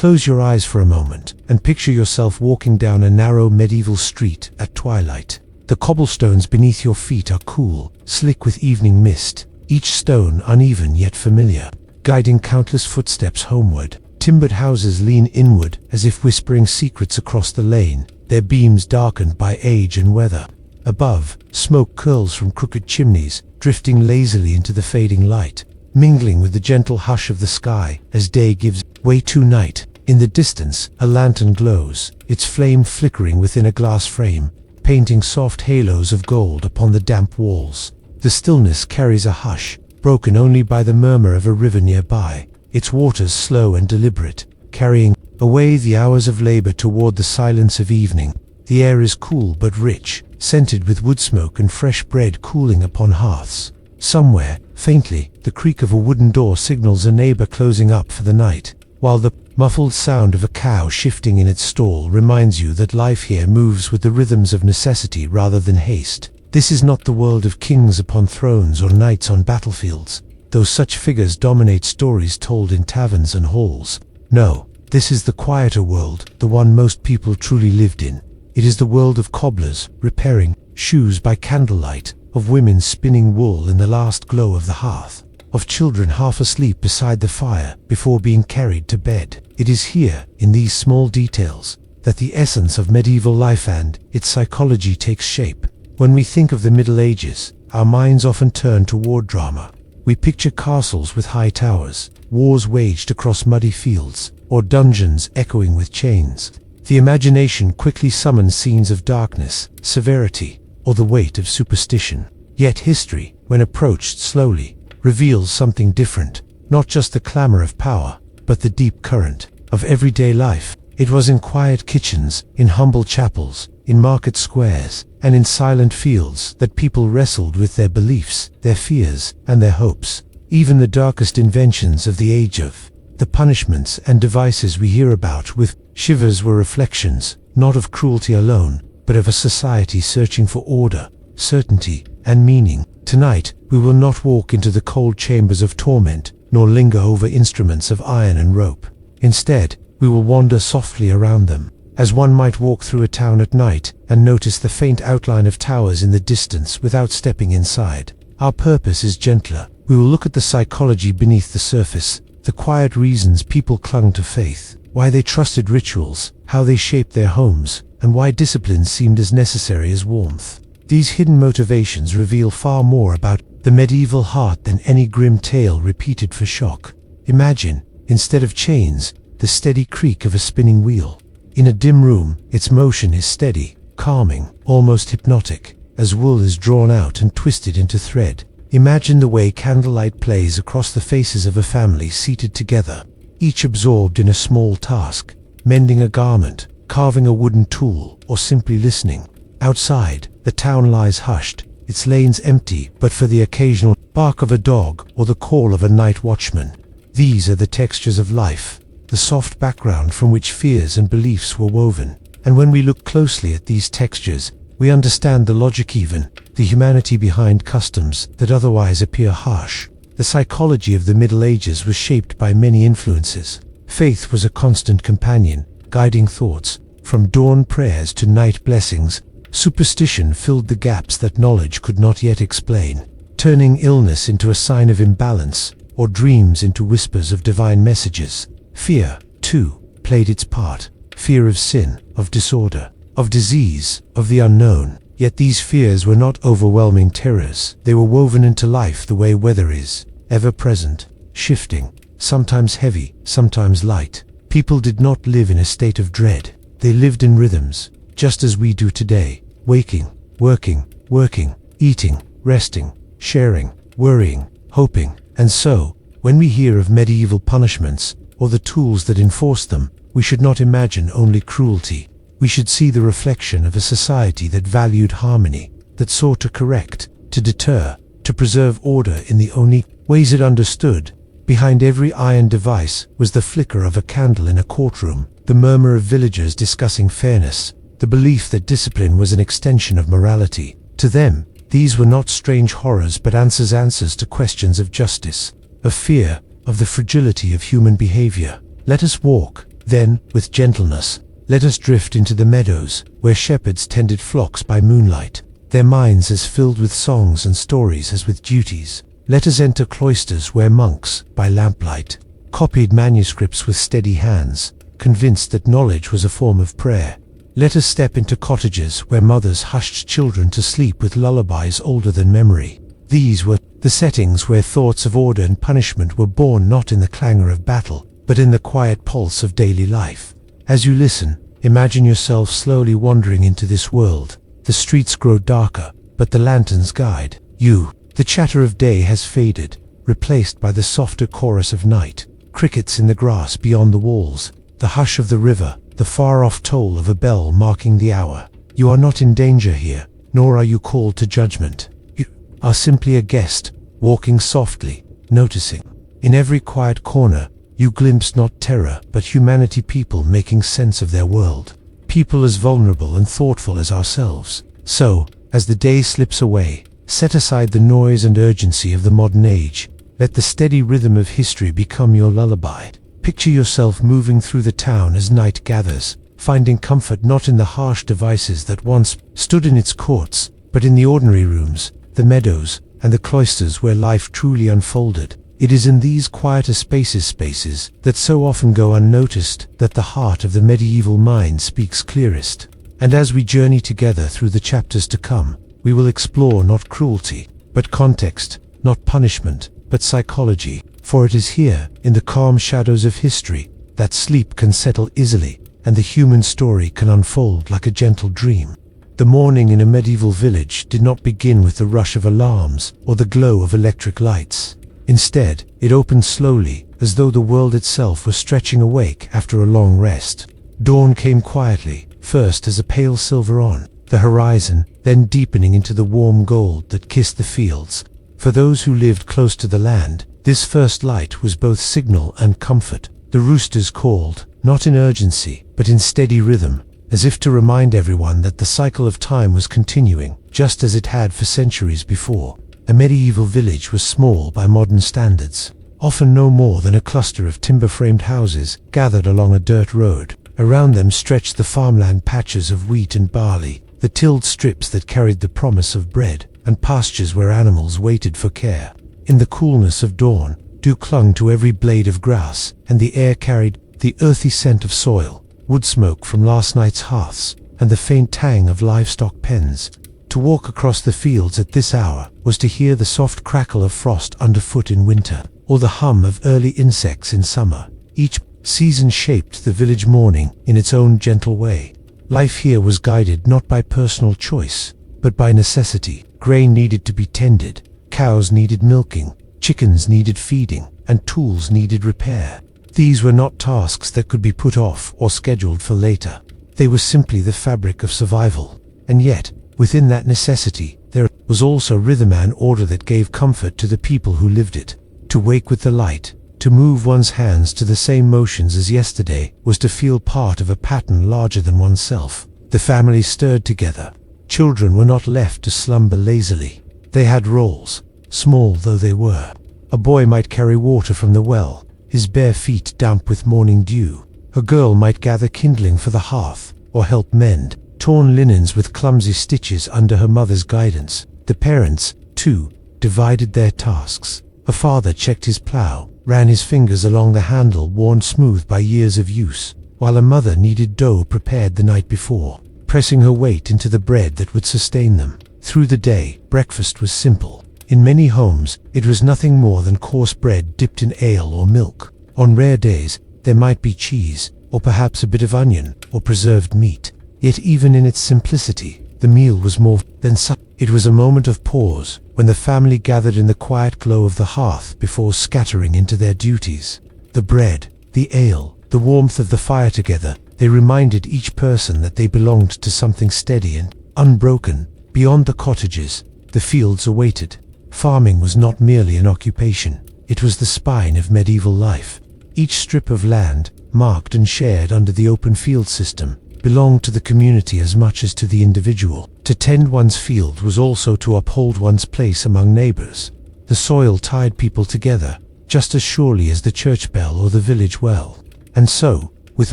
Close your eyes for a moment and picture yourself walking down a narrow medieval street at twilight. The cobblestones beneath your feet are cool, slick with evening mist, each stone uneven yet familiar, guiding countless footsteps homeward. Timbered houses lean inward as if whispering secrets across the lane, their beams darkened by age and weather. Above, smoke curls from crooked chimneys, drifting lazily into the fading light, mingling with the gentle hush of the sky as day gives way to night. In the distance, a lantern glows, its flame flickering within a glass frame, painting soft halos of gold upon the damp walls. The stillness carries a hush, broken only by the murmur of a river nearby, its waters slow and deliberate, carrying away the hours of labor toward the silence of evening. The air is cool but rich, scented with wood smoke and fresh bread cooling upon hearths. Somewhere, faintly, the creak of a wooden door signals a neighbor closing up for the night, while the muffled sound of a cow shifting in its stall reminds you that life here moves with the rhythms of necessity rather than haste. This is not the world of kings upon thrones or knights on battlefields, though such figures dominate stories told in taverns and halls. No, this is the quieter world, the one most people truly lived in. It is the world of cobblers, repairing shoes by candlelight, of women spinning wool in the last glow of the hearth, of children half asleep beside the fire before being carried to bed. It is here, in these small details, that the essence of medieval life and its psychology takes shape. When we think of the Middle Ages, our minds often turn toward drama. We picture castles with high towers, wars waged across muddy fields, or dungeons echoing with chains. The imagination quickly summons scenes of darkness, severity, or the weight of superstition. Yet history, when approached slowly, reveals something different, not just the clamor of power, but the deep current of everyday life. It was in quiet kitchens, in humble chapels, in market squares, and in silent fields that people wrestled with their beliefs, their fears, and their hopes. Even the darkest inventions of the age of the punishments and devices we hear about with shivers were reflections, not of cruelty alone, but of a society searching for order, certainty, and meaning. Tonight, we will not walk into the cold chambers of torment, nor linger over instruments of iron and rope. Instead, we will wander softly around them, as one might walk through a town at night and notice the faint outline of towers in the distance without stepping inside. Our purpose is gentler. We will look at the psychology beneath the surface, the quiet reasons people clung to faith, why they trusted rituals, how they shaped their homes, and why discipline seemed as necessary as warmth. These hidden motivations reveal far more about the medieval heart than any grim tale repeated for shock. Imagine, instead of chains, the steady creak of a spinning wheel. In a dim room, its motion is steady, calming, almost hypnotic, as wool is drawn out and twisted into thread. Imagine the way candlelight plays across the faces of a family seated together, each absorbed in a small task, mending a garment, carving a wooden tool, or simply listening. Outside, the town lies hushed, its lanes empty but for the occasional bark of a dog or the call of a night watchman. These are the textures of life, the soft background from which fears and beliefs were woven. And when we look closely at these textures, we understand the logic, even the humanity behind customs that otherwise appear harsh. The psychology of the Middle Ages was shaped by many influences. Faith was a constant companion, guiding thoughts, from dawn prayers to night blessings. Superstition filled the gaps that knowledge could not yet explain, turning illness into a sign of imbalance, or dreams into whispers of divine messages. Fear, too, played its part. Fear of sin, of disorder, of disease, of the unknown. Yet these fears were not overwhelming terrors. They were woven into life the way weather is, ever present, shifting, sometimes heavy, sometimes light. People did not live in a state of dread. They lived in rhythms, just as we do today, waking, working, eating, resting, sharing, worrying, hoping. And so, when we hear of medieval punishments, or the tools that enforce them, we should not imagine only cruelty. We should see the reflection of a society that valued harmony, that sought to correct, to deter, to preserve order in the only ways it understood. Behind every iron device was the flicker of a candle in a courtroom, the murmur of villagers discussing fairness, the belief that discipline was an extension of morality. To them, these were not strange horrors but answers to questions of justice, of fear, of the fragility of human behavior. Let us walk, Then, with gentleness, let us drift into the meadows, where shepherds tended flocks by moonlight, their minds as filled with songs and stories as with duties. Let us enter cloisters where monks, by lamplight, copied manuscripts with steady hands, convinced that knowledge was a form of prayer. Let us step into cottages where mothers hushed children to sleep with lullabies older than memory. These were the settings where thoughts of order and punishment were born not in the clangor of battle, but in the quiet pulse of daily life. As you listen, imagine yourself slowly wandering into this world. The streets grow darker, but the lanterns guide you. The chatter of day has faded, replaced by the softer chorus of night. Crickets in the grass beyond the walls, the hush of the river, the far-off toll of a bell marking the hour. You are not in danger here, nor are you called to judgment. You are simply a guest, walking softly, noticing. In every quiet corner, you glimpse not terror, but humanity, people making sense of their world. People as vulnerable and thoughtful as ourselves. So, as the day slips away, set aside the noise and urgency of the modern age. Let the steady rhythm of history become your lullaby. Picture yourself moving through the town as night gathers, finding comfort not in the harsh devices that once stood in its courts, but in the ordinary rooms, the meadows, and the cloisters where life truly unfolded. It is in these quieter spaces that so often go unnoticed that the heart of the medieval mind speaks clearest. And as we journey together through the chapters to come, we will explore not cruelty, but context, not punishment, but psychology. For it is here, in the calm shadows of history, that sleep can settle easily, and the human story can unfold like a gentle dream. The morning in a medieval village did not begin with the rush of alarms or the glow of electric lights. Instead, it opened slowly, as though the world itself was stretching awake after a long rest. Dawn came quietly, first as a pale silver on the horizon, then deepening into the warm gold that kissed the fields. For those who lived close to the land, this first light was both signal and comfort. The roosters called, not in urgency, but in steady rhythm, as if to remind everyone that the cycle of time was continuing, just as it had for centuries before. A medieval village was small by modern standards, often no more than a cluster of timber-framed houses gathered along a dirt road. Around them stretched the farmland patches of wheat and barley, the tilled strips that carried the promise of bread, and pastures where animals waited for care. In the coolness of dawn, dew clung to every blade of grass, and the air carried the earthy scent of soil, wood smoke from last night's hearths, and the faint tang of livestock pens. To walk across the fields at this hour was to hear the soft crackle of frost underfoot in winter, or the hum of early insects in summer. Each season shaped the village morning in its own gentle way. Life here was guided not by personal choice, but by necessity. Grain needed to be tended, cows needed milking, chickens needed feeding, and tools needed repair. These were not tasks that could be put off or scheduled for later. They were simply the fabric of survival. And yet, within that necessity, there was also rhythm and order that gave comfort to the people who lived it. To wake with the light, to move one's hands to the same motions as yesterday, was to feel part of a pattern larger than oneself. The family stirred together. Children were not left to slumber lazily. They had roles, small though they were. A boy might carry water from the well, his bare feet damp with morning dew. A girl might gather kindling for the hearth, or help mend torn linens with clumsy stitches under her mother's guidance. The parents, too, divided their tasks. A father checked his plough, ran his fingers along the handle worn smooth by years of use, while a mother kneaded dough prepared the night before, pressing her weight into the bread that would sustain them. Through the day, breakfast was simple. In many homes, it was nothing more than coarse bread dipped in ale or milk. On rare days, there might be cheese, or perhaps a bit of onion, or preserved meat. Yet even in its simplicity, the meal was more than supper. It was a moment of pause, when the family gathered in the quiet glow of the hearth before scattering into their duties. The bread, the ale, the warmth of the fire together, they reminded each person that they belonged to something steady and unbroken. Beyond the cottages, the fields awaited. Farming was not merely an occupation, it was the spine of medieval life. Each strip of land, marked and shared under the open field system, belonged to the community as much as to the individual. To tend one's field was also to uphold one's place among neighbors. The soil tied people together, just as surely as the church bell or the village well. And so, With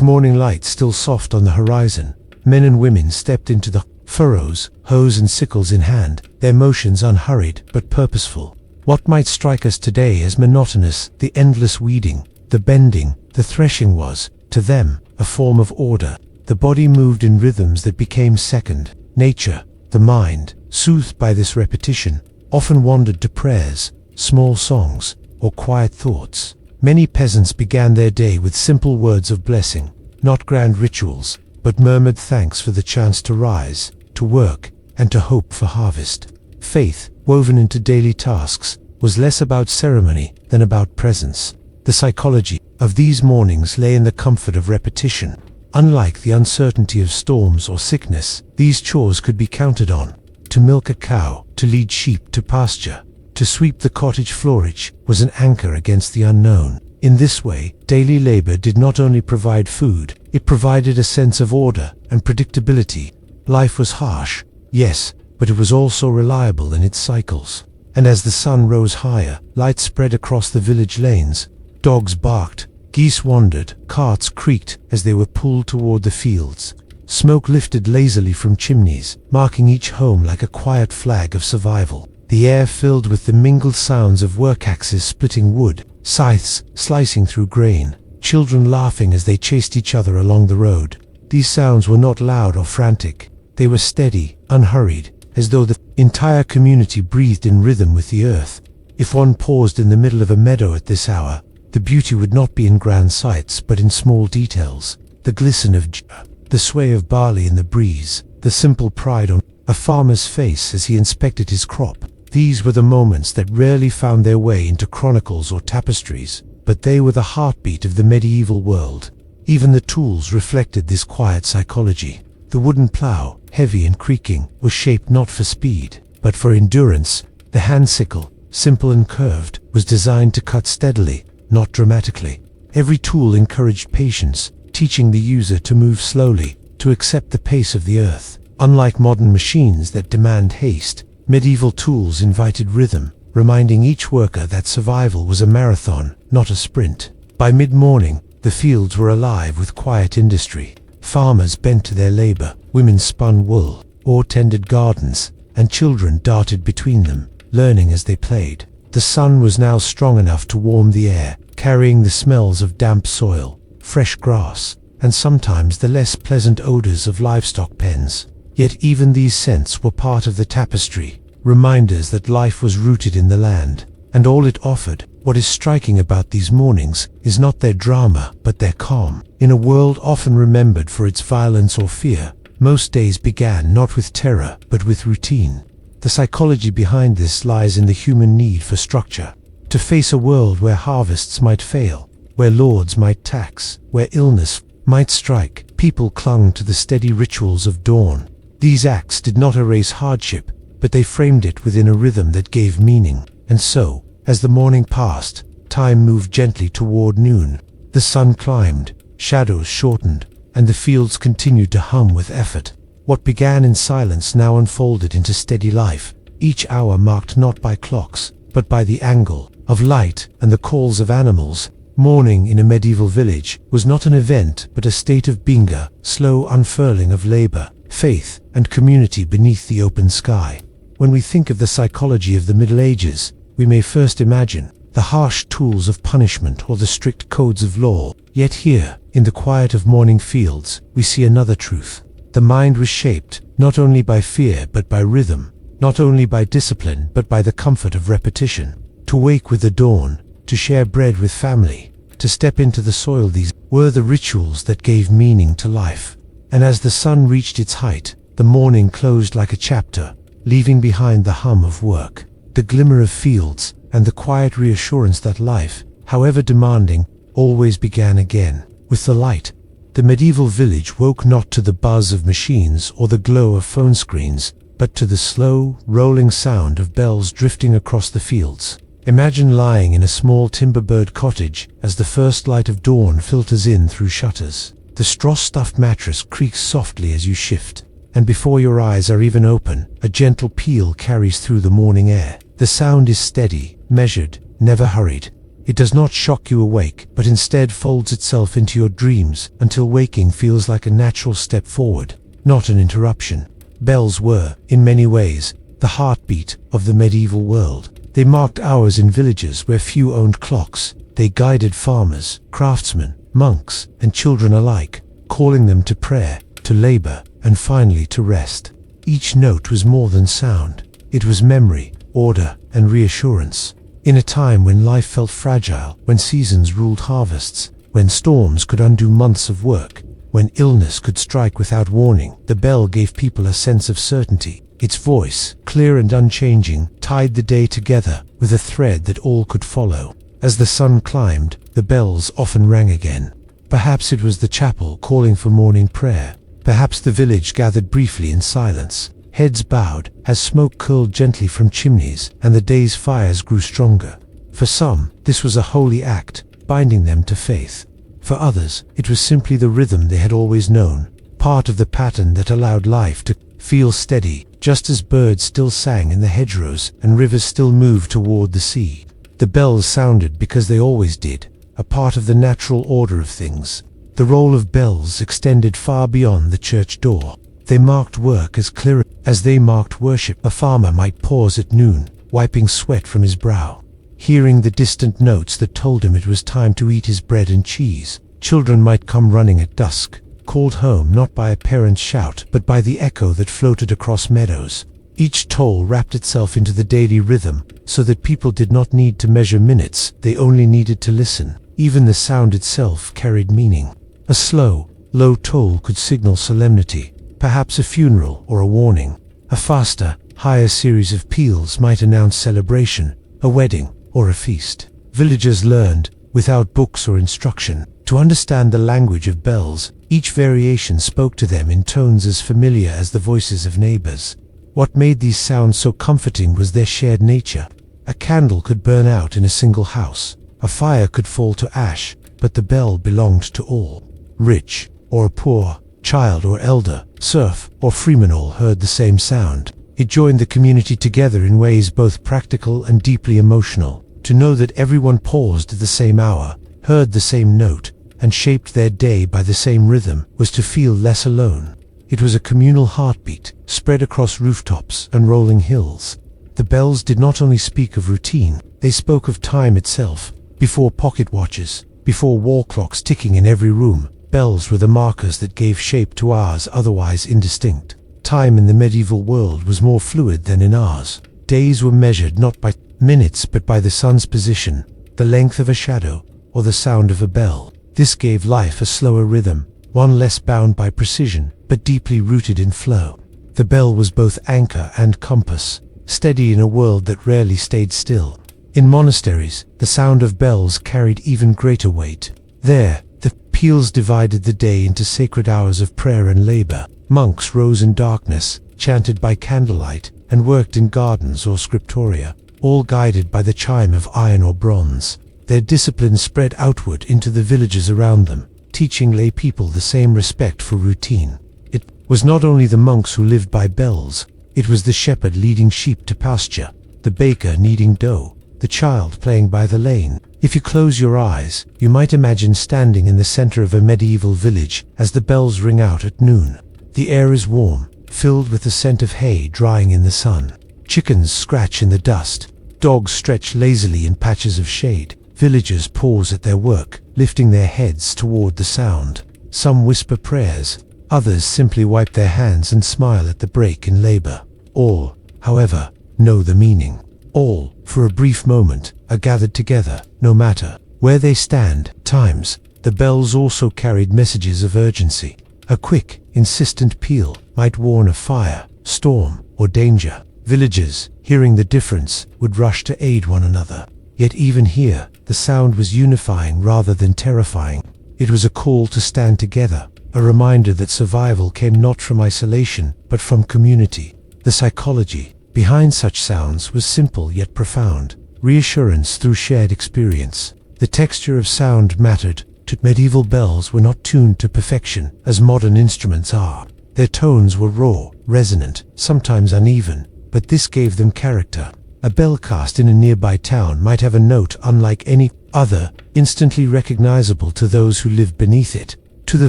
morning light still soft on the horizon, men and women stepped into the furrows, hoes and sickles in hand, their motions unhurried but purposeful. What might strike us today as monotonous, the endless weeding, the bending, the threshing was, to them, a form of order. The body moved in rhythms that became second nature. The mind, soothed by this repetition, often wandered to prayers, small songs, or quiet thoughts. Many peasants began their day with simple words of blessing, not grand rituals, but murmured thanks for the chance to rise, to work, and to hope for harvest. Faith, woven into daily tasks, was less about ceremony than about presence. The psychology of these mornings lay in the comfort of repetition. Unlike the uncertainty of storms or sickness, these chores could be counted on. To milk a cow, to lead sheep to pasture, to sweep the cottage floorage was an anchor against the unknown. In this way, daily labor did not only provide food, it provided a sense of order and predictability. Life was harsh, yes, but it was also reliable in its cycles. And as the sun rose higher, light spread across the village lanes. Dogs barked, geese wandered, carts creaked as they were pulled toward the fields. Smoke lifted lazily from chimneys, marking each home like a quiet flag of survival. The air filled with the mingled sounds of work axes splitting wood, scythes slicing through grain, children laughing as they chased each other along the road. These sounds were not loud or frantic. They were steady, unhurried, as though the entire community breathed in rhythm with the earth. If one paused in the middle of a meadow at this hour, the beauty would not be in grand sights, but in small details. The glisten of dew, the sway of barley in the breeze, the simple pride on a farmer's face as he inspected his crop. These were the moments that rarely found their way into chronicles or tapestries, but they were the heartbeat of the medieval world. Even the tools reflected this quiet psychology. The wooden plow, heavy and creaking, was shaped not for speed, but for endurance. The hand sickle, simple and curved, was designed to cut steadily, not dramatically. Every tool encouraged patience, teaching the user to move slowly, to accept the pace of the earth. Unlike modern machines that demand haste, medieval tools invited rhythm, reminding each worker that survival was a marathon, not a sprint. By mid-morning, the fields were alive with quiet industry. Farmers bent to their labor, women spun wool, or tended gardens, and children darted between them, learning as they played. The sun was now strong enough to warm the air, carrying the smells of damp soil, fresh grass, and sometimes the less pleasant odors of livestock pens. Yet even these scents were part of the tapestry, reminders that life was rooted in the land, and all it offered. What is striking about these mornings is not their drama, but their calm. In a world often remembered for its violence or fear, most days began not with terror, but with routine. The psychology behind this lies in the human need for structure. To face a world where harvests might fail, where lords might tax, where illness might strike, people clung to the steady rituals of dawn. These acts did not erase hardship, but they framed it within a rhythm that gave meaning. And so, as the morning passed, time moved gently toward noon. The sun climbed, shadows shortened, and the fields continued to hum with effort. What began in silence now unfolded into steady life, each hour marked not by clocks, but by the angle of light and the calls of animals. Morning in a medieval village was not an event, but a state of being, a slow unfurling of labor, faith, and community beneath the open sky. When we think of the psychology of the Middle Ages, we may first imagine the harsh tools of punishment or the strict codes of law. Yet here, in the quiet of morning fields, we see another truth. The mind was shaped not only by fear but by rhythm, not only by discipline but by the comfort of repetition. To wake with the dawn, to share bread with family, to step into the soil, these were the rituals that gave meaning to life. And as the sun reached its height, the morning closed like a chapter, leaving behind the hum of work, the glimmer of fields, and the quiet reassurance that life, however demanding, always began again. With the light, the medieval village woke not to the buzz of machines or the glow of phone screens, but to the slow, rolling sound of bells drifting across the fields. Imagine lying in a small timber-bird cottage as the first light of dawn filters in through shutters. The straw-stuffed mattress creaks softly as you shift, and before your eyes are even open, a gentle peal carries through the morning air. The sound is steady, measured, never hurried. It does not shock you awake, but instead folds itself into your dreams until waking feels like a natural step forward, not an interruption. Bells were, in many ways, the heartbeat of the medieval world. They marked hours in villages where few owned clocks. They guided farmers, craftsmen, monks, and children alike, calling them to prayer, to labor, and finally to rest. Each note was more than sound. It was memory, order, and reassurance. In a time when life felt fragile, when seasons ruled harvests, when storms could undo months of work, when illness could strike without warning, the bell gave people a sense of certainty. Its voice, clear and unchanging, tied the day together with a thread that all could follow. As the sun climbed, the bells often rang again. Perhaps it was the chapel calling for morning prayer. Perhaps the village gathered briefly in silence, heads bowed, as smoke curled gently from chimneys and the day's fires grew stronger. For some, this was a holy act, binding them to faith. For others, it was simply the rhythm they had always known, part of the pattern that allowed life to feel steady, just as birds still sang in the hedgerows and rivers still moved toward the sea. The bells sounded because they always did, a part of the natural order of things. The role of bells extended far beyond the church door. They marked work as clear as they marked worship. A farmer might pause at noon, wiping sweat from his brow, hearing the distant notes that told him it was time to eat his bread and cheese. Children might come running at dusk, called home not by a parent's shout, but by the echo that floated across meadows. Each toll wrapped itself into the daily rhythm, so that people did not need to measure minutes, they only needed to listen. Even the sound itself carried meaning. A slow, low toll could signal solemnity, perhaps a funeral or a warning. A faster, higher series of peals might announce celebration, a wedding, or a feast. Villagers learned, without books or instruction, to understand the language of bells. Each variation spoke to them in tones as familiar as the voices of neighbors. What made these sounds so comforting was their shared nature. A candle could burn out in a single house, a fire could fall to ash, but the bell belonged to all. Rich or poor, child or elder, serf or freeman, all heard the same sound. It joined the community together in ways both practical and deeply emotional. To know that everyone paused at the same hour, heard the same note, and shaped their day by the same rhythm was to feel less alone. It was a communal heartbeat, spread across rooftops and rolling hills. The bells did not only speak of routine, they spoke of time itself. Before pocket watches, before wall clocks ticking in every room, bells were the markers that gave shape to hours otherwise indistinct. Time in the medieval world was more fluid than in ours. Days were measured not by minutes but by the sun's position, the length of a shadow, or the sound of a bell. This gave life a slower rhythm, one less bound by precision, but deeply rooted in flow. The bell was both anchor and compass, steady in a world that rarely stayed still. In monasteries, the sound of bells carried even greater weight. There, the peals divided the day into sacred hours of prayer and labor. Monks rose in darkness, chanted by candlelight, and worked in gardens or scriptoria, all guided by the chime of iron or bronze. Their discipline spread outward into the villages around them, teaching lay people the same respect for routine. It was not only the monks who lived by bells, it was the shepherd leading sheep to pasture, the baker kneading dough, the child playing by the lane. If you close your eyes, you might imagine standing in the center of a medieval village as the bells ring out at noon. The air is warm, filled with the scent of hay drying in the sun. Chickens scratch in the dust, dogs stretch lazily in patches of shade. Villagers pause at their work, lifting their heads toward the sound. Some whisper prayers, others simply wipe their hands and smile at the break in labor. All, however, know the meaning. All, for a brief moment, are gathered together, no matter where they stand. Times, the bells also carried messages of urgency. A quick, insistent peal might warn of fire, storm, or danger. Villagers, hearing the difference, would rush to aid one another. Yet even here, the sound was unifying rather than terrifying. It was a call to stand together, a reminder that survival came not from isolation, but from community. The psychology behind such sounds was simple yet profound. Reassurance through shared experience. The texture of sound mattered. Medieval bells were not tuned to perfection as modern instruments are. Their tones were raw, resonant, sometimes uneven, but this gave them character. A bell cast in a nearby town might have a note unlike any other, instantly recognizable to those who lived beneath it. To the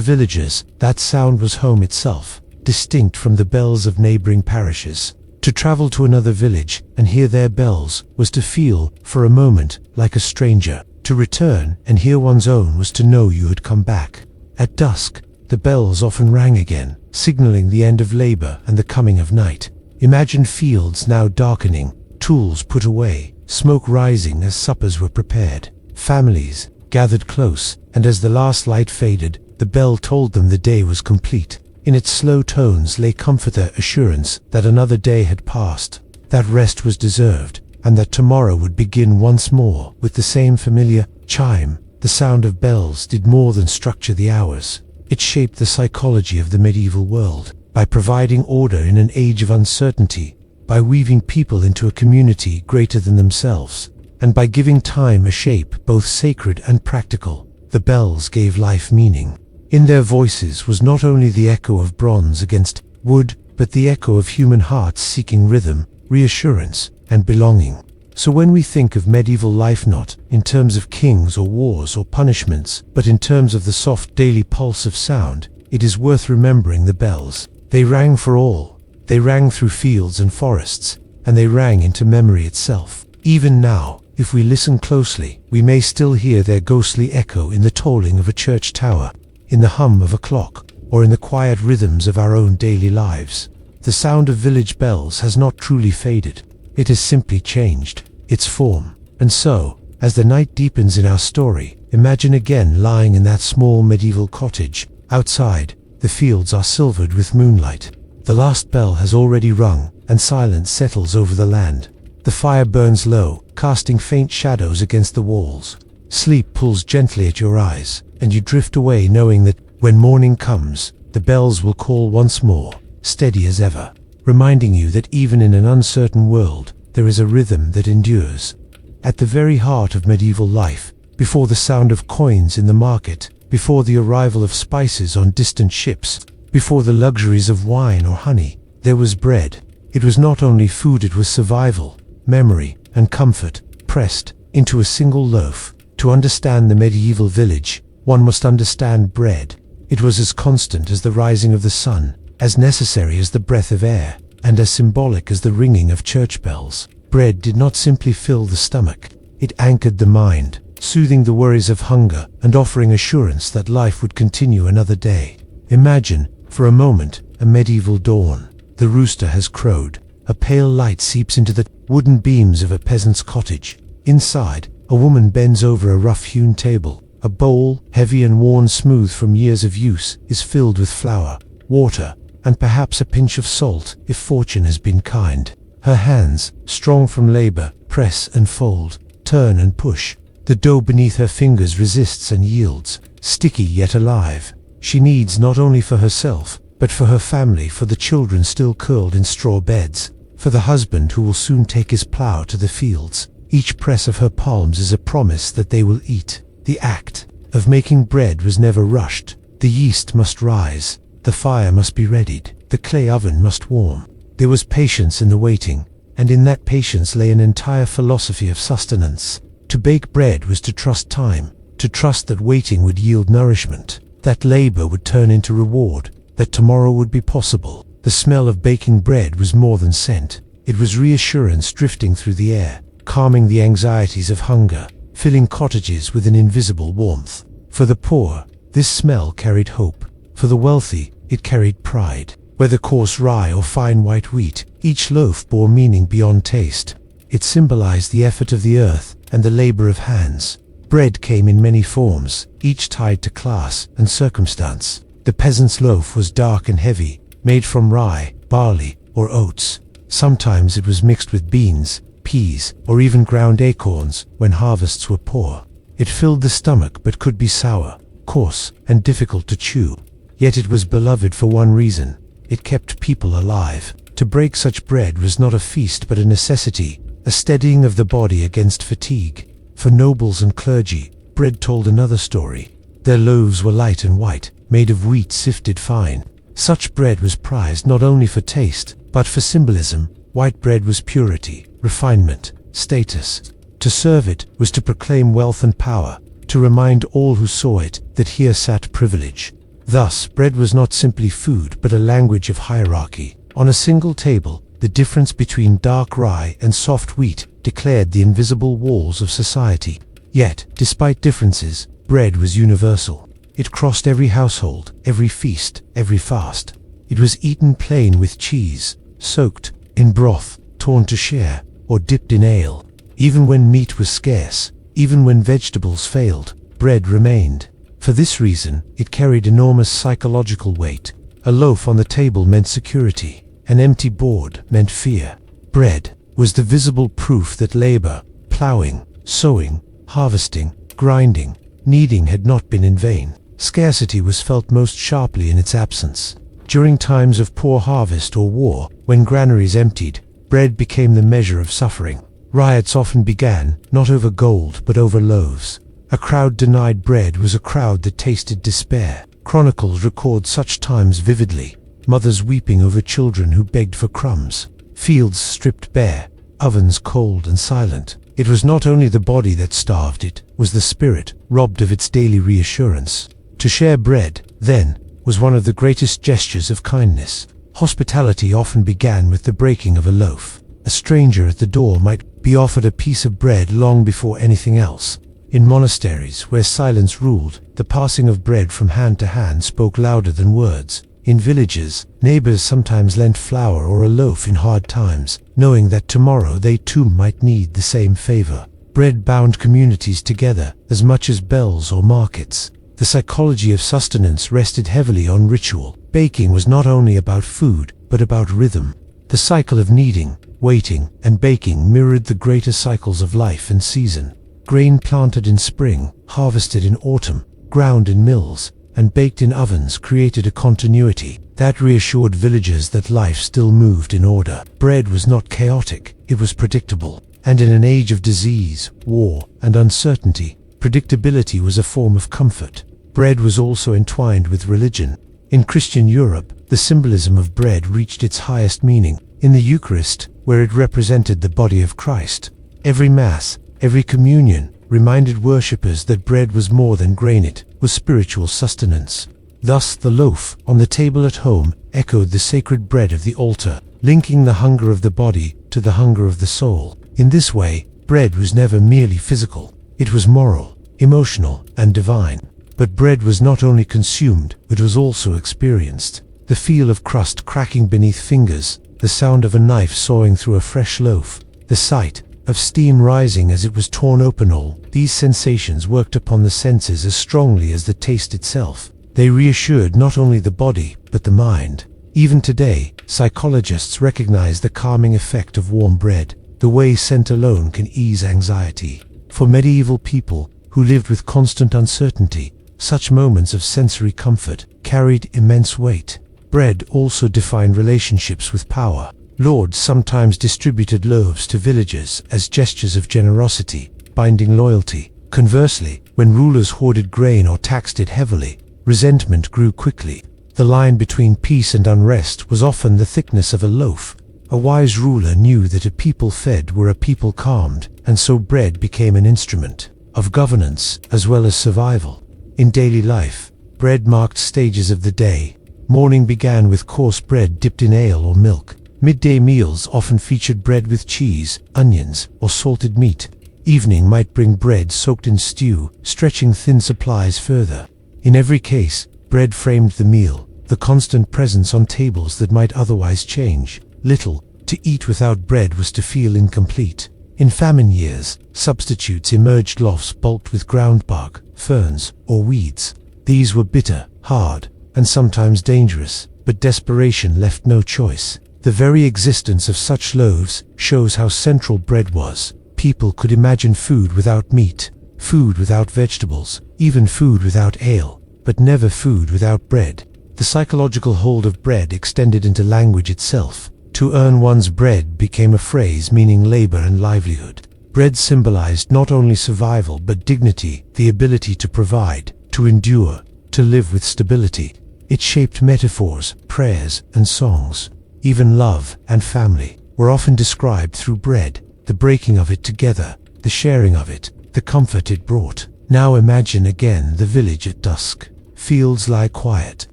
villagers, that sound was home itself, distinct from the bells of neighboring parishes. To travel to another village and hear their bells was to feel, for a moment, like a stranger. To return and hear one's own was to know you had come back. At dusk, the bells often rang again, signaling the end of labor and the coming of night. Imagine fields now darkening, tools put away, smoke rising as suppers were prepared. Families gathered close, and as the last light faded, the bell told them the day was complete. In its slow tones lay comforter assurance that another day had passed, that rest was deserved, and that tomorrow would begin once more with the same familiar chime. The sound of bells did more than structure the hours. It shaped the psychology of the medieval world, by providing order in an age of uncertainty, by weaving people into a community greater than themselves, and by giving time a shape both sacred and practical. The bells gave life meaning. In their voices was not only the echo of bronze against wood, but the echo of human hearts seeking rhythm, reassurance, and belonging. So when we think of medieval life not in terms of kings or wars or punishments, but in terms of the soft daily pulse of sound, it is worth remembering the bells. They rang for all. They rang through fields and forests, and they rang into memory itself. Even now, if we listen closely, we may still hear their ghostly echo in the tolling of a church tower, in the hum of a clock, or in the quiet rhythms of our own daily lives. The sound of village bells has not truly faded. It has simply changed its form. And so, as the night deepens in our story, imagine again lying in that small medieval cottage. Outside, the fields are silvered with moonlight. The last bell has already rung, and silence settles over the land. The fire burns low, casting faint shadows against the walls. Sleep pulls gently at your eyes, and you drift away knowing that, when morning comes, the bells will call once more, steady as ever, reminding you that even in an uncertain world, there is a rhythm that endures. At the very heart of medieval life, before the sound of coins in the market, before the arrival of spices on distant ships, before the luxuries of wine or honey, there was bread. It was not only food, it was survival, memory, and comfort, pressed into a single loaf. To understand the medieval village, one must understand bread. It was as constant as the rising of the sun, as necessary as the breath of air, and as symbolic as the ringing of church bells. Bread did not simply fill the stomach, it anchored the mind, soothing the worries of hunger and offering assurance that life would continue another day. Imagine, for a moment, a medieval dawn. The rooster has crowed. A pale light seeps into the wooden beams of a peasant's cottage. Inside, a woman bends over a rough-hewn table. A bowl, heavy and worn smooth from years of use, is filled with flour, water, and perhaps a pinch of salt if fortune has been kind. Her hands, strong from labor, press and fold, turn and push. The dough beneath her fingers resists and yields, sticky yet alive. She kneads not only for herself, but for her family, for the children still curled in straw beds, for the husband who will soon take his plow to the fields. Each press of her palms is a promise that they will eat. The act of making bread was never rushed. The yeast must rise, the fire must be readied, the clay oven must warm. There was patience in the waiting, and in that patience lay an entire philosophy of sustenance. To bake bread was to trust time, to trust that waiting would yield nourishment, that labor would turn into reward, that tomorrow would be possible. The smell of baking bread was more than scent. It was reassurance drifting through the air, calming the anxieties of hunger, filling cottages with an invisible warmth. For the poor, this smell carried hope. For the wealthy, it carried pride. Whether coarse rye or fine white wheat, each loaf bore meaning beyond taste. It symbolized the effort of the earth and the labor of hands. Bread came in many forms, each tied to class and circumstance. The peasant's loaf was dark and heavy, made from rye, barley, or oats. Sometimes it was mixed with beans, peas, or even ground acorns when harvests were poor. It filled the stomach but could be sour, coarse, and difficult to chew. Yet it was beloved for one reason: it kept people alive. To break such bread was not a feast but a necessity, a steadying of the body against fatigue. For nobles and clergy, bread told another story. Their loaves were light and white, made of wheat sifted fine. Such bread was prized not only for taste, but for symbolism. White bread was purity, refinement, status. To serve it was to proclaim wealth and power, to remind all who saw it that here sat privilege. Thus, bread was not simply food, but a language of hierarchy. On a single table, the difference between dark rye and soft wheat declared the invisible walls of society. Yet, despite differences, bread was universal. It crossed every household, every feast, every fast. It was eaten plain with cheese, soaked in broth, torn to share, or dipped in ale. Even when meat was scarce, even when vegetables failed, bread remained. For this reason, it carried enormous psychological weight. A loaf on the table meant security. An empty board meant fear. Bread was the visible proof that labor, plowing, sowing, harvesting, grinding, kneading had not been in vain. Scarcity was felt most sharply in its absence. During times of poor harvest or war, when granaries emptied, bread became the measure of suffering. Riots often began, not over gold, but over loaves. A crowd denied bread was a crowd that tasted despair. Chronicles record such times vividly. Mothers weeping over children who begged for crumbs. Fields stripped bare, ovens cold and silent. It was not only the body that starved, it was the spirit, robbed of its daily reassurance. To share bread, then, was one of the greatest gestures of kindness. Hospitality often began with the breaking of a loaf. A stranger at the door might be offered a piece of bread long before anything else. In monasteries, where silence ruled, the passing of bread from hand to hand spoke louder than words. In villages, neighbors sometimes lent flour or a loaf in hard times, knowing that tomorrow they too might need the same favor. Bread bound communities together as much as bells or markets. The psychology of sustenance rested heavily on ritual. Baking was not only about food, but about rhythm. The cycle of kneading, waiting, and baking mirrored the greater cycles of life and season. Grain planted in spring, harvested in autumn, ground in mills, and baked in ovens created a continuity that reassured villagers that life still moved in order. Bread was not chaotic, it was predictable. And in an age of disease, war, and uncertainty, predictability was a form of comfort. Bread was also entwined with religion. In Christian Europe, the symbolism of bread reached its highest meaning in the Eucharist, where it represented the body of Christ. Every Mass, every communion, reminded worshippers that bread was more than grain, it was spiritual sustenance. Thus, the loaf on the table at home echoed the sacred bread of the altar, linking the hunger of the body to the hunger of the soul. In this way, bread was never merely physical. It was moral, emotional, and divine. But bread was not only consumed, it was also experienced. The feel of crust cracking beneath fingers, the sound of a knife sawing through a fresh loaf, the sight of steam rising as it was torn open, all these sensations worked upon the senses as strongly as the taste itself. They reassured not only the body, but the mind. Even today, psychologists recognize the calming effect of warm bread, the way scent alone can ease anxiety. For medieval people, who lived with constant uncertainty, such moments of sensory comfort carried immense weight. Bread also defined relationships with power. Lords sometimes distributed loaves to villagers as gestures of generosity, binding loyalty. Conversely, when rulers hoarded grain or taxed it heavily, resentment grew quickly. The line between peace and unrest was often the thickness of a loaf. A wise ruler knew that a people fed were a people calmed, and so bread became an instrument of governance as well as survival. In daily life, bread marked stages of the day. Morning began with coarse bread dipped in ale or milk. Midday meals often featured bread with cheese, onions, or salted meat. Evening might bring bread soaked in stew, stretching thin supplies further. In every case, bread framed the meal, the constant presence on tables that might otherwise change. Little, to eat without bread was to feel incomplete. In famine years, substitutes emerged, loaves bulked with ground bark, ferns, or weeds. These were bitter, hard, and sometimes dangerous, but desperation left no choice. The very existence of such loaves shows how central bread was. People could imagine food without meat, food without vegetables, even food without ale, but never food without bread. The psychological hold of bread extended into language itself. To earn one's bread became a phrase meaning labor and livelihood. Bread symbolized not only survival but dignity, the ability to provide, to endure, to live with stability. It shaped metaphors, prayers, and songs. Even love and family were often described through bread. the breaking of it together, the sharing of it, the comfort it brought. Now imagine again the village at dusk. Fields lie quiet.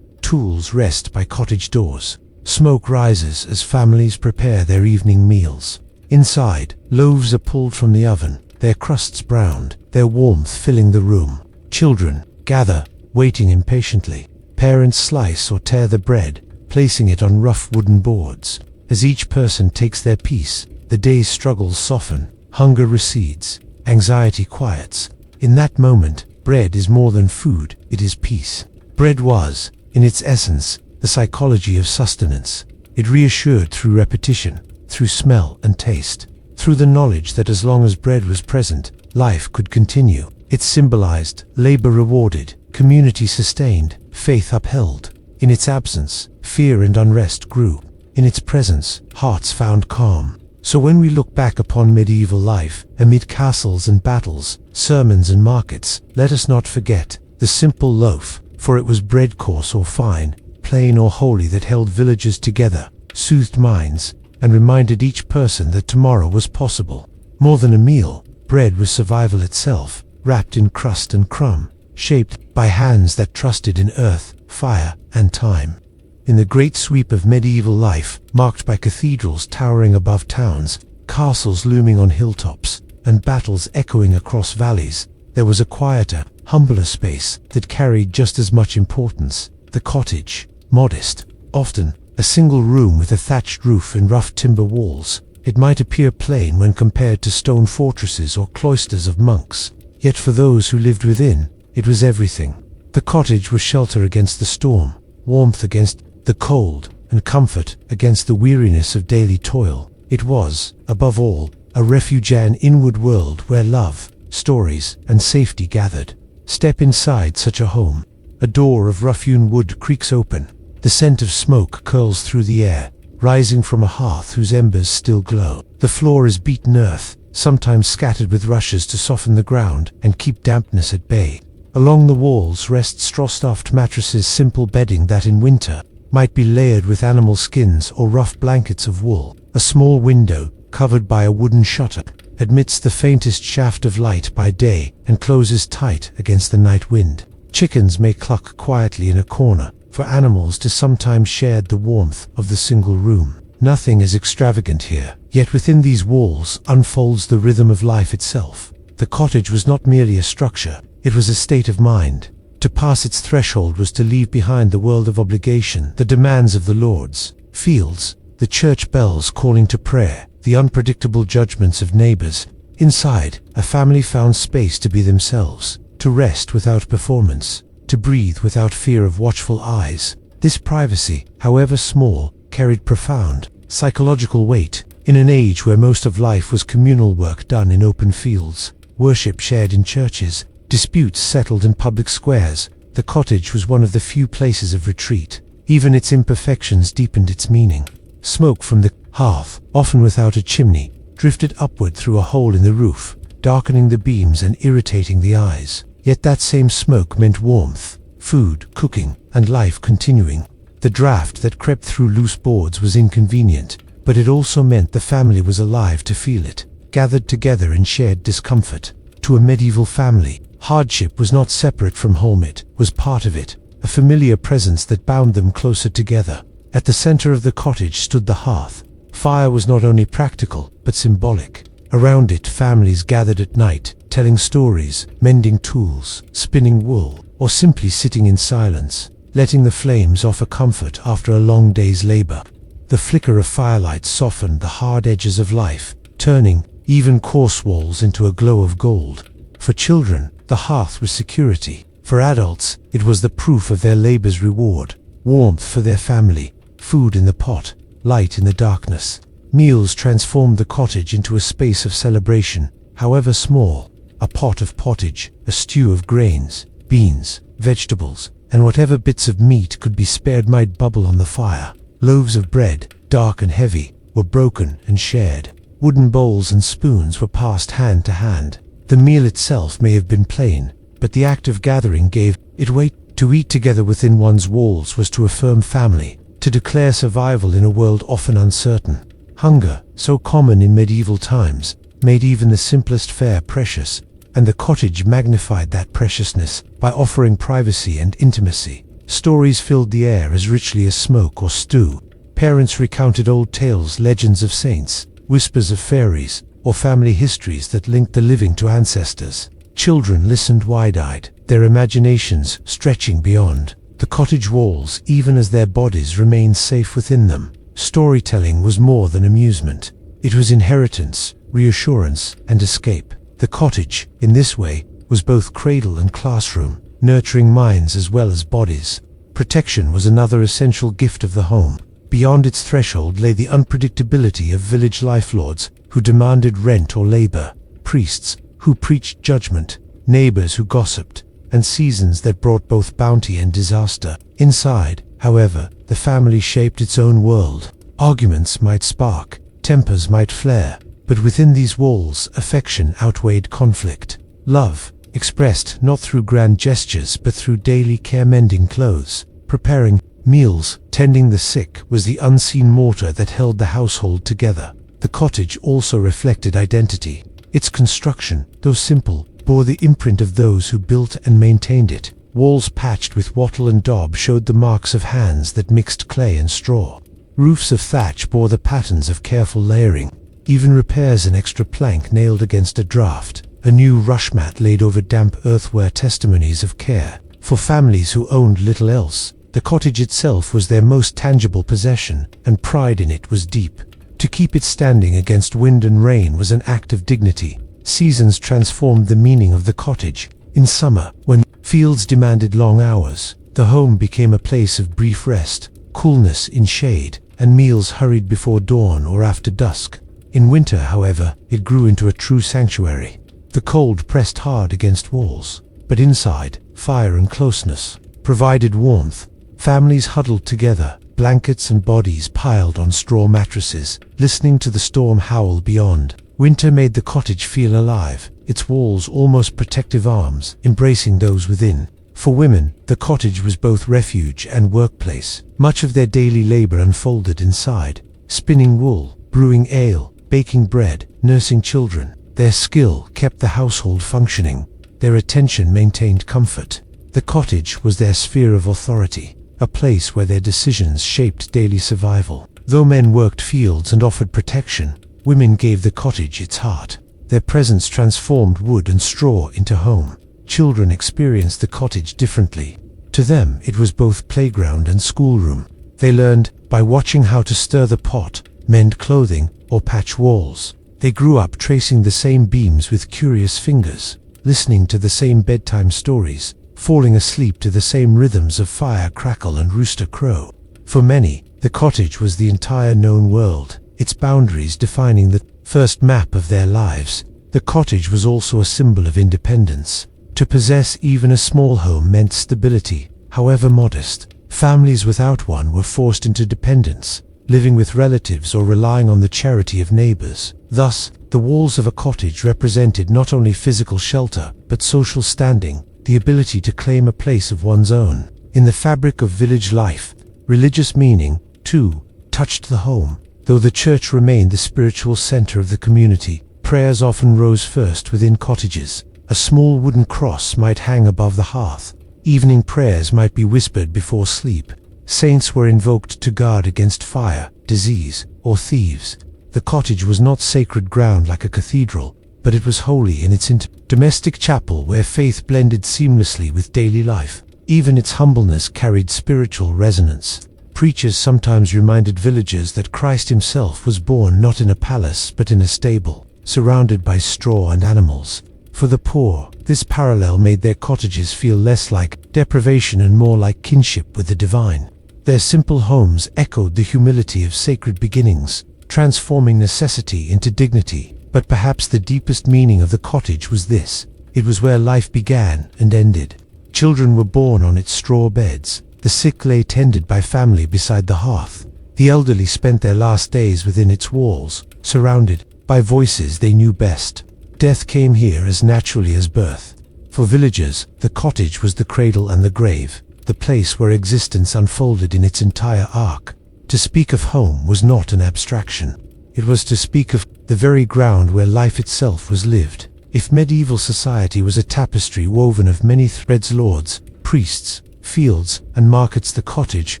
Tools rest by cottage doors. Smoke rises as families prepare their evening meals. Inside, loaves are pulled from the oven, their crusts browned, their warmth filling the room. Children gather, waiting impatiently. Parents slice or tear the bread, placing it on rough wooden boards. As each person takes their piece, the day's struggles soften, hunger recedes, anxiety quiets. In that moment, bread is more than food, it is peace. Bread was, in its essence, the psychology of sustenance. It reassured through repetition, through smell and taste, through the knowledge that as long as bread was present, life could continue. It symbolized labor rewarded, community sustained, faith upheld. In its absence, fear and unrest grew. In its presence, hearts found calm. So when we look back upon medieval life, amid castles and battles, sermons and markets, let us not forget the simple loaf, for it was bread coarse or fine, plain or holy, that held villages together, soothed minds, and reminded each person that tomorrow was possible. More than a meal, bread was survival itself, wrapped in crust and crumb, shaped by hands that trusted in earth, fire, and time. In the great sweep of medieval life, marked by cathedrals towering above towns, castles looming on hilltops, and battles echoing across valleys, there was a quieter, humbler space that carried just as much importance: the cottage. Modest, often a single room with a thatched roof and rough timber walls, it might appear plain when compared to stone fortresses or cloisters of monks. Yet for those who lived within, it was everything. The cottage was shelter against the storm, warmth against the cold, and comfort against the weariness of daily toil. It was, above all, a refuge, an inward world where love, stories, and safety gathered. Step inside such a home. A door of rough-hewn wood creaks open. The scent of smoke curls through the air, rising from a hearth whose embers still glow. The floor is beaten earth, sometimes scattered with rushes to soften the ground and keep dampness at bay. Along the walls rest straw-stuffed mattresses, simple bedding that in winter might be layered with animal skins or rough blankets of wool. A small window, covered by a wooden shutter, admits the faintest shaft of light by day and closes tight against the night wind. Chickens may cluck quietly in a corner, for animals to sometimes shared the warmth of the single room. Nothing is extravagant here, yet within these walls unfolds the rhythm of life itself. The cottage was not merely a structure, it was a state of mind. To pass its threshold was to leave behind the world of obligation, the demands of the lords, fields, the church bells calling to prayer, the unpredictable judgments of neighbors. Inside, a family found space to be themselves, to rest without performance, to breathe without fear of watchful eyes. This privacy, however small, carried profound psychological weight. In an age where most of life was communal work done in open fields, worship shared in churches, disputes settled in public squares, the cottage was one of the few places of retreat. Even its imperfections deepened its meaning. Smoke from the hearth, often without a chimney, drifted upward through a hole in the roof, darkening the beams and irritating the eyes. Yet that same smoke meant warmth, food, cooking, and life continuing. The draft that crept through loose boards was inconvenient, but it also meant the family was alive to feel it, gathered together in shared discomfort. To a medieval family, hardship was not separate from home, it was part of it, a familiar presence that bound them closer together. At the center of the cottage stood the hearth. Fire was not only practical, but symbolic. Around it, families gathered at night, telling stories, mending tools, spinning wool, or simply sitting in silence, letting the flames offer comfort after a long day's labor. The flicker of firelight softened the hard edges of life, turning even coarse walls into a glow of gold. For children, the hearth was security. For adults, it was the proof of their labor's reward. Warmth for their family, food in the pot, light in the darkness. Meals transformed the cottage into a space of celebration, however small. A pot of pottage, a stew of grains, beans, vegetables, and whatever bits of meat could be spared might bubble on the fire. Loaves of bread, dark and heavy, were broken and shared. Wooden bowls and spoons were passed hand to hand. The meal itself may have been plain, but the act of gathering gave it weight. To eat together within one's walls was to affirm family, to declare survival in a world often uncertain. Hunger, so common in medieval times, made even the simplest fare precious, and the cottage magnified that preciousness by offering privacy and intimacy. Stories filled the air as richly as smoke or stew. Parents recounted old tales, legends of saints, whispers of fairies, or family histories that linked the living to ancestors. Children listened wide-eyed, their imaginations stretching beyond the cottage walls even as their bodies remained safe within them. Storytelling was more than amusement. It was inheritance, reassurance, and escape. The cottage, in this way, was both cradle and classroom, nurturing minds as well as bodies. Protection was another essential gift of the home. Beyond its threshold lay the unpredictability of village lifelords who demanded rent or labor, priests who preached judgment, neighbors who gossiped, and seasons that brought both bounty and disaster. Inside, however, the family shaped its own world. Arguments might spark, tempers might flare, but within these walls affection outweighed conflict. Love, expressed not through grand gestures but through daily care, mending clothes, preparing meals, tending the sick, was the unseen mortar that held the household together. The cottage also reflected identity. Its construction, though simple, bore the imprint of those who built and maintained it. Walls patched with wattle and daub showed the marks of hands that mixed clay and straw. Roofs of thatch bore the patterns of careful layering. Even repairs, an extra plank nailed against a draft, a new rush mat laid over damp earth, were testimonies of care. For families who owned little else, the cottage itself was their most tangible possession, and pride in it was deep. To keep it standing against wind and rain was an act of dignity. Seasons transformed the meaning of the cottage. In summer, when fields demanded long hours, the home became a place of brief rest, coolness in shade, and meals hurried before dawn or after dusk. In winter, however, it grew into a true sanctuary. The cold pressed hard against walls, but inside, fire and closeness provided warmth. Families huddled together, blankets and bodies piled on straw mattresses, listening to the storm howl beyond. Winter made the cottage feel alive, its walls almost protective arms, embracing those within. For women, the cottage was both refuge and workplace. Much of their daily labor unfolded inside, spinning wool, brewing ale, baking bread, nursing children. Their skill kept the household functioning. Their attention maintained comfort. The cottage was their sphere of authority, a place where their decisions shaped daily survival. Though men worked fields and offered protection, women gave the cottage its heart. Their presence transformed wood and straw into home. Children experienced the cottage differently. To them, it was both playground and schoolroom. They learned by watching how to stir the pot, mend clothing, or patch walls. They grew up tracing the same beams with curious fingers, listening to the same bedtime stories, falling asleep to the same rhythms of fire crackle and rooster crow. For many, the cottage was the entire known world, its boundaries defining the first map of their lives. The cottage was also a symbol of independence. To possess even a small home meant stability, however modest. Families without one were forced into dependence, living with relatives or relying on the charity of neighbors. Thus, the walls of a cottage represented not only physical shelter, but social standing, the ability to claim a place of one's own. In the fabric of village life, religious meaning, too, touched the home. Though the church remained the spiritual center of the community, prayers often rose first within cottages. A small wooden cross might hang above the hearth. Evening prayers might be whispered before sleep. Saints were invoked to guard against fire, disease, or thieves. The cottage was not sacred ground like a cathedral, but it was holy in its domestic chapel where faith blended seamlessly with daily life. Even its humbleness carried spiritual resonance. Preachers sometimes reminded villagers that Christ himself was born not in a palace but in a stable, surrounded by straw and animals. For the poor, this parallel made their cottages feel less like deprivation and more like kinship with the divine. Their simple homes echoed the humility of sacred beginnings, transforming necessity into dignity. But perhaps the deepest meaning of the cottage was this: it was where life began and ended. Children were born on its straw beds. The sick lay tended by family beside the hearth. The elderly spent their last days within its walls, surrounded by voices they knew best. Death came here as naturally as birth. For villagers, the cottage was the cradle and the grave, the place where existence unfolded in its entire arc. To speak of home was not an abstraction. It was to speak of the very ground where life itself was lived. If medieval society was a tapestry woven of many threads, lords, priests, fields, and markets, the cottage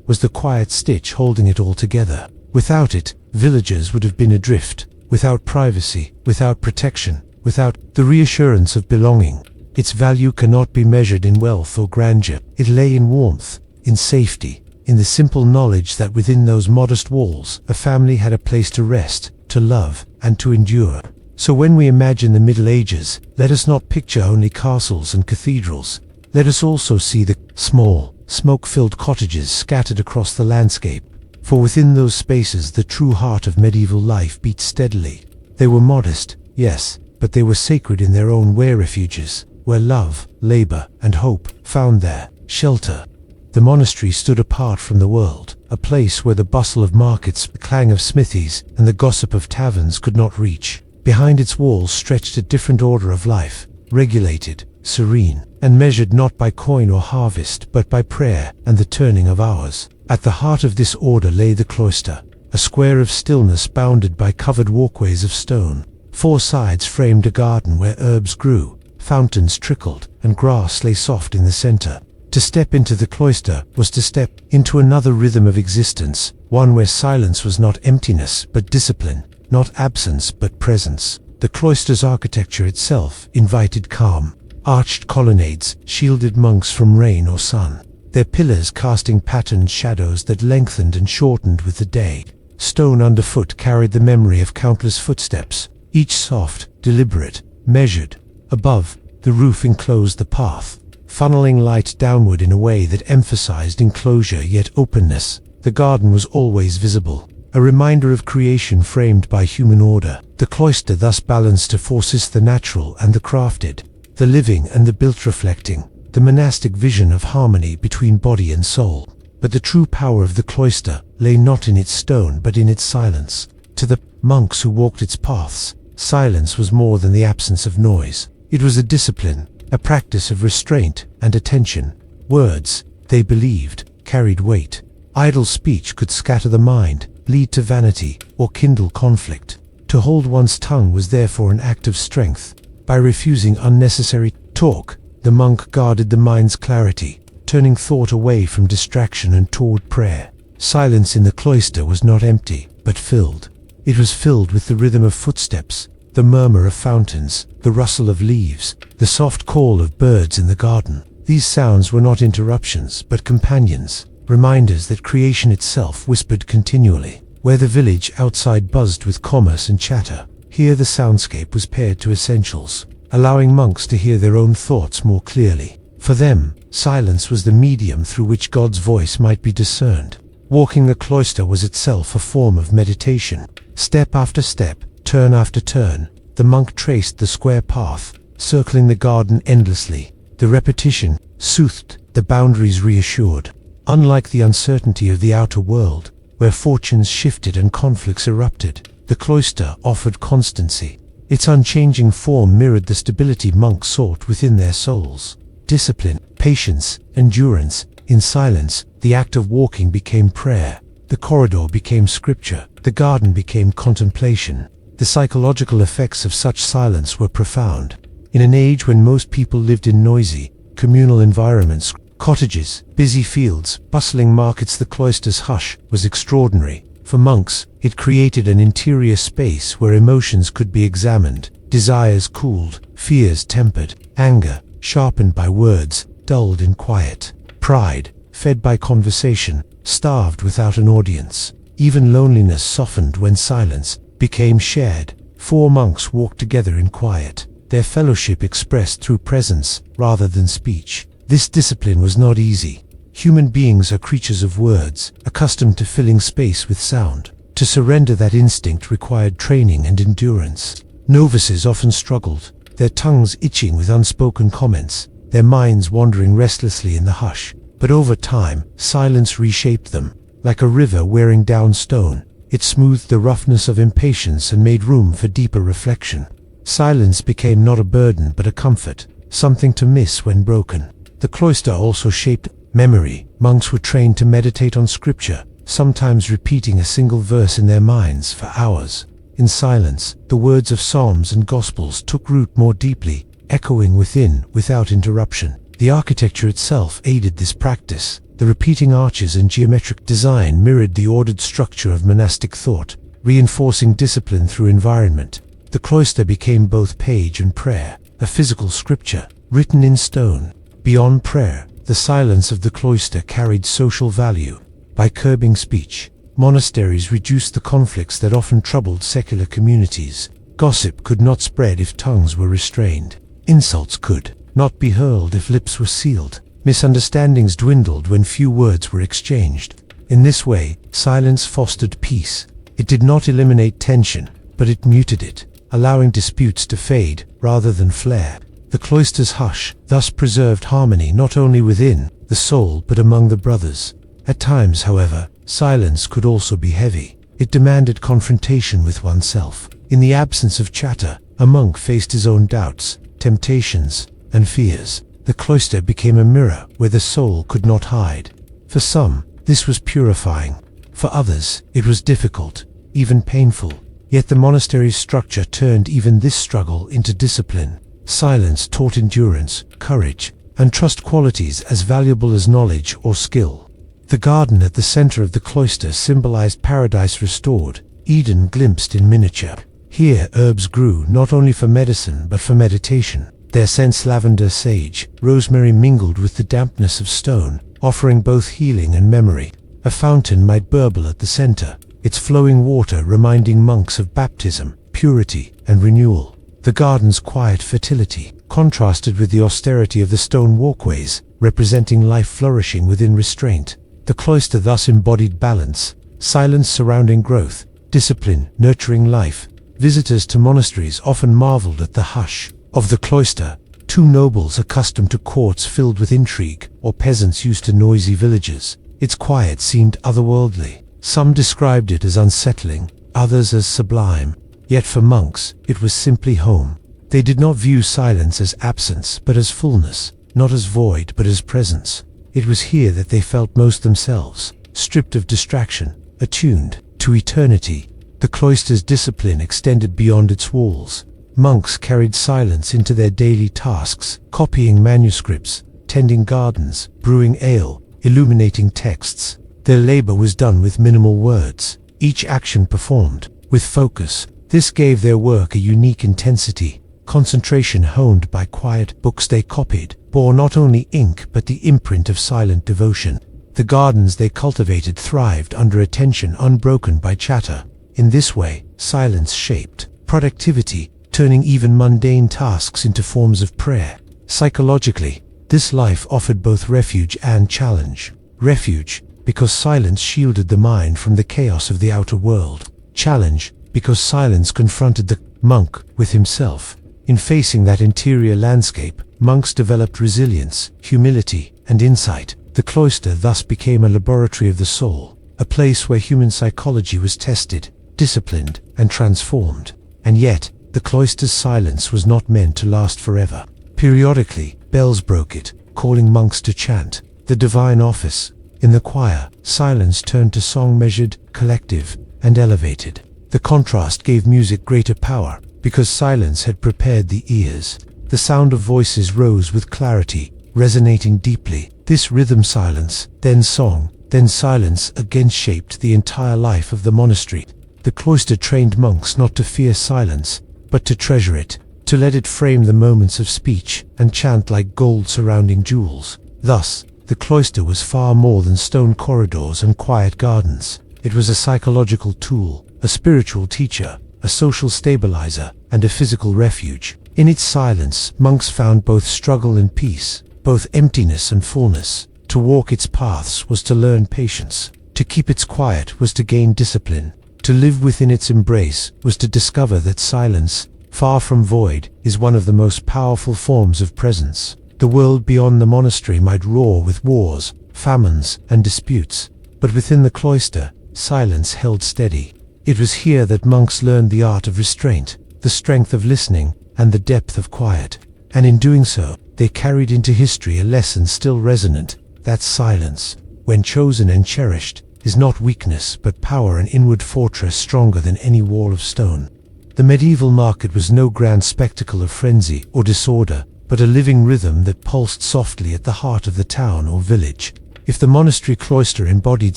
was the quiet stitch holding it all together. Without it, villagers would have been adrift, without privacy, without protection, without the reassurance of belonging. Its value cannot be measured in wealth or grandeur. It lay in warmth, in safety, in the simple knowledge that within those modest walls a family had a place to rest, to love, and to endure. So when we imagine the Middle Ages, let us not picture only castles and cathedrals. Let us also see the small, smoke-filled cottages scattered across the landscape. For within those spaces the true heart of medieval life beat steadily. They were modest, yes, but they were sacred in their own refuges, where love, labor, and hope found their shelter. The monastery stood apart from the world, a place where the bustle of markets, the clang of smithies, and the gossip of taverns could not reach. Behind its walls stretched a different order of life, regulated, serene, and measured not by coin or harvest, but by prayer and the turning of hours. At the heart of this order lay the cloister, a square of stillness bounded by covered walkways of stone. Four sides framed a garden where herbs grew, fountains trickled, and grass lay soft in the center. To step into the cloister was to step into another rhythm of existence, one where silence was not emptiness but discipline, not absence but presence. The cloister's architecture itself invited calm. Arched colonnades shielded monks from rain or sun, their pillars casting patterned shadows that lengthened and shortened with the day. Stone underfoot carried the memory of countless footsteps, each soft, deliberate, measured. Above, the roof enclosed the path, funneling light downward in a way that emphasized enclosure yet openness. The garden was always visible, a reminder of creation framed by human order. The cloister thus balanced to forces the natural and the crafted, the living and the built, reflecting the monastic vision of harmony between body and soul. But the true power of the cloister lay not in its stone but in its silence. To the monks who walked its paths, silence was more than the absence of noise. It was a discipline, a practice of restraint and attention. Words, they believed, carried weight. Idle speech could scatter the mind, lead to vanity, or kindle conflict. To hold one's tongue was therefore an act of strength. By refusing unnecessary talk, the monk guarded the mind's clarity, turning thought away from distraction and toward prayer. Silence in the cloister was not empty, but filled. It was filled with the rhythm of footsteps, the murmur of fountains, the rustle of leaves, the soft call of birds in the garden. These sounds were not interruptions, but companions, reminders that creation itself whispered continually. Where the village outside buzzed with commerce and chatter, here the soundscape was paired to essentials, allowing monks to hear their own thoughts more clearly. For them, silence was the medium through which God's voice might be discerned. Walking the cloister was itself a form of meditation. Step after step, turn after turn, the monk traced the square path, circling the garden endlessly. The repetition soothed, the boundaries reassured. Unlike the uncertainty of the outer world, where fortunes shifted and conflicts erupted, the cloister offered constancy. Its unchanging form mirrored the stability monks sought within their souls. Discipline, patience, endurance. In silence, the act of walking became prayer. The corridor became scripture. The garden became contemplation. The psychological effects of such silence were profound. In an age when most people lived in noisy, communal environments, cottages, busy fields, bustling markets, the cloister's hush was extraordinary. For monks, it created an interior space where emotions could be examined, desires cooled, fears tempered, anger, sharpened by words, dulled in quiet, pride, fed by conversation, starved without an audience. Even loneliness softened when silence became shared. Four monks walked together in quiet, their fellowship expressed through presence rather than speech. This discipline was not easy. Human beings are creatures of words, accustomed to filling space with sound. To surrender that instinct required training and endurance. Novices often struggled, their tongues itching with unspoken comments, their minds wandering restlessly in the hush. But over time, silence reshaped them. Like a river wearing down stone, it smoothed the roughness of impatience and made room for deeper reflection. Silence became not a burden but a comfort, something to miss when broken. The cloister also shaped memory. Monks were trained to meditate on scripture, sometimes repeating a single verse in their minds for hours. In silence, the words of Psalms and Gospels took root more deeply, echoing within without interruption. The architecture itself aided this practice. The repeating arches and geometric design mirrored the ordered structure of monastic thought, reinforcing discipline through environment. The cloister became both page and prayer, a physical scripture, written in stone. Beyond prayer, the silence of the cloister carried social value. By curbing speech, monasteries reduced the conflicts that often troubled secular communities. Gossip could not spread if tongues were restrained. Insults could not be hurled if lips were sealed. Misunderstandings dwindled when few words were exchanged. In this way, silence fostered peace. It did not eliminate tension, but it muted it, allowing disputes to fade rather than flare. The cloister's hush thus preserved harmony not only within the soul but among the brothers. At times, however, silence could also be heavy. It demanded confrontation with oneself. In the absence of chatter, a monk faced his own doubts, temptations, and fears. The cloister became a mirror where the soul could not hide. For some, this was purifying. For others, it was difficult, even painful. Yet the monastery's structure turned even this struggle into discipline. Silence taught endurance, courage, and trust, qualities as valuable as knowledge or skill. The garden at the center of the cloister symbolized paradise restored, Eden glimpsed in miniature. Here herbs grew not only for medicine but for meditation. Their scents, lavender, sage, rosemary, mingled with the dampness of stone, offering both healing and memory. A fountain might burble at the center, its flowing water reminding monks of baptism, purity, and renewal. The garden's quiet fertility contrasted with the austerity of the stone walkways, representing life flourishing within restraint. The cloister thus embodied balance, silence surrounding growth, discipline nurturing life. Visitors to monasteries often marveled at the hush of the cloister. Two nobles accustomed to courts filled with intrigue, or peasants used to noisy villages. Its quiet seemed otherworldly. Some described it as unsettling, others as sublime. Yet for monks, it was simply home. They did not view silence as absence, but as fullness, not as void, but as presence. It was here that they felt most themselves, stripped of distraction, attuned to eternity. The cloister's discipline extended beyond its walls. Monks carried silence into their daily tasks, copying manuscripts, tending gardens, brewing ale, illuminating texts. Their labor was done with minimal words, each action performed with focus. This gave their work a unique intensity, concentration honed by quiet. Books they copied bore not only ink but the imprint of silent devotion. The gardens they cultivated thrived under a tension unbroken by chatter. In this way, silence shaped productivity, turning even mundane tasks into forms of prayer. Psychologically, this life offered both refuge and challenge. Refuge, because silence shielded the mind from the chaos of the outer world. Challenge, because silence confronted the monk with himself. In facing that interior landscape, monks developed resilience, humility, and insight. The cloister thus became a laboratory of the soul, a place where human psychology was tested, disciplined, and transformed. And yet, the cloister's silence was not meant to last forever. Periodically, bells broke it, calling monks to chant the divine office. In the choir, silence turned to song, measured, collective, and elevated. The contrast gave music greater power, because silence had prepared the ears. The sound of voices rose with clarity, resonating deeply. This rhythm, silence, then song, then silence, again shaped the entire life of the monastery. The cloister trained monks not to fear silence, but to treasure it, to let it frame the moments of speech and chant like gold surrounding jewels. Thus, the cloister was far more than stone corridors and quiet gardens. It was a psychological tool, a spiritual teacher, a social stabilizer, and a physical refuge. In its silence, monks found both struggle and peace, both emptiness and fullness. To walk its paths was to learn patience. To keep its quiet was to gain discipline. To live within its embrace was to discover that silence, far from void, is one of the most powerful forms of presence. The world beyond the monastery might roar with wars, famines, and disputes, but within the cloister, silence held steady. It was here that monks learned the art of restraint, the strength of listening, and the depth of quiet. And in doing so, they carried into history a lesson still resonant, that silence, when chosen and cherished, is not weakness but power, an inward fortress stronger than any wall of stone. The medieval market was no grand spectacle of frenzy or disorder, but a living rhythm that pulsed softly at the heart of the town or village. If the monastery cloister embodied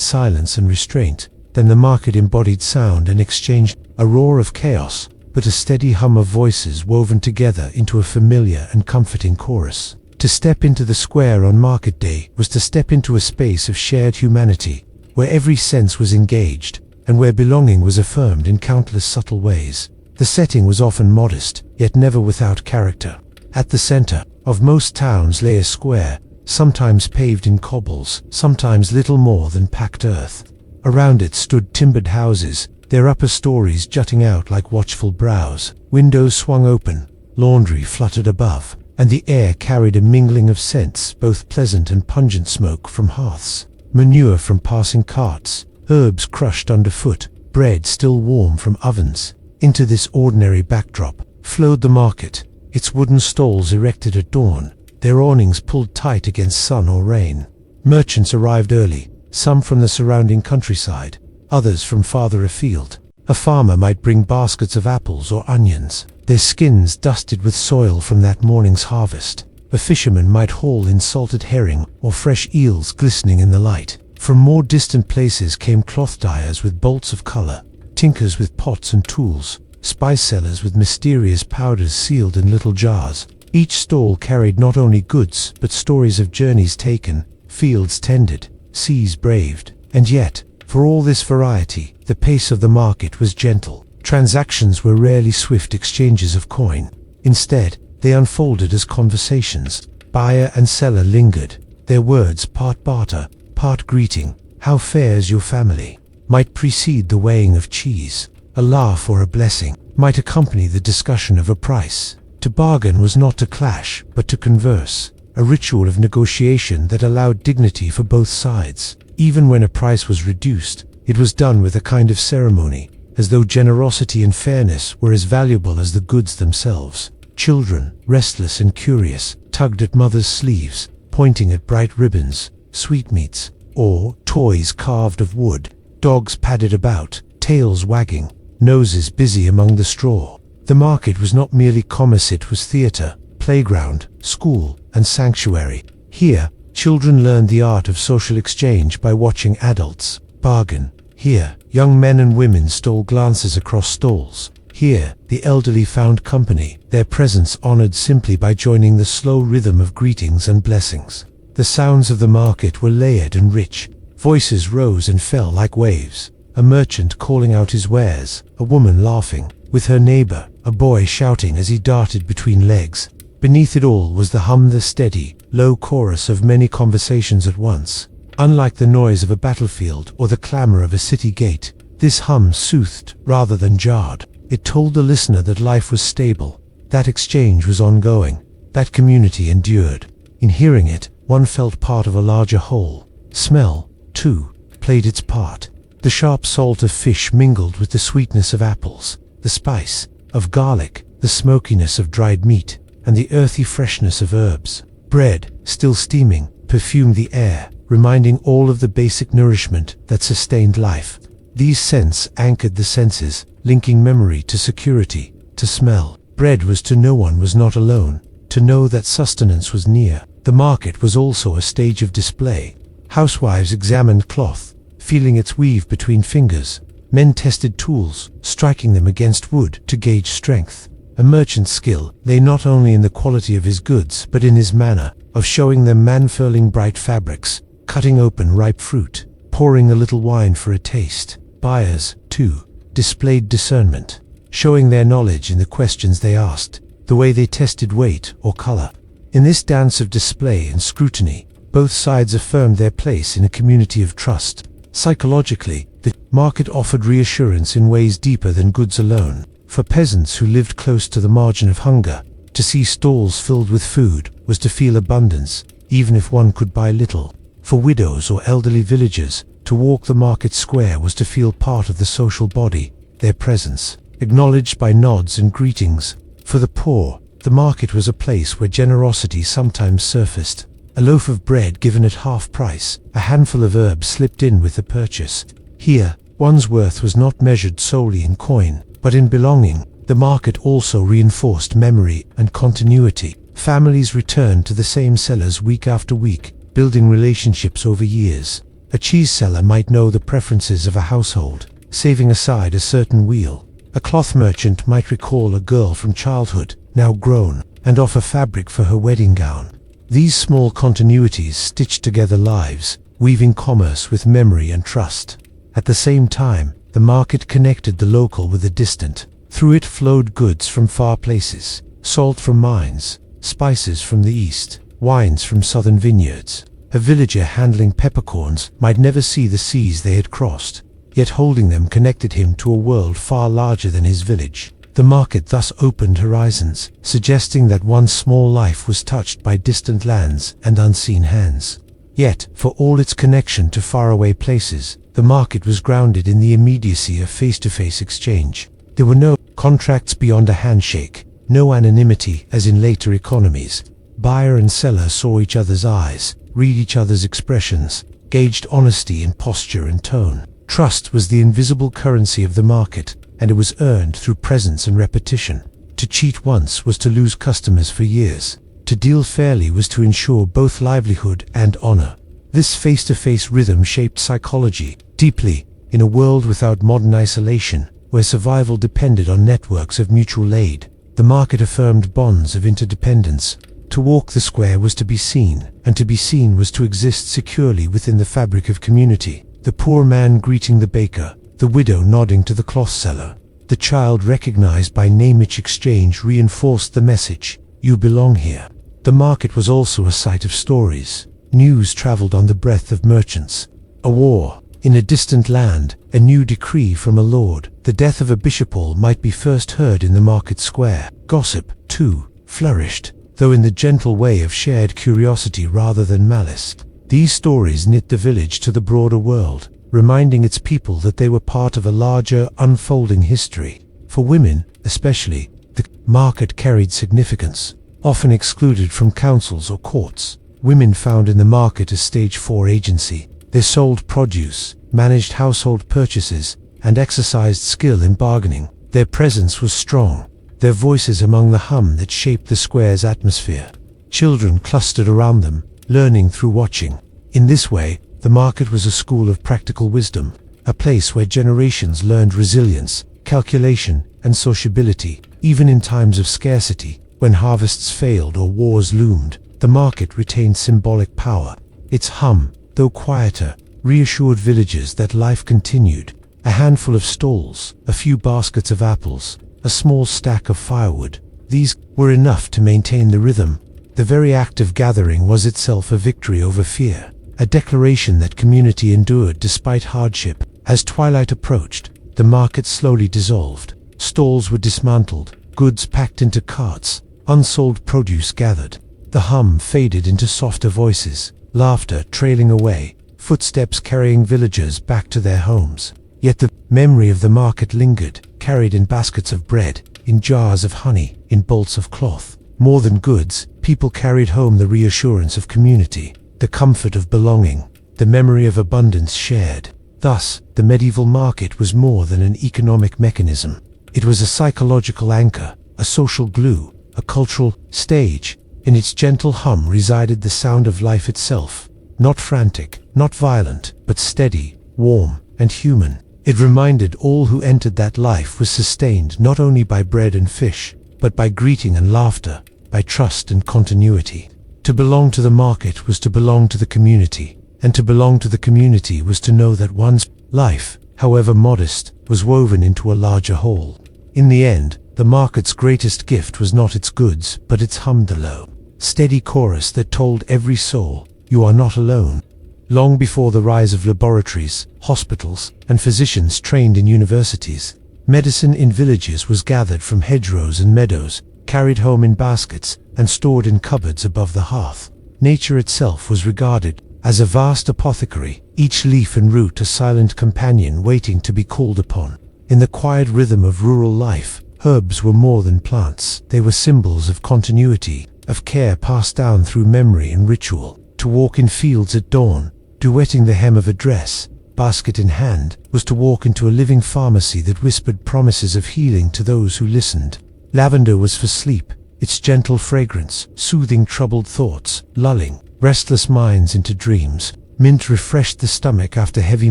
silence and restraint, then the market embodied sound and exchange, a roar of chaos, but a steady hum of voices woven together into a familiar and comforting chorus. To step into the square on market day was to step into a space of shared humanity, where every sense was engaged, and where belonging was affirmed in countless subtle ways. The setting was often modest, yet never without character. At the center of most towns lay a square, sometimes paved in cobbles, sometimes little more than packed earth. Around it stood timbered houses, their upper stories jutting out like watchful brows. Windows swung open, laundry fluttered above, and the air carried a mingling of scents, both pleasant and pungent: smoke from hearths, manure from passing carts, herbs crushed underfoot, bread still warm from ovens. Into this ordinary backdrop flowed the market, its wooden stalls erected at dawn, their awnings pulled tight against sun or rain. Merchants arrived early, some from the surrounding countryside, others from farther afield. A farmer might bring baskets of apples or onions, their skins dusted with soil from that morning's harvest. A fisherman might haul in salted herring or fresh eels glistening in the light. From more distant places came cloth dyers with bolts of color, tinkers with pots and tools, spice sellers with mysterious powders sealed in little jars. Each stall carried not only goods, but stories of journeys taken, fields tended, seas braved. And yet, for all this variety, the pace of the market was gentle. Transactions were rarely swift exchanges of coin. Instead, they unfolded as conversations. Buyer and seller lingered, their words part barter, part greeting. "How fares your family?" might precede the weighing of cheese. A laugh or a blessing might accompany the discussion of a price. To bargain was not to clash, but to converse, a ritual of negotiation that allowed dignity for both sides. Even when a price was reduced, it was done with a kind of ceremony, as though generosity and fairness were as valuable as the goods themselves. Children, restless and curious, tugged at mothers' sleeves, pointing at bright ribbons, sweetmeats, or toys carved of wood. Dogs padded about, tails wagging, noses busy among the straw. The market was not merely commerce, it was theater, playground, school, and sanctuary. Here, children learned the art of social exchange by watching adults bargain. Here, young men and women stole glances across stalls. Here, the elderly found company, their presence honored simply by joining the slow rhythm of greetings and blessings. The sounds of the market were layered and rich. Voices rose and fell like waves. A merchant calling out his wares, a woman laughing with her neighbor, a boy shouting as he darted between legs. Beneath it all was the steady, low chorus of many conversations at once. Unlike the noise of a battlefield or the clamor of a city gate, this hum soothed rather than jarred. It told the listener that life was stable, that exchange was ongoing, that community endured. In hearing it, one felt part of a larger whole. Smell, too, played its part. The sharp salt of fish mingled with the sweetness of apples, the spice of garlic, the smokiness of dried meat, and the earthy freshness of herbs. Bread, still steaming, perfumed the air, reminding all of the basic nourishment that sustained life. These scents anchored the senses, linking memory to security, to smell. Bread was to know one was not alone, to know that sustenance was near. The market was also a stage of display. Housewives examined cloth, feeling its weave between fingers. Men tested tools, striking them against wood to gauge strength. A merchant's skill lay not only in the quality of his goods, but in his manner of showing them, man-furling bright fabrics, cutting open ripe fruit, pouring a little wine for a taste. Buyers, too, displayed discernment, showing their knowledge in the questions they asked, the way they tested weight or color. In this dance of display and scrutiny, both sides affirmed their place in a community of trust. Psychologically, the market offered reassurance in ways deeper than goods alone. For peasants who lived close to the margin of hunger, to see stalls filled with food was to feel abundance, even if one could buy little. For widows or elderly villagers, to walk the market square was to feel part of the social body, their presence acknowledged by nods and greetings. For the poor, the market was a place where generosity sometimes surfaced, a loaf of bread given at half price, a handful of herbs slipped in with the purchase. Here, one's worth was not measured solely in coin, but in belonging. The market also reinforced memory and continuity. Families returned to the same sellers week after week, building relationships over years. A cheese seller might know the preferences of a household, saving aside a certain wheel. A cloth merchant might recall a girl from childhood, now grown, and offer fabric for her wedding gown. These small continuities stitched together lives, weaving commerce with memory and trust. At the same time, the market connected the local with the distant. Through it flowed goods from far places, salt from mines, spices from the east, wines from southern vineyards. A villager handling peppercorns might never see the seas they had crossed, yet holding them connected him to a world far larger than his village. The market thus opened horizons, suggesting that one's small life was touched by distant lands and unseen hands. Yet, for all its connection to faraway places, the market was grounded in the immediacy of face-to-face exchange. There were no contracts beyond a handshake, no anonymity as in later economies. Buyer and seller saw each other's eyes, read each other's expressions, gauged honesty in posture and tone. Trust was the invisible currency of the market, and it was earned through presence and repetition. To cheat once was to lose customers for years. To deal fairly was to ensure both livelihood and honor. This face-to-face rhythm shaped psychology deeply in a world without modern isolation, where survival depended on networks of mutual aid. The market affirmed bonds of interdependence. To walk the square was to be seen, and to be seen was to exist securely within the fabric of community. The poor man greeting the baker, the widow nodding to the cloth seller, the child recognized by name. Each exchange reinforced the message, "You belong here." The market was also a site of stories. News traveled on the breath of merchants. A war in a distant land, a new decree from a lord, the death of a bishop might be first heard in the market square. Gossip, too, flourished, though in the gentle way of shared curiosity rather than malice. These stories knit the village to the broader world, reminding its people that they were part of a larger, unfolding history. For women, especially, the market carried significance. Often excluded from councils or courts, women found in the market a stage 4 agency. They sold produce, managed household purchases, and exercised skill in bargaining. Their presence was strong, their voices among the hum that shaped the square's atmosphere. Children clustered around them, learning through watching. In this way, the market was a school of practical wisdom, a place where generations learned resilience, calculation, and sociability. Even in times of scarcity, when harvests failed or wars loomed, the market retained symbolic power. Its hum, though quieter, reassured villagers that life continued. A handful of stalls, a few baskets of apples, a small stack of firewood, these were enough to maintain the rhythm. The very act of gathering was itself a victory over fear, a declaration that community endured despite hardship. As twilight approached, the market slowly dissolved. Stalls were dismantled, goods packed into carts, unsold produce gathered. The hum faded into softer voices, laughter trailing away, footsteps carrying villagers back to their homes. Yet the memory of the market lingered, carried in baskets of bread, in jars of honey, in bolts of cloth. More than goods, people carried home the reassurance of community, the comfort of belonging, the memory of abundance shared. Thus, the medieval market was more than an economic mechanism. It was a psychological anchor, a social glue, a cultural stage. In its gentle hum resided the sound of life itself, not frantic, not violent, but steady, warm, and human. It reminded all who entered that life was sustained not only by bread and fish, but by greeting and laughter, by trust and continuity. To belong to the market was to belong to the community, and to belong to the community was to know that one's life, however modest, was woven into a larger whole. In the end, the market's greatest gift was not its goods, but its hum, the low, steady chorus that told every soul, "You are not alone." Long before the rise of laboratories, hospitals, and physicians trained in universities, medicine in villages was gathered from hedgerows and meadows, carried home in baskets, and stored in cupboards above the hearth. Nature itself was regarded as a vast apothecary, each leaf and root a silent companion waiting to be called upon. In the quiet rhythm of rural life, herbs were more than plants. They were symbols of continuity, of care passed down through memory and ritual. to walk in fields at dawn, duetting the hem of a dress, basket in hand, was to walk into a living pharmacy that whispered promises of healing to those who listened. Lavender was for sleep, its gentle fragrance soothing troubled thoughts, lulling restless minds into dreams. Mint refreshed the stomach after heavy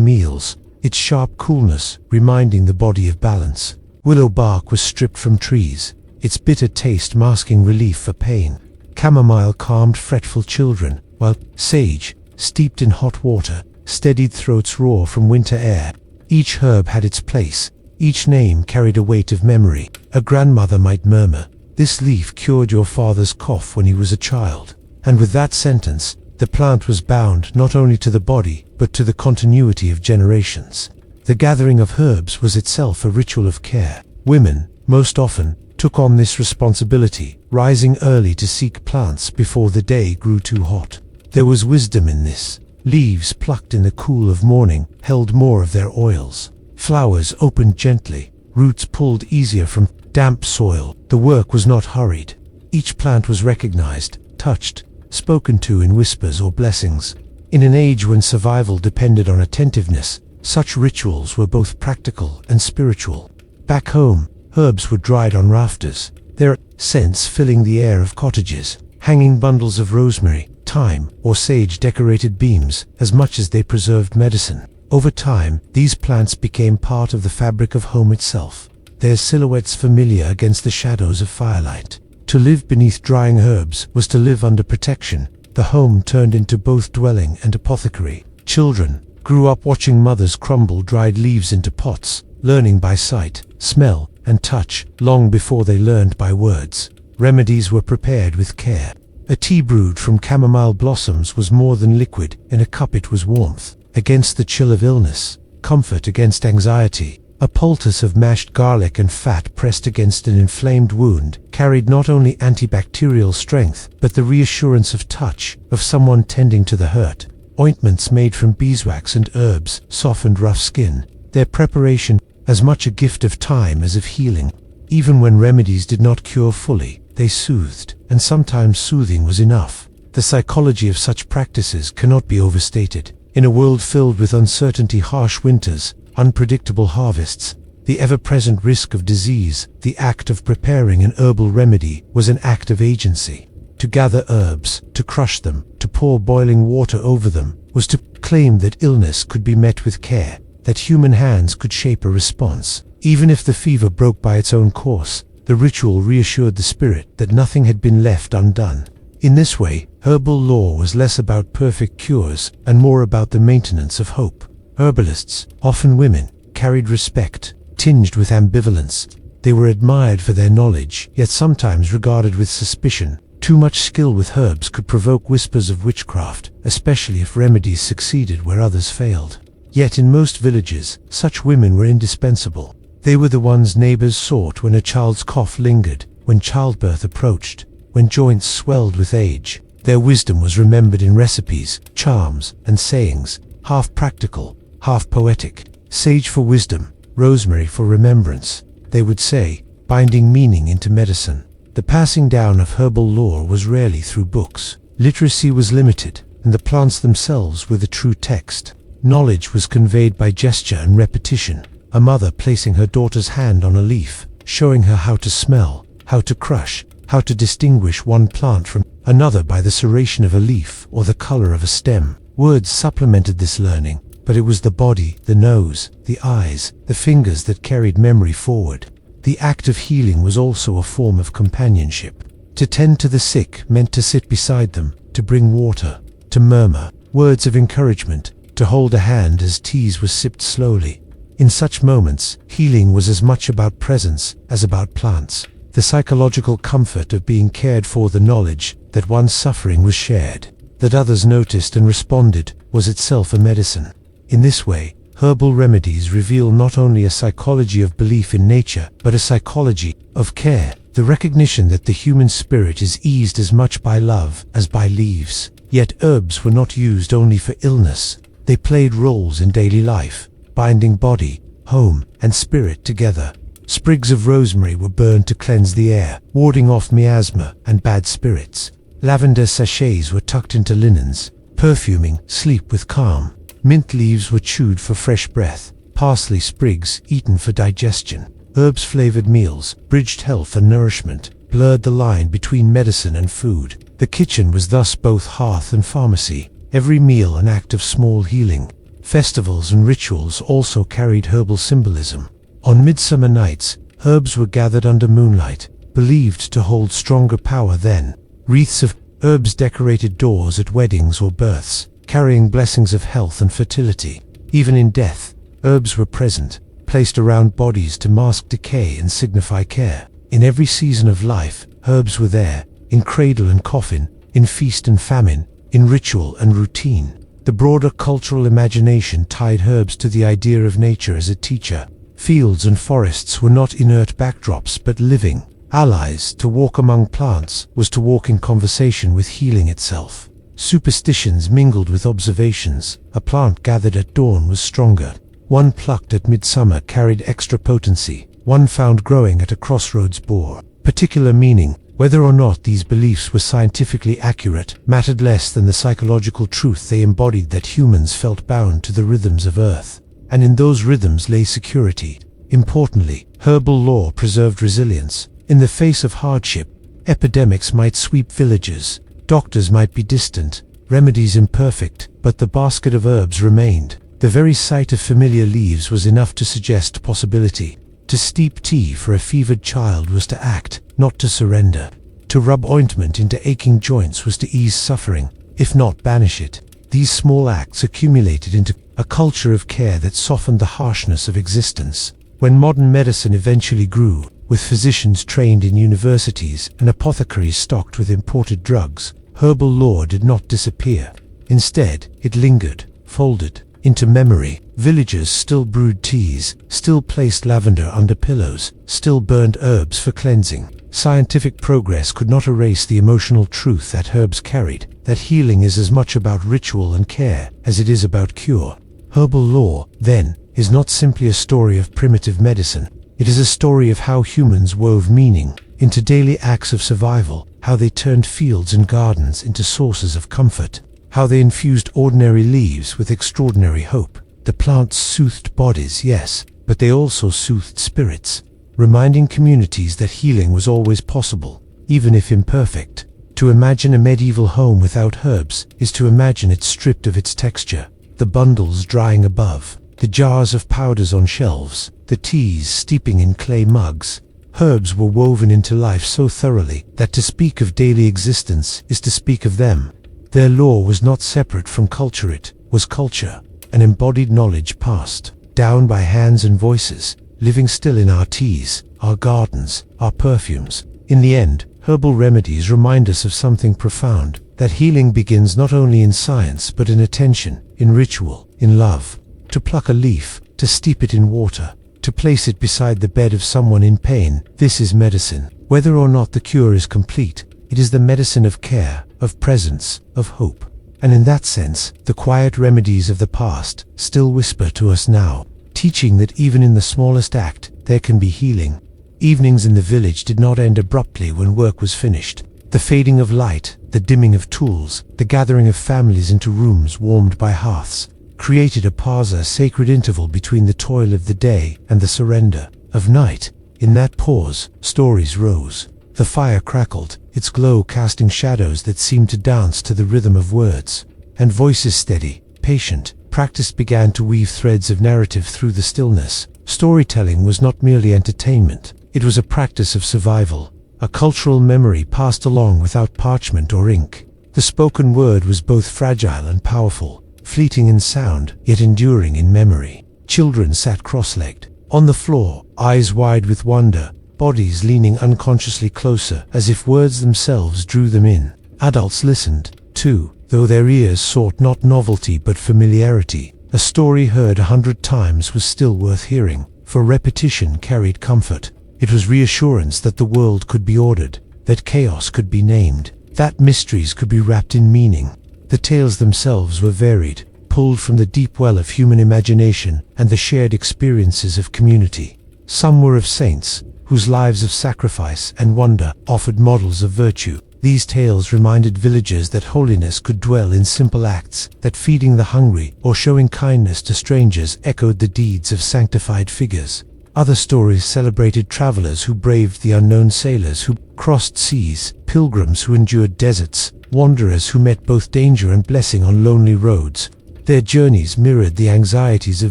meals, its sharp coolness reminding the body of balance. Willow bark was stripped from trees, its bitter taste masking relief for pain. Chamomile calmed fretful children, while sage, steeped in hot water, steadied throats raw from winter air. Each herb had its place, each name carried a weight of memory. A grandmother might murmur, "This leaf cured your father's cough when he was a child." And with that sentence, the plant was bound not only to the body, but to the continuity of generations. The gathering of herbs was itself a ritual of care. Women, most often, took on this responsibility, rising early to seek plants before the day grew too hot. There was wisdom in this. Leaves plucked in the cool of morning held more of their oils. Flowers opened gently, roots pulled easier from damp soil. The work was not hurried. Each plant was recognized, touched, spoken to in whispers or blessings. In an age when survival depended on attentiveness, such rituals were both practical and spiritual. Back home, herbs were dried on rafters, their scents filling the air of cottages. Hanging bundles of rosemary, thyme, or sage decorated beams as much as they preserved medicine. Over time, these plants became part of the fabric of home itself, their silhouettes familiar against the shadows of firelight. To live beneath drying herbs was to live under protection. The home turned into both dwelling and apothecary. Children grew up watching mothers crumble dried leaves into pots, learning by sight, smell, and touch long before they learned by words. Remedies were prepared with care. A tea brewed from chamomile blossoms was more than liquid. In a cup it was warmth against the chill of illness, comfort against anxiety. A poultice of mashed garlic and fat pressed against an inflamed wound carried not only antibacterial strength, but the reassurance of touch, of someone tending to the hurt. Ointments made from beeswax and herbs softened rough skin, their preparation as much a gift of time as of healing. Even when remedies did not cure fully, they soothed, and sometimes soothing was enough. The psychology of such practices cannot be overstated. In a world filled with uncertainty, harsh winters, unpredictable harvests, the ever-present risk of disease, the act of preparing an herbal remedy was an act of agency. To gather herbs, to crush them, to pour boiling water over them, was to claim that illness could be met with care, that human hands could shape a response. Even if the fever broke by its own course, the ritual reassured the spirit that nothing had been left undone. In this way, herbal lore was less about perfect cures and more about the maintenance of hope. Herbalists, often women, carried respect, tinged with ambivalence. They were admired for their knowledge, yet sometimes regarded with suspicion. Too much skill with herbs could provoke whispers of witchcraft, especially if remedies succeeded where others failed. Yet in most villages, such women were indispensable. They were the ones neighbors sought when a child's cough lingered, when childbirth approached, when joints swelled with age. Their wisdom was remembered in recipes, charms, and sayings, half practical, half poetic. Sage for wisdom, rosemary for remembrance, they would say, binding meaning into medicine. The passing down of herbal lore was rarely through books. Literacy was limited, and the plants themselves were the true text. Knowledge was conveyed by gesture and repetition. A mother placing her daughter's hand on a leaf, showing her how to smell, how to crush, how to distinguish one plant from another by the serration of a leaf or the color of a stem. Words supplemented this learning, but it was the body, the nose, the eyes, the fingers that carried memory forward. The act of healing was also a form of companionship. To tend to the sick meant to sit beside them, to bring water, to murmur words of encouragement, to hold a hand as teas was sipped slowly. In such moments, healing was as much about presence as about plants. The psychological comfort of being cared for, the knowledge that one's suffering was shared, that others noticed and responded, was itself a medicine. In this way, herbal remedies reveal not only a psychology of belief in nature, but a psychology of care, the recognition that the human spirit is eased as much by love as by leaves. Yet herbs were not used only for illness. They played roles in daily life, binding body, home, and spirit together. Sprigs of rosemary were burned to cleanse the air, warding off miasma and bad spirits. Lavender sachets were tucked into linens, perfuming sleep with calm. Mint leaves were chewed for fresh breath, parsley sprigs eaten for digestion. Herbs-flavored meals bridged health and nourishment, blurred the line between medicine and food. The kitchen was thus both hearth and pharmacy, every meal an act of small healing. Festivals and rituals also carried herbal symbolism. On midsummer nights, herbs were gathered under moonlight, believed to hold stronger power than. Wreaths of herbs decorated doors at weddings or births, carrying blessings of health and fertility. Even in death, herbs were present, placed around bodies to mask decay and signify care. In every season of life, herbs were there, in cradle and coffin, in feast and famine, in ritual and routine. The broader cultural imagination tied herbs to the idea of nature as a teacher. Fields and forests were not inert backdrops but living allies. To walk among plants was to walk in conversation with healing itself. Superstitions mingled with observations. A plant gathered at dawn was stronger. One plucked at midsummer carried extra potency. One found growing at a crossroads bore particular meaning. Whether or not these beliefs were scientifically accurate mattered less than the psychological truth they embodied, that humans felt bound to the rhythms of Earth, and in those rhythms lay security. Importantly, herbal lore preserved resilience. In the face of hardship, epidemics might sweep villages, doctors might be distant, remedies imperfect, but the basket of herbs remained. The very sight of familiar leaves was enough to suggest possibility. To steep tea for a fevered child was to act, not to surrender. To rub ointment into aching joints was to ease suffering, if not banish it. These small acts accumulated into a culture of care that softened the harshness of existence. When modern medicine eventually grew, with physicians trained in universities and apothecaries stocked with imported drugs, herbal lore did not disappear. Instead, it lingered, folded into memory. Villagers still brewed teas, still placed lavender under pillows, still burned herbs for cleansing. Scientific progress could not erase the emotional truth that herbs carried, that healing is as much about ritual and care as it is about cure. Herbal lore, then, is not simply a story of primitive medicine. It is a story of how humans wove meaning into daily acts of survival, how they turned fields and gardens into sources of comfort, how they infused ordinary leaves with extraordinary hope. The plants soothed bodies, yes, but they also soothed spirits, reminding communities that healing was always possible, even if imperfect. To imagine a medieval home without herbs is to imagine it stripped of its texture, the bundles drying above, the jars of powders on shelves, the teas steeping in clay mugs. Herbs were woven into life so thoroughly that to speak of daily existence is to speak of them. Their lore was not separate from culture, it was culture, an embodied knowledge passed down by hands and voices, living still in our teas, our gardens, our perfumes. In the end, herbal remedies remind us of something profound, that healing begins not only in science but in attention, in ritual, in love. To pluck a leaf, to steep it in water, to place it beside the bed of someone in pain, this is medicine. Whether or not the cure is complete, it is the medicine of care, of presence, of hope. And in that sense, the quiet remedies of the past still whisper to us now, teaching that even in the smallest act, there can be healing. Evenings in the village did not end abruptly when work was finished. The fading of light, the dimming of tools, the gathering of families into rooms warmed by hearths, created a pause, a sacred interval between the toil of the day and the surrender of night. In that pause, stories rose. The fire crackled, its glow casting shadows that seemed to dance to the rhythm of words. And voices steady, patient, practiced began to weave threads of narrative through the stillness. Storytelling was not merely entertainment, it was a practice of survival, a cultural memory passed along without parchment or ink. The spoken word was both fragile and powerful, fleeting in sound, yet enduring in memory. Children sat cross-legged on the floor, eyes wide with wonder, bodies leaning unconsciously closer, as if words themselves drew them in. Adults listened, too, though their ears sought not novelty but familiarity. A story heard 100 times was still worth hearing, for repetition carried comfort. It was reassurance that the world could be ordered, that chaos could be named, that mysteries could be wrapped in meaning. The tales themselves were varied, pulled from the deep well of human imagination and the shared experiences of community. Some were of saints, whose lives of sacrifice and wonder offered models of virtue. These tales reminded villagers that holiness could dwell in simple acts, that feeding the hungry or showing kindness to strangers echoed the deeds of sanctified figures. Other stories celebrated travelers who braved the unknown, sailors who crossed seas, pilgrims who endured deserts, wanderers who met both danger and blessing on lonely roads. Their journeys mirrored the anxieties of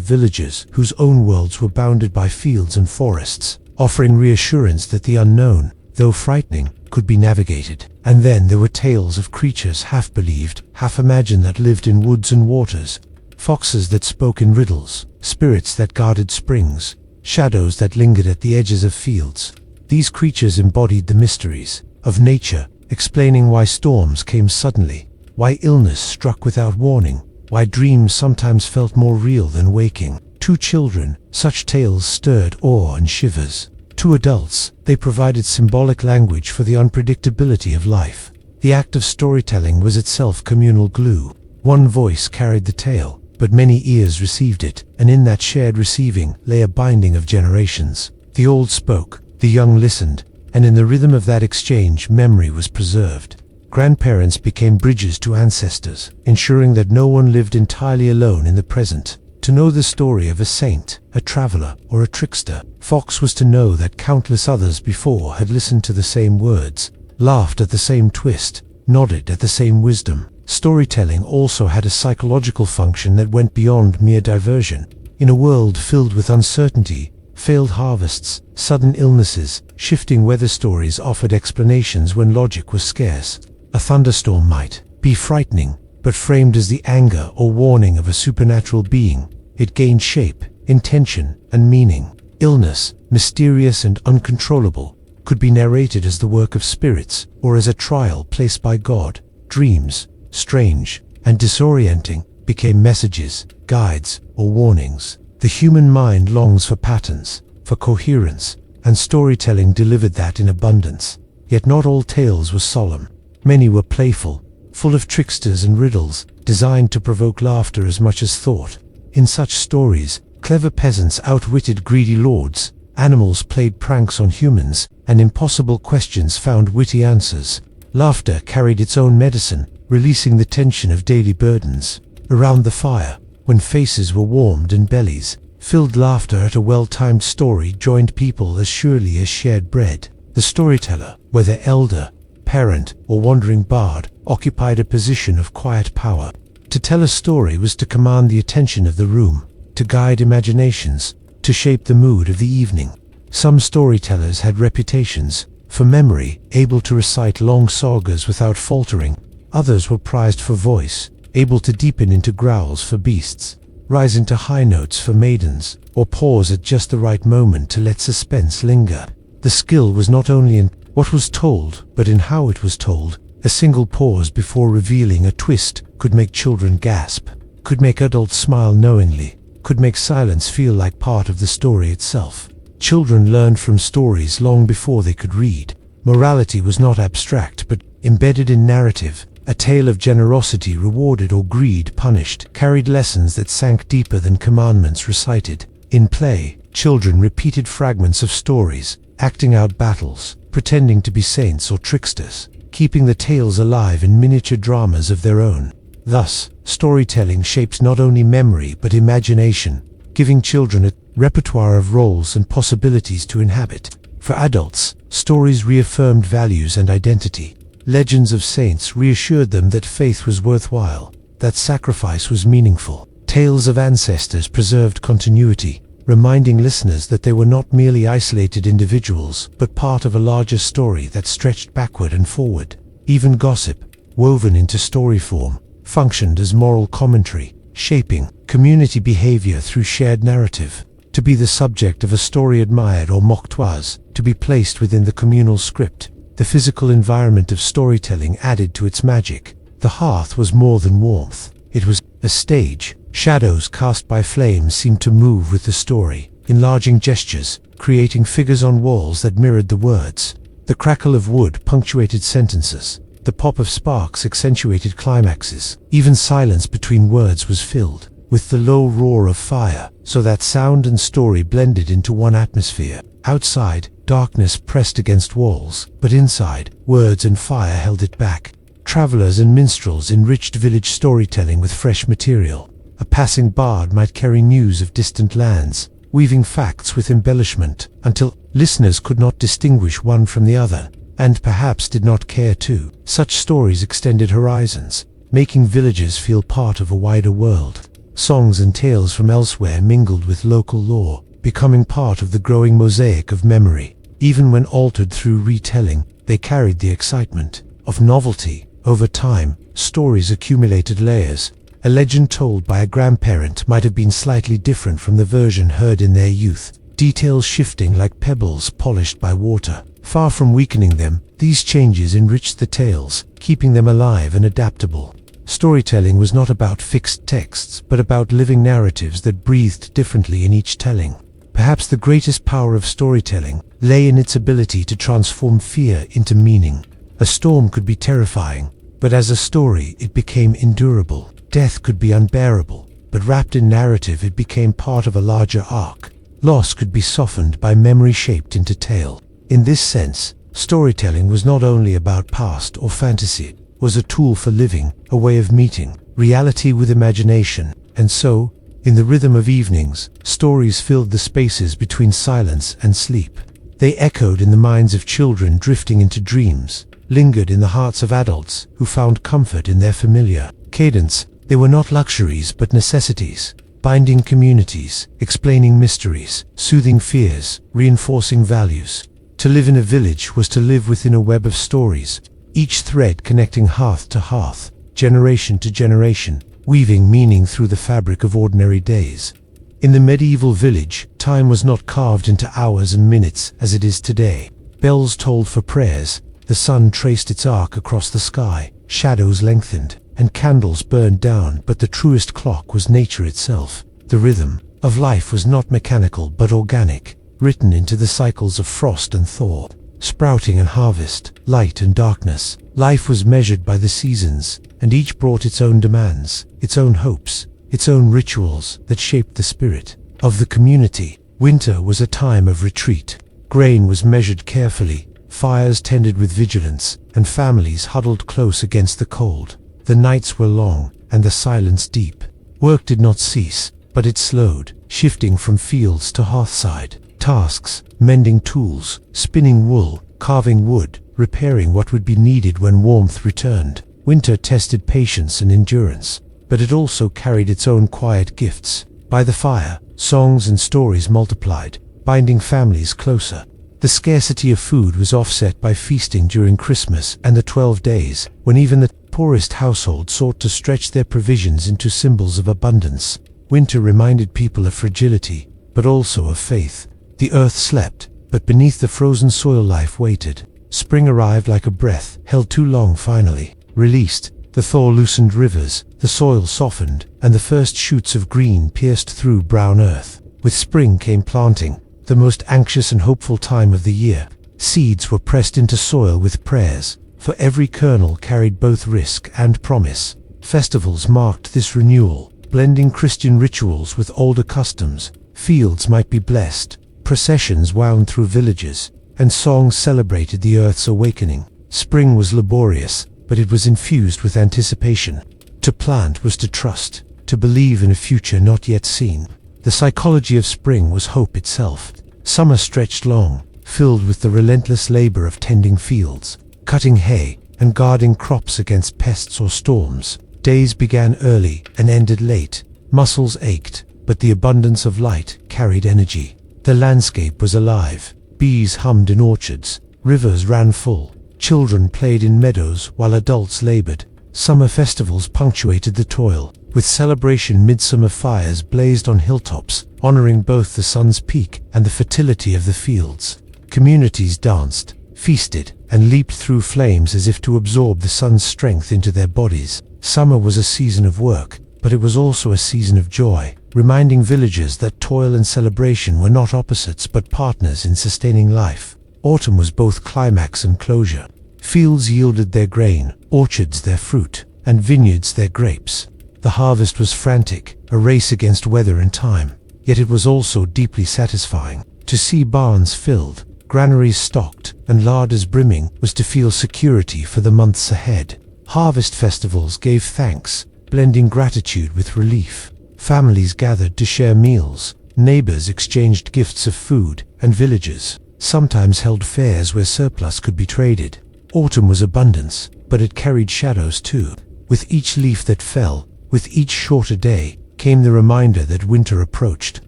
villagers whose own worlds were bounded by fields and forests, offering reassurance that the unknown, though frightening, could be navigated. And then there were tales of creatures half believed, half imagined that lived in woods and waters, foxes that spoke in riddles, spirits that guarded springs, shadows that lingered at the edges of fields. These creatures embodied the mysteries of nature, explaining why storms came suddenly, why illness struck without warning, why dreams sometimes felt more real than waking. To children, such tales stirred awe and shivers. To adults, they provided symbolic language for the unpredictability of life. The act of storytelling was itself communal glue. One voice carried the tale, but many ears received it, and in that shared receiving lay a binding of generations. The old spoke, the young listened, and in the rhythm of that exchange memory was preserved. Grandparents became bridges to ancestors, ensuring that no one lived entirely alone in the present. To know the story of a saint, a traveler, or a trickster, Fox was to know that countless others before had listened to the same words, laughed at the same twist, nodded at the same wisdom. Storytelling also had a psychological function that went beyond mere diversion. In a world filled with uncertainty, failed harvests, sudden illnesses, shifting weather, stories offered explanations when logic was scarce. A thunderstorm might be frightening, but framed as the anger or warning of a supernatural being, it gained shape, intention, and meaning. Illness, mysterious and uncontrollable, could be narrated as the work of spirits or as a trial placed by God. Dreams, strange and disorienting, became messages, guides, or warnings. The human mind longs for patterns, for coherence, and storytelling delivered that in abundance. Yet not all tales were solemn. Many were playful, full of tricksters and riddles, designed to provoke laughter as much as thought. In such stories, clever peasants outwitted greedy lords, animals played pranks on humans, and impossible questions found witty answers. Laughter carried its own medicine, releasing the tension of daily burdens. Around the fire, when faces were warmed and bellies filled, laughter at a well-timed story joined people as surely as shared bread. The storyteller, whether elder, parent, or wandering bard, occupied a position of quiet power. To tell a story was to command the attention of the room, to guide imaginations, to shape the mood of the evening. Some storytellers had reputations for memory, able to recite long sagas without faltering. Others were prized for voice, able to deepen into growls for beasts, rise into high notes for maidens, or pause at just the right moment to let suspense linger. The skill was not only in what was told, but in how it was told. A single pause before revealing a twist could make children gasp, could make adults smile knowingly, could make silence feel like part of the story itself. Children learned from stories long before they could read. Morality was not abstract, but embedded in narrative. A tale of generosity rewarded or greed punished carried lessons that sank deeper than commandments recited. In play, children repeated fragments of stories, acting out battles, pretending to be saints or tricksters, keeping the tales alive in miniature dramas of their own. Thus, storytelling shaped not only memory but imagination, giving children a repertoire of roles and possibilities to inhabit. For adults, stories reaffirmed values and identity. Legends of saints reassured them that faith was worthwhile, that sacrifice was meaningful. Tales of ancestors preserved continuity, reminding listeners that they were not merely isolated individuals, but part of a larger story that stretched backward and forward. Even gossip, woven into story form, functioned as moral commentary, shaping community behavior through shared narrative. To be the subject of a story admired or mocked was to be placed within the communal script. The physical environment of storytelling added to its magic. The hearth was more than warmth. It was a stage. Shadows cast by flames seemed to move with the story, enlarging gestures, creating figures on walls that mirrored the words. The crackle of wood punctuated sentences. The pop of sparks accentuated climaxes. Even silence between words was filled with the low roar of fire, so that sound and story blended into one atmosphere. Outside, darkness pressed against walls, but inside, words and fire held it back. Travelers and minstrels enriched village storytelling with fresh material. A passing bard might carry news of distant lands, weaving facts with embellishment, until listeners could not distinguish one from the other, and perhaps did not care to. Such stories extended horizons, making villagers feel part of a wider world. Songs and tales from elsewhere mingled with local lore, becoming part of the growing mosaic of memory. Even when altered through retelling, they carried the excitement of novelty. Over time, stories accumulated layers. A legend told by a grandparent might have been slightly different from the version heard in their youth, details shifting like pebbles polished by water. Far from weakening them, these changes enriched the tales, keeping them alive and adaptable. Storytelling was not about fixed texts, but about living narratives that breathed differently in each telling. Perhaps the greatest power of storytelling lay in its ability to transform fear into meaning. A storm could be terrifying, but as a story it became endurable. Death could be unbearable, but wrapped in narrative it became part of a larger arc. Loss could be softened by memory shaped into tale. In this sense, storytelling was not only about past or fantasy, it was a tool for living, a way of meeting reality with imagination. And so, in the rhythm of evenings, stories filled the spaces between silence and sleep. They echoed in the minds of children drifting into dreams, lingered in the hearts of adults who found comfort in their familiar cadence. They were not luxuries but necessities, binding communities, explaining mysteries, soothing fears, reinforcing values. To live in a village was to live within a web of stories, each thread connecting hearth to hearth, generation to generation, weaving meaning through the fabric of ordinary days. In the medieval village, time was not carved into hours and minutes as it is today. Bells tolled for prayers, the sun traced its arc across the sky, shadows lengthened, and candles burned down, but the truest clock was nature itself. The rhythm of life was not mechanical but organic, written into the cycles of frost and thaw, sprouting and harvest, light and darkness. Life was measured by the seasons, and each brought its own demands, its own hopes, its own rituals that shaped the spirit of the community. Winter was a time of retreat. Grain was measured carefully, fires tended with vigilance, and families huddled close against the cold. The nights were long, and the silence deep. Work did not cease, but it slowed, shifting from fields to hearthside. Tasks, mending tools, spinning wool, carving wood, repairing what would be needed when warmth returned. Winter tested patience and endurance, but it also carried its own quiet gifts. By the fire, songs and stories multiplied, binding families closer. The scarcity of food was offset by feasting during Christmas and the 12 days, when even the poorest households sought to stretch their provisions into symbols of abundance. Winter reminded people of fragility, but also of faith. The earth slept, but beneath the frozen soil life waited. Spring arrived like a breath, held too long finally. Released, the thaw loosened rivers, the soil softened, and the first shoots of green pierced through brown earth. With spring came planting, the most anxious and hopeful time of the year. Seeds were pressed into soil with prayers, for every kernel carried both risk and promise. Festivals marked this renewal, blending Christian rituals with older customs. Fields might be blessed, processions wound through villages, and songs celebrated the earth's awakening. Spring was laborious, but it was infused with anticipation. To plant was to trust, to believe in a future not yet seen. The psychology of spring was hope itself. Summer stretched long, filled with the relentless labor of tending fields, cutting hay, and guarding crops against pests or storms. Days began early and ended late. Muscles ached, but the abundance of light carried energy. The landscape was alive. Bees hummed in orchards, rivers ran full, children played in meadows while adults labored. Summer festivals punctuated the toil. With celebration, midsummer fires blazed on hilltops, honoring both the sun's peak and the fertility of the fields. Communities danced, feasted, and leaped through flames as if to absorb the sun's strength into their bodies. Summer was a season of work, but it was also a season of joy, reminding villagers that toil and celebration were not opposites but partners in sustaining life. Autumn was both climax and closure. Fields yielded their grain, orchards their fruit, and vineyards their grapes. The harvest was frantic, a race against weather and time, yet it was also deeply satisfying. To see barns filled, granaries stocked, and larders brimming was to feel security for the months ahead. Harvest festivals gave thanks, blending gratitude with relief. Families gathered to share meals, neighbors exchanged gifts of food, and villagers sometimes held fairs where surplus could be traded. Autumn was abundance, but it carried shadows too. With each leaf that fell, with each shorter day, came the reminder that winter approached.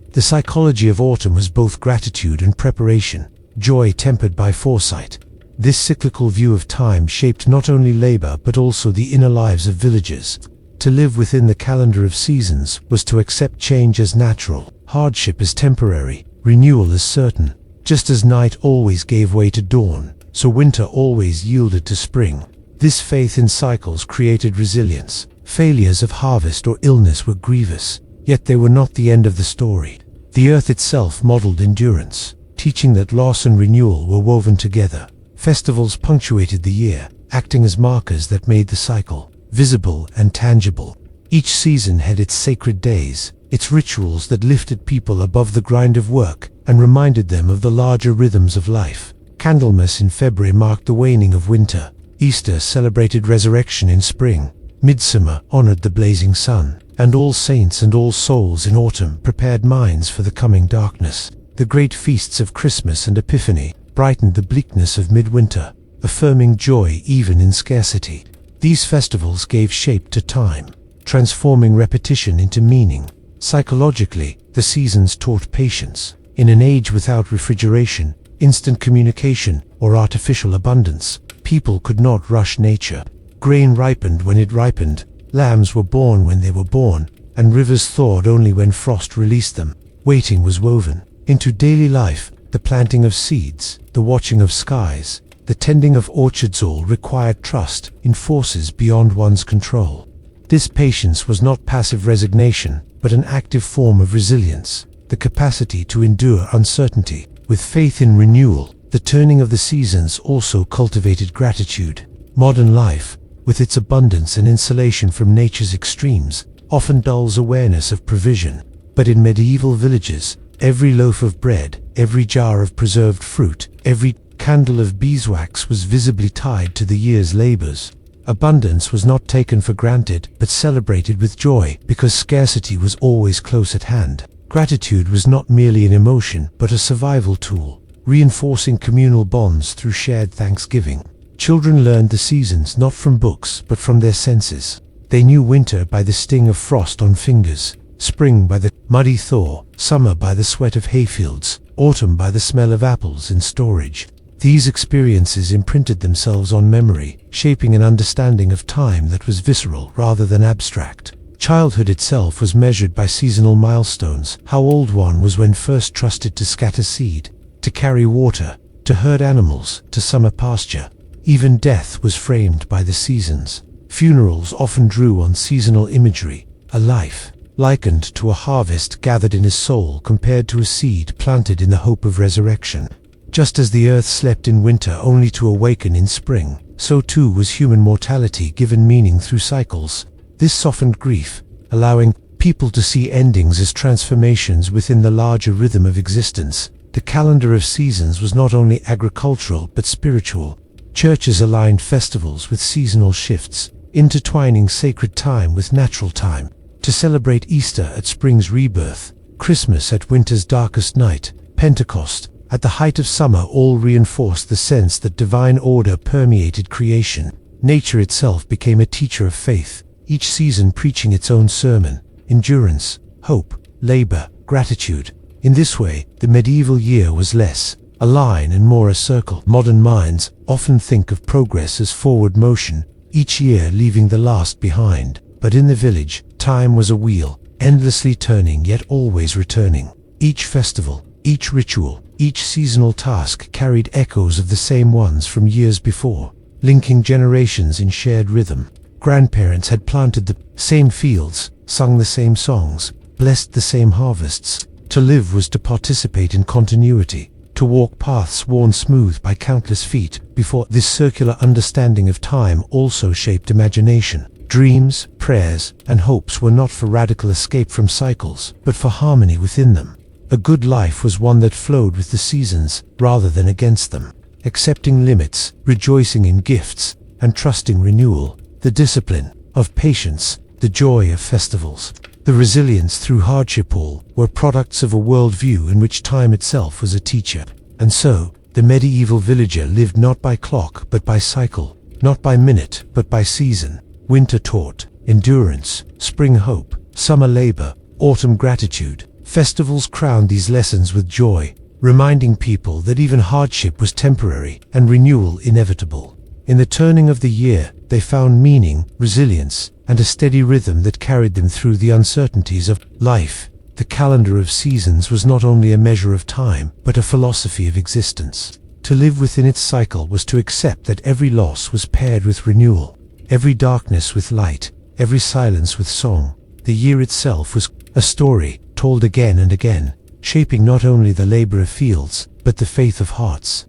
The psychology of autumn was both gratitude and preparation, joy tempered by foresight. This cyclical view of time shaped not only labor but also the inner lives of villagers. To live within the calendar of seasons was to accept change as natural, hardship as temporary, renewal as certain. Just as night always gave way to dawn, so winter always yielded to spring. This faith in cycles created resilience. Failures of harvest or illness were grievous, yet they were not the end of the story. The earth itself modeled endurance, teaching that loss and renewal were woven together. Festivals punctuated the year, acting as markers that made the cycle visible and tangible. Each season had its sacred days, its rituals that lifted people above the grind of work and reminded them of the larger rhythms of life. Candlemas in February marked the waning of winter. Easter celebrated resurrection in spring. Midsummer honored the blazing sun, and All Saints and All Souls in autumn prepared minds for the coming darkness. The great feasts of Christmas and Epiphany brightened the bleakness of midwinter, affirming joy even in scarcity. These festivals gave shape to time, transforming repetition into meaning. Psychologically, the seasons taught patience. In an age without refrigeration, instant communication, or artificial abundance, people could not rush nature. Grain ripened when it ripened, lambs were born when they were born, and rivers thawed only when frost released them. Waiting was woven into daily life. The planting of seeds, the watching of skies, the tending of orchards all required trust in forces beyond one's control. This patience was not passive resignation, but an active form of resilience, the capacity to endure uncertainty. With faith in renewal, the turning of the seasons also cultivated gratitude. Modern life, with its abundance and insulation from nature's extremes, often dulls awareness of provision. But in medieval villages, every loaf of bread, every jar of preserved fruit, every candle of beeswax was visibly tied to the year's labors. Abundance was not taken for granted, but celebrated with joy, because scarcity was always close at hand. Gratitude was not merely an emotion, but a survival tool, reinforcing communal bonds through shared thanksgiving. Children learned the seasons not from books, but from their senses. They knew winter by the sting of frost on fingers, spring by the muddy thaw, summer by the sweat of hayfields, autumn by the smell of apples in storage. These experiences imprinted themselves on memory, shaping an understanding of time that was visceral rather than abstract. Childhood itself was measured by seasonal milestones. How old one was when first trusted to scatter seed, to carry water, to herd animals, to summer pasture. Even death was framed by the seasons. Funerals often drew on seasonal imagery. A life, likened to a harvest gathered in a soul compared to a seed planted in the hope of resurrection. Just as the earth slept in winter only to awaken in spring, so too was human mortality given meaning through cycles. This softened grief, allowing people to see endings as transformations within the larger rhythm of existence. The calendar of seasons was not only agricultural but spiritual. Churches aligned festivals with seasonal shifts, intertwining sacred time with natural time. To celebrate Easter at spring's rebirth, Christmas at winter's darkest night, Pentecost at the height of summer all reinforced the sense that divine order permeated creation. Nature itself became a teacher of faith, each season preaching its own sermon: endurance, hope, labor, gratitude. In this way, the medieval year was less a line and more a circle. Modern minds often think of progress as forward motion, each year leaving the last behind. But in the village, time was a wheel, endlessly turning yet always returning. Each festival, each ritual, each seasonal task carried echoes of the same ones from years before, linking generations in shared rhythm. Grandparents had planted the same fields, sung the same songs, blessed the same harvests. To live was to participate in continuity, to walk paths worn smooth by countless feet. Before this circular understanding of time also shaped imagination. Dreams, prayers, and hopes were not for radical escape from cycles, but for harmony within them. A good life was one that flowed with the seasons rather than against them, accepting limits, rejoicing in gifts, and trusting renewal. The discipline of patience, the joy of festivals, the resilience through hardship, all were products of a worldview in which time itself was a teacher. And so, the medieval villager lived not by clock but by cycle, not by minute but by season. Winter taught endurance, spring hope, summer labor, autumn gratitude. Festivals crowned these lessons with joy, reminding people that even hardship was temporary and renewal inevitable. In the turning of the year, they found meaning, resilience, and a steady rhythm that carried them through the uncertainties of life. The calendar of seasons was not only a measure of time, but a philosophy of existence. To live within its cycle was to accept that every loss was paired with renewal, every darkness with light, every silence with song. The year itself was a story, told again and again, shaping not only the labor of fields, but the faith of hearts.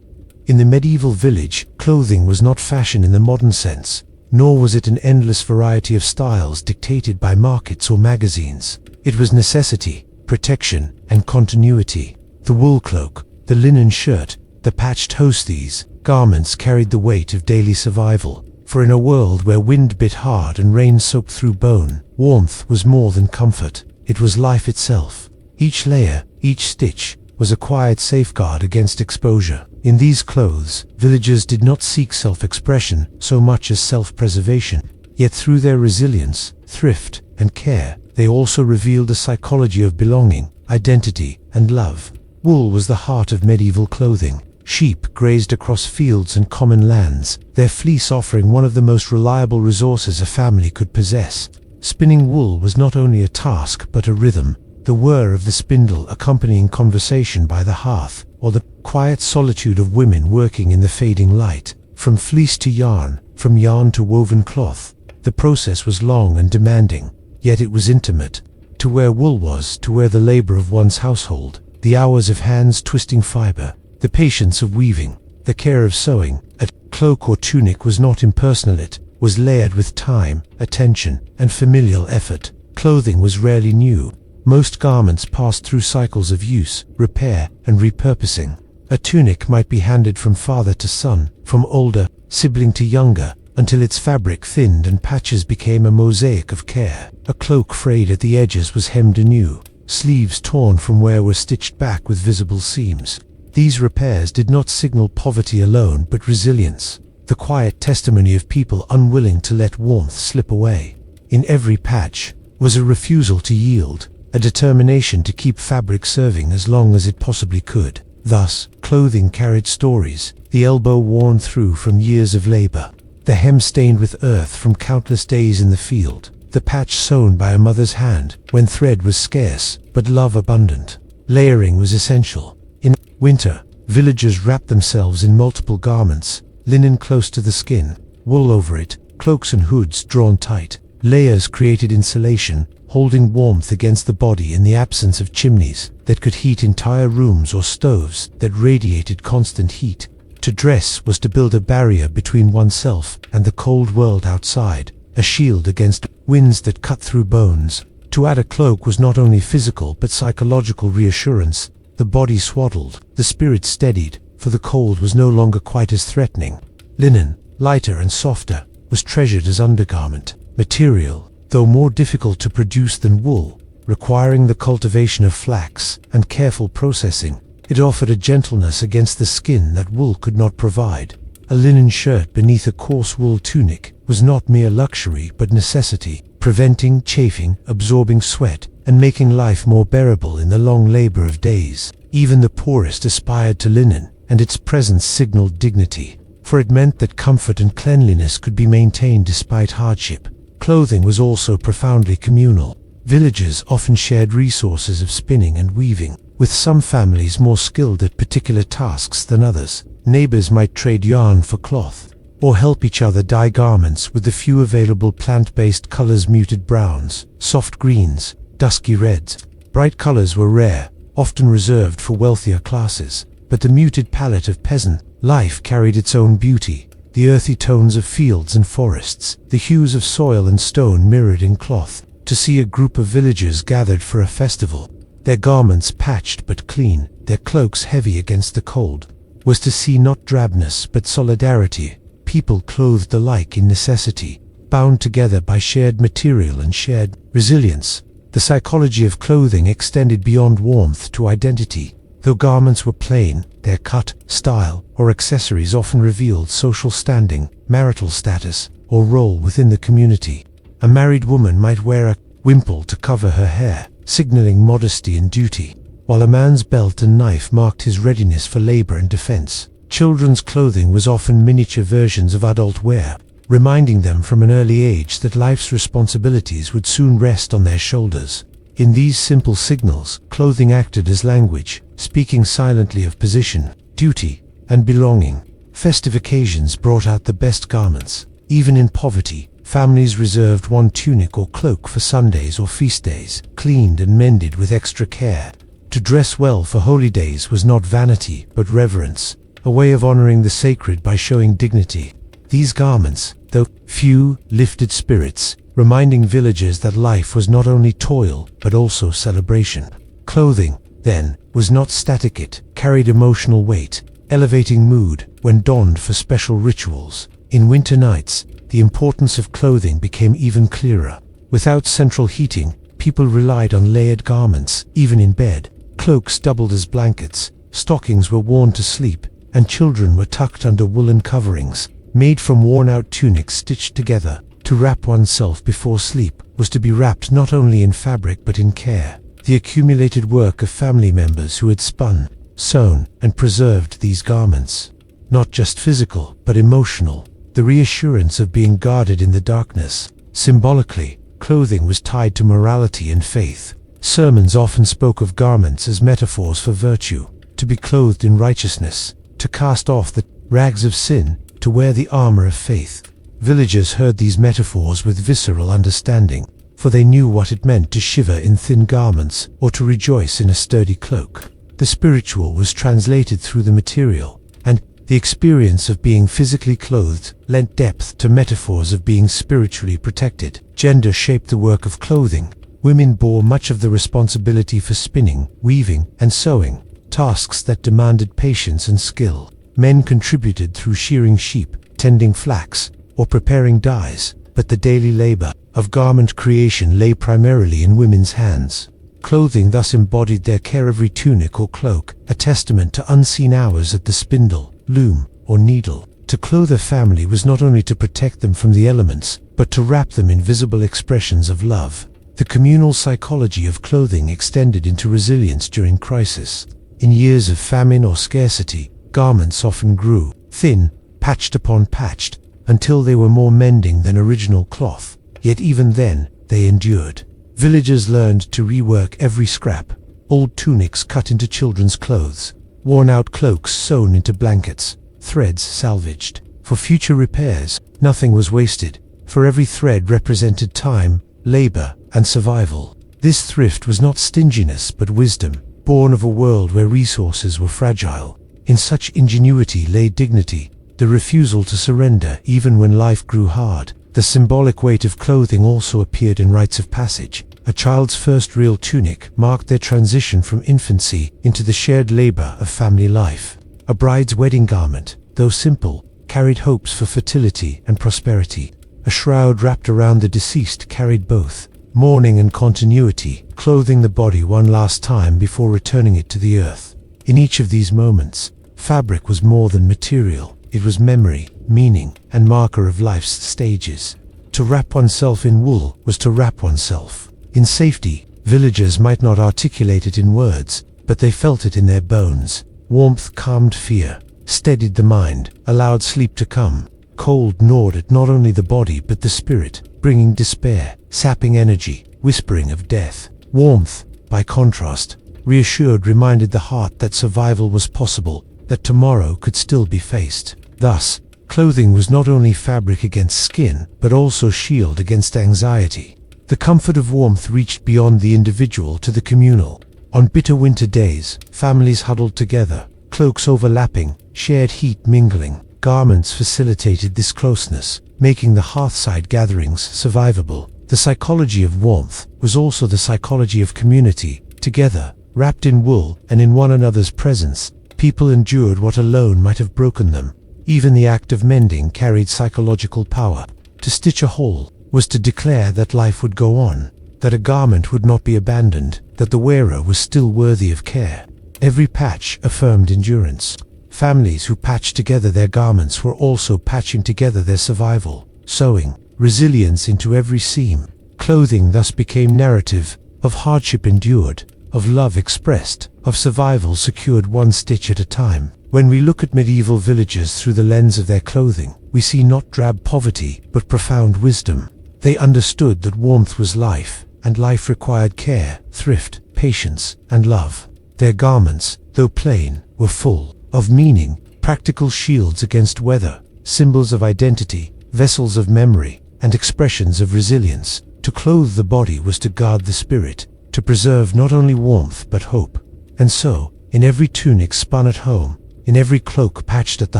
In the medieval village, clothing was not fashion in the modern sense, nor was it an endless variety of styles dictated by markets or magazines. It was necessity, protection, and continuity. The wool cloak, the linen shirt, the patched hose, these garments carried the weight of daily survival. For in a world where wind bit hard and rain soaked through bone, warmth was more than comfort. It was life itself. Each layer, each stitch, was a quiet safeguard against exposure. In these clothes, villagers did not seek self-expression so much as self-preservation. Yet through their resilience, thrift, and care, they also revealed a psychology of belonging, identity, and love. Wool was the heart of medieval clothing. Sheep grazed across fields and common lands, their fleece offering one of the most reliable resources a family could possess. Spinning wool was not only a task but a rhythm, the whir of the spindle accompanying conversation by the hearth, or the quiet solitude of women working in the fading light. From fleece to yarn, from yarn to woven cloth, the process was long and demanding, yet it was intimate. To where wool was, to where the labor of one's household, the hours of hands twisting fiber, the patience of weaving, the care of sewing. A cloak or tunic was not impersonal, it was layered with time, attention, and familial effort. Clothing was rarely new. Most garments passed through cycles of use, repair, and repurposing. A tunic might be handed from father to son, from older sibling to younger, until its fabric thinned and patches became a mosaic of care. A cloak frayed at the edges was hemmed anew, sleeves torn from wear were stitched back with visible seams. These repairs did not signal poverty alone but resilience, the quiet testimony of people unwilling to let warmth slip away. In every patch was a refusal to yield, a determination to keep fabric serving as long as it possibly could. Thus, clothing carried stories, the elbow worn through from years of labor, the hem stained with earth from countless days in the field, the patch sewn by a mother's hand when thread was scarce but love abundant. Layering was essential. In winter, villagers wrapped themselves in multiple garments, linen close to the skin, wool over it, cloaks and hoods drawn tight. Layers created insulation, holding warmth against the body in the absence of chimneys that could heat entire rooms or stoves that radiated constant heat. To dress was to build a barrier between oneself and the cold world outside, a shield against winds that cut through bones. To add a cloak was not only physical but psychological reassurance. The body swaddled, the spirit steadied, for the cold was no longer quite as threatening. Linen, lighter and softer, was treasured as undergarment material, though more difficult to produce than wool, requiring the cultivation of flax and careful processing. It offered a gentleness against the skin that wool could not provide. A linen shirt beneath a coarse wool tunic was not mere luxury but necessity, preventing chafing, absorbing sweat, and making life more bearable in the long labor of days. Even the poorest aspired to linen, and its presence signaled dignity, for it meant that comfort and cleanliness could be maintained despite hardship. Clothing was also profoundly communal. Villagers often shared resources of spinning and weaving, with some families more skilled at particular tasks than others. Neighbors might trade yarn for cloth, or help each other dye garments with the few available plant-based colors: muted browns, soft greens, dusky reds. Bright colors were rare, often reserved for wealthier classes, but the muted palette of peasant life carried its own beauty. The earthy tones of fields and forests, the hues of soil and stone mirrored in cloth. To see a group of villagers gathered for a festival their garments patched but clean, their cloaks heavy against the cold, was to see not drabness but solidarity, people clothed alike in necessity, bound together by shared material and shared resilience. The psychology of clothing extended beyond warmth to identity. Though garments were plain, their cut, style, or accessories often revealed social standing, marital status, or role within the community. A married woman might wear a wimple to cover her hair, signaling modesty and duty, while a man's belt and knife marked his readiness for labor and defense. Children's clothing was often miniature versions of adult wear, reminding them from an early age that life's responsibilities would soon rest on their shoulders. In these simple signals, clothing acted as language, speaking silently of position, duty, and belonging. Festive occasions brought out the best garments. Even in poverty, families reserved one tunic or cloak for Sundays or feast days, cleaned and mended with extra care. To dress well for holy days was not vanity, but reverence, a way of honoring the sacred by showing dignity. These garments, though few, lifted spirits, reminding villagers that life was not only toil, but also celebration. Clothing, then, was not static, it carried emotional weight, elevating mood when donned for special rituals. In winter nights, the importance of clothing became even clearer. Without central heating, people relied on layered garments, even in bed. Cloaks doubled as blankets, stockings were worn to sleep, and children were tucked under woolen coverings, made from worn-out tunics stitched together. To wrap oneself before sleep was to be wrapped not only in fabric but in care. The accumulated work of family members who had spun, sewn, and preserved these garments. Not just physical, but emotional. The reassurance of being guarded in the darkness. Symbolically, clothing was tied to morality and faith. Sermons often spoke of garments as metaphors for virtue, to be clothed in righteousness, to cast off the rags of sin, to wear the armor of faith. Villagers heard these metaphors with visceral understanding, for they knew what it meant to shiver in thin garments or to rejoice in a sturdy cloak. The spiritual was translated through the material, and the experience of being physically clothed lent depth to metaphors of being spiritually protected. Gender shaped the work of clothing. Women bore much of the responsibility for spinning, weaving, and sewing, tasks that demanded patience and skill. Men contributed through shearing sheep, tending flax, or preparing dyes, but the daily labor of garment creation lay primarily in women's hands. Clothing thus embodied their care. Every tunic or cloak, a testament to unseen hours at the spindle, loom, or needle. To clothe a family was not only to protect them from the elements, but to wrap them in visible expressions of love. The communal psychology of clothing extended into resilience during crisis. In years of famine or scarcity, garments often grew, thin, patched upon patched, until they were more mending than original cloth. Yet even then, they endured. Villagers learned to rework every scrap. Old tunics cut into children's clothes, worn-out cloaks sewn into blankets, threads salvaged. For future repairs, nothing was wasted, for every thread represented time, labor, and survival. This thrift was not stinginess but wisdom, born of a world where resources were fragile. In such ingenuity lay dignity, the refusal to surrender even when life grew hard. The symbolic weight of clothing also appeared in rites of passage. A child's first real tunic marked their transition from infancy into the shared labor of family life. A bride's wedding garment, though simple, carried hopes for fertility and prosperity. A shroud wrapped around the deceased carried both mourning and continuity, clothing the body one last time before returning it to the earth. In each of these moments, fabric was more than material. It was memory, meaning, and marker of life's stages. To wrap oneself in wool was to wrap oneself in safety. Villagers might not articulate it in words, but they felt it in their bones. Warmth calmed fear, steadied the mind, allowed sleep to come. Cold gnawed at not only the body but the spirit, bringing despair, sapping energy, whispering of death. Warmth, by contrast, reassured, reminded the heart that survival was possible, that tomorrow could still be faced. Thus, clothing was not only fabric against skin, but also shield against anxiety. The comfort of warmth reached beyond the individual to the communal. On bitter winter days, families huddled together, cloaks overlapping, shared heat mingling. Garments facilitated this closeness, making the hearthside gatherings survivable. The psychology of warmth was also the psychology of community. Together, wrapped in wool and in one another's presence, people endured what alone might have broken them. Even the act of mending carried psychological power. To stitch a hole was to declare that life would go on, that a garment would not be abandoned, that the wearer was still worthy of care. Every patch affirmed endurance. Families who patched together their garments were also patching together their survival, sewing resilience into every seam. Clothing thus became narrative of hardship endured, of love expressed, of survival secured one stitch at a time. When we look at medieval villagers through the lens of their clothing, we see not drab poverty, but profound wisdom. They understood that warmth was life, and life required care, thrift, patience, and love. Their garments, though plain, were full of meaning, practical shields against weather, symbols of identity, vessels of memory, and expressions of resilience. To clothe the body was to guard the spirit, to preserve not only warmth but hope. And so, in every tunic spun at home, in every cloak patched at the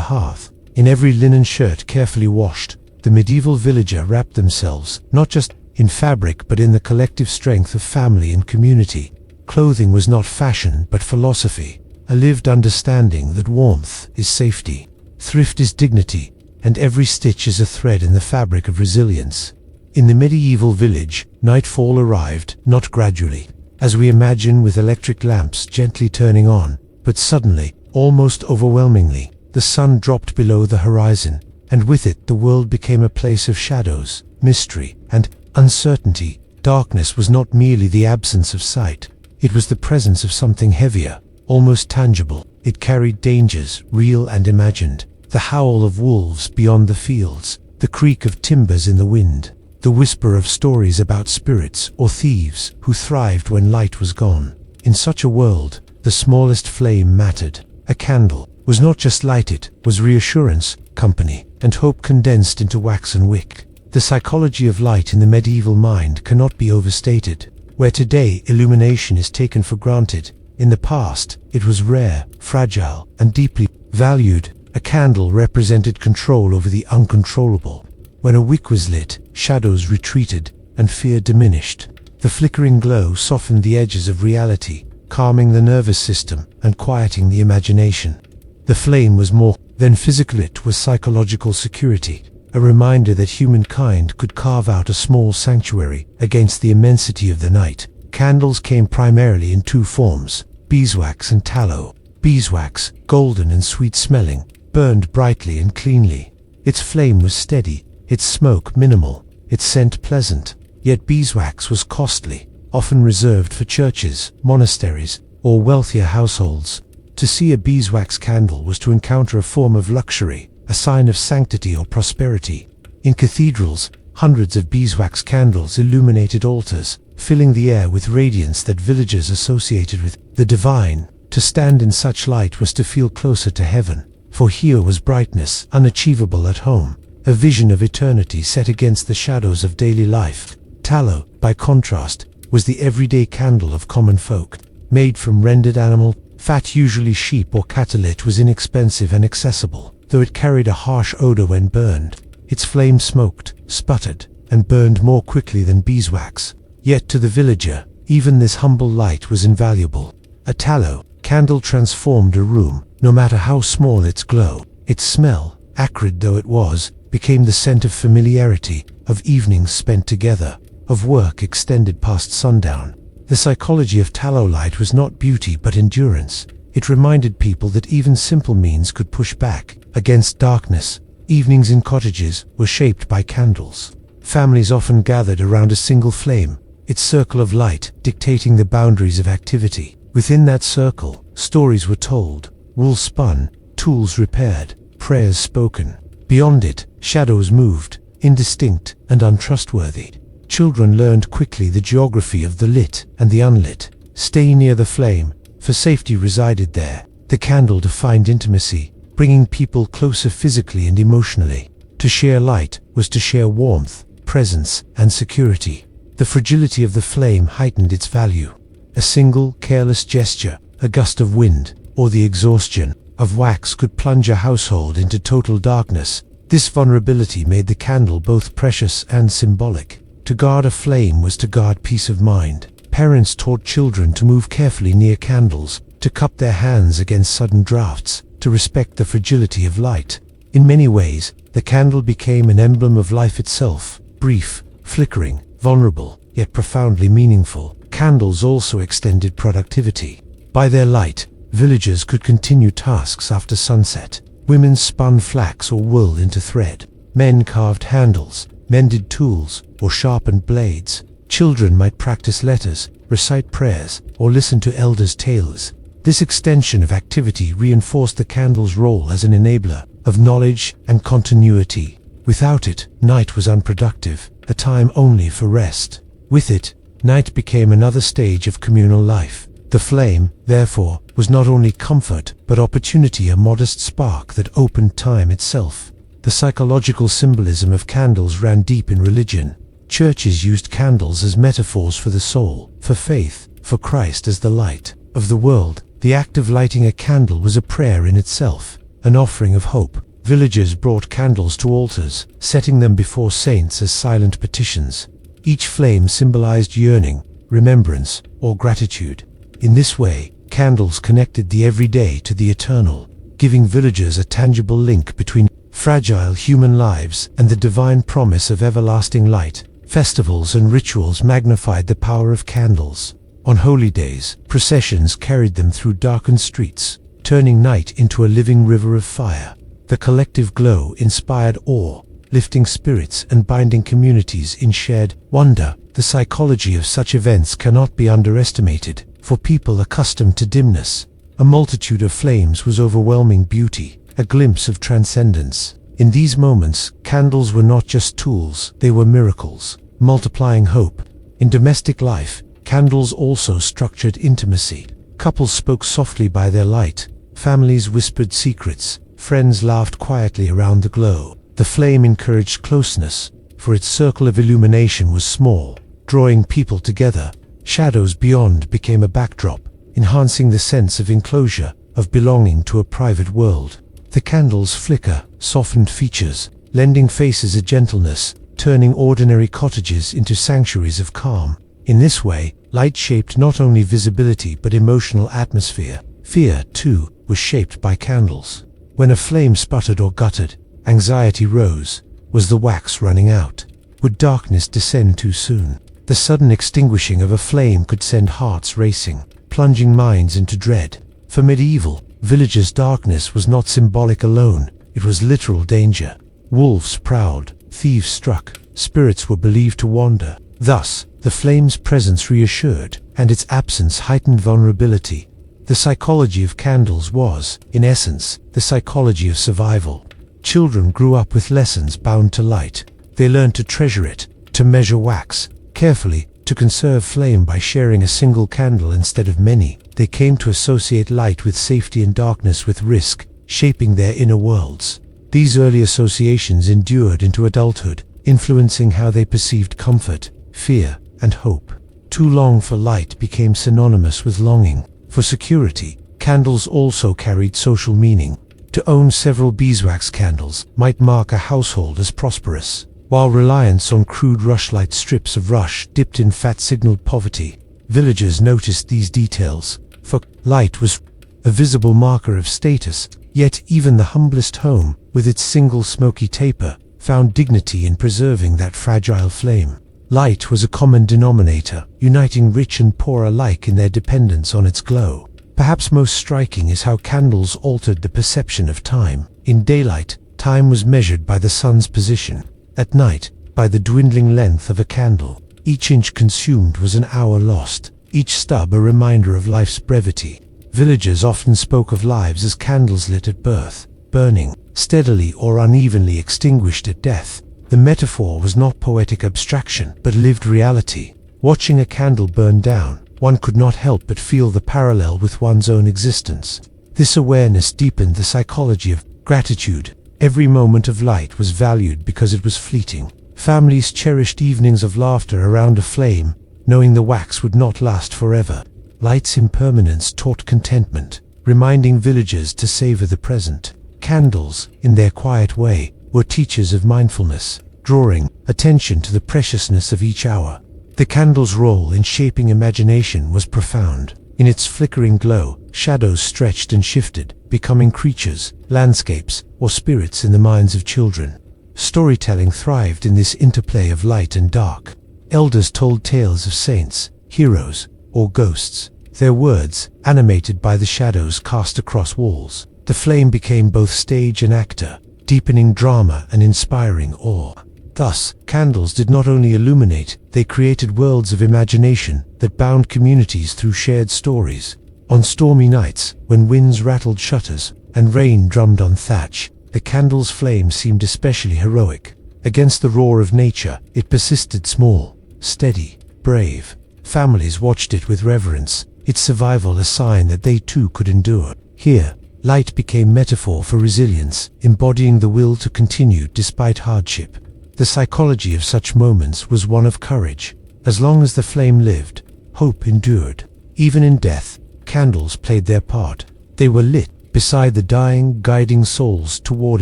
hearth, in every linen shirt carefully washed, the medieval villager wrapped themselves, not just in fabric but in the collective strength of family and community. Clothing was not fashion but philosophy, a lived understanding that warmth is safety, thrift is dignity, and every stitch is a thread in the fabric of resilience. In the medieval village, nightfall arrived, not gradually, as we imagine with electric lamps gently turning on, but suddenly, almost overwhelmingly. The sun dropped below the horizon, and with it the world became a place of shadows, mystery, and uncertainty. Darkness was not merely the absence of sight, it was the presence of something heavier, almost tangible. It carried dangers, real and imagined, the howl of wolves beyond the fields, the creak of timbers in the wind, the whisper of stories about spirits or thieves who thrived when light was gone. In such a world, the smallest flame mattered. A candle was not just light, it was reassurance, company, and hope condensed into waxen wick. The psychology of light in the medieval mind cannot be overstated. Where today illumination is taken for granted, in the past it was rare, fragile, and deeply valued. A candle represented control over the uncontrollable. When a wick was lit, shadows retreated, and fear diminished. The flickering glow softened the edges of reality, calming the nervous system and quieting the imagination. The flame was more than physical, it was psychological security, a reminder that humankind could carve out a small sanctuary against the immensity of the night. Candles came primarily in two forms, beeswax and tallow. Beeswax, golden and sweet-smelling, burned brightly and cleanly. Its flame was steady, its smoke minimal, its scent pleasant. Yet beeswax was costly, often reserved for churches, monasteries, or wealthier households. To see a beeswax candle was to encounter a form of luxury, a sign of sanctity or prosperity. In cathedrals, hundreds of beeswax candles illuminated altars, filling the air with radiance that villagers associated with the divine. To stand in such light was to feel closer to heaven, for here was brightness unachievable at home, a vision of eternity set against the shadows of daily life. Tallow, by contrast, was the everyday candle of common folk. Made from rendered animal fat, usually sheep or cattle, it was inexpensive and accessible, though it carried a harsh odor when burned. Its flame smoked, sputtered, and burned more quickly than beeswax. Yet to the villager, even this humble light was invaluable. A tallow candle transformed a room, no matter how small its glow. Its smell, acrid though it was, became the scent of familiarity, of evenings spent together, of work extended past sundown. The psychology of tallow light was not beauty but endurance. It reminded people that even simple means could push back against darkness. Evenings in cottages were shaped by candles. Families often gathered around a single flame, its circle of light dictating the boundaries of activity. Within that circle, stories were told, wool spun, tools repaired, prayers spoken. Beyond it, shadows moved, indistinct and untrustworthy. Children learned quickly the geography of the lit and the unlit. Stay near the flame, for safety resided there. The candle defined intimacy, bringing people closer physically and emotionally. To share light was to share warmth, presence, and security. The fragility of the flame heightened its value. A single, careless gesture, a gust of wind, or the exhaustion of wax could plunge a household into total darkness. This vulnerability made the candle both precious and symbolic. To guard a flame was to guard peace of mind. Parents taught children to move carefully near candles, to cup their hands against sudden draughts, to respect the fragility of light. In many ways, the candle became an emblem of life itself, brief, flickering, vulnerable, yet profoundly meaningful. Candles also extended productivity. By their light, villagers could continue tasks after sunset. Women spun flax or wool into thread. Men carved handles, mended tools, or sharpened blades. Children might practice letters, recite prayers, or listen to elders' tales. This extension of activity reinforced the candle's role as an enabler of knowledge and continuity. Without it, night was unproductive, a time only for rest. With it, night became another stage of communal life. The flame, therefore, was not only comfort, but opportunity, a modest spark that opened time itself. The psychological symbolism of candles ran deep in religion. Churches used candles as metaphors for the soul, for faith, for Christ as the light of the world. The act of lighting a candle was a prayer in itself, an offering of hope. Villagers brought candles to altars, setting them before saints as silent petitions. Each flame symbolized yearning, remembrance, or gratitude. In this way, candles connected the everyday to the eternal, giving villagers a tangible link between fragile human lives and the divine promise of everlasting light. Festivals and rituals magnified the power of candles. On holy days, processions carried them through darkened streets, turning night into a living river of fire. The collective glow inspired awe, lifting spirits and binding communities in shared wonder. The psychology of such events cannot be underestimated. For people accustomed to dimness, a multitude of flames was overwhelming beauty, a glimpse of transcendence. In these moments, candles were not just tools, they were miracles, multiplying hope. In domestic life, candles also structured intimacy. Couples spoke softly by their light, families whispered secrets, friends laughed quietly around the glow. The flame encouraged closeness, for its circle of illumination was small, drawing people together. Shadows beyond became a backdrop, enhancing the sense of enclosure, of belonging to a private world. The candle's flicker softened features, lending faces a gentleness, turning ordinary cottages into sanctuaries of calm. In this way, light shaped not only visibility but emotional atmosphere. Fear, too, was shaped by candles. When a flame sputtered or guttered, anxiety rose. Was the wax running out? Would darkness descend too soon? The sudden extinguishing of a flame could send hearts racing, plunging minds into dread. For medieval villagers, darkness was not symbolic alone, it was literal danger. Wolves prowled, thieves struck, spirits were believed to wander. Thus, the flame's presence reassured, and its absence heightened vulnerability. The psychology of candles was, in essence, the psychology of survival. Children grew up with lessons bound to light. They learned to treasure it, to measure wax carefully, to conserve flame by sharing a single candle instead of many. They came to associate light with safety and darkness with risk, shaping their inner worlds. These early associations endured into adulthood, influencing how they perceived comfort, fear, and hope. Too long for light became synonymous with longing. For security, candles also carried social meaning. To own several beeswax candles might mark a household as prosperous, while reliance on crude rushlight strips of rush dipped in fat signaled poverty. Villagers noticed these details, for light was a visible marker of status. Yet even the humblest home, with its single smoky taper, found dignity in preserving that fragile flame. Light was a common denominator, uniting rich and poor alike in their dependence on its glow. Perhaps most striking is how candles altered the perception of time. In daylight, time was measured by the sun's position. At night, by the dwindling length of a candle. Each inch consumed was an hour lost, each stub a reminder of life's brevity. Villagers often spoke of lives as candles lit at birth, burning steadily or unevenly extinguished at death. The metaphor was not poetic abstraction, but lived reality. Watching a candle burn down, one could not help but feel the parallel with one's own existence. This awareness deepened the psychology of gratitude. Every moment of light was valued because it was fleeting. Families cherished evenings of laughter around a flame, knowing the wax would not last forever. Light's impermanence taught contentment, reminding villagers to savor the present. Candles, in their quiet way, were teachers of mindfulness, drawing attention to the preciousness of each hour. The candle's role in shaping imagination was profound. In its flickering glow, shadows stretched and shifted, becoming creatures, landscapes, or spirits in the minds of children. Storytelling thrived in this interplay of light and dark. Elders told tales of saints, heroes, or ghosts, their words animated by the shadows cast across walls. The flame became both stage and actor, deepening drama and inspiring awe. Thus, candles did not only illuminate, they created worlds of imagination that bound communities through shared stories. On stormy nights, when winds rattled shutters and rain drummed on thatch, the candle's flame seemed especially heroic. Against the roar of nature, it persisted small, steady, brave. Families watched it with reverence, its survival a sign that they too could endure. Here, light became metaphor for resilience, embodying the will to continue despite hardship. The psychology of such moments was one of courage. As long as the flame lived, hope endured. Even in death, candles played their part. They were lit beside the dying, guiding souls toward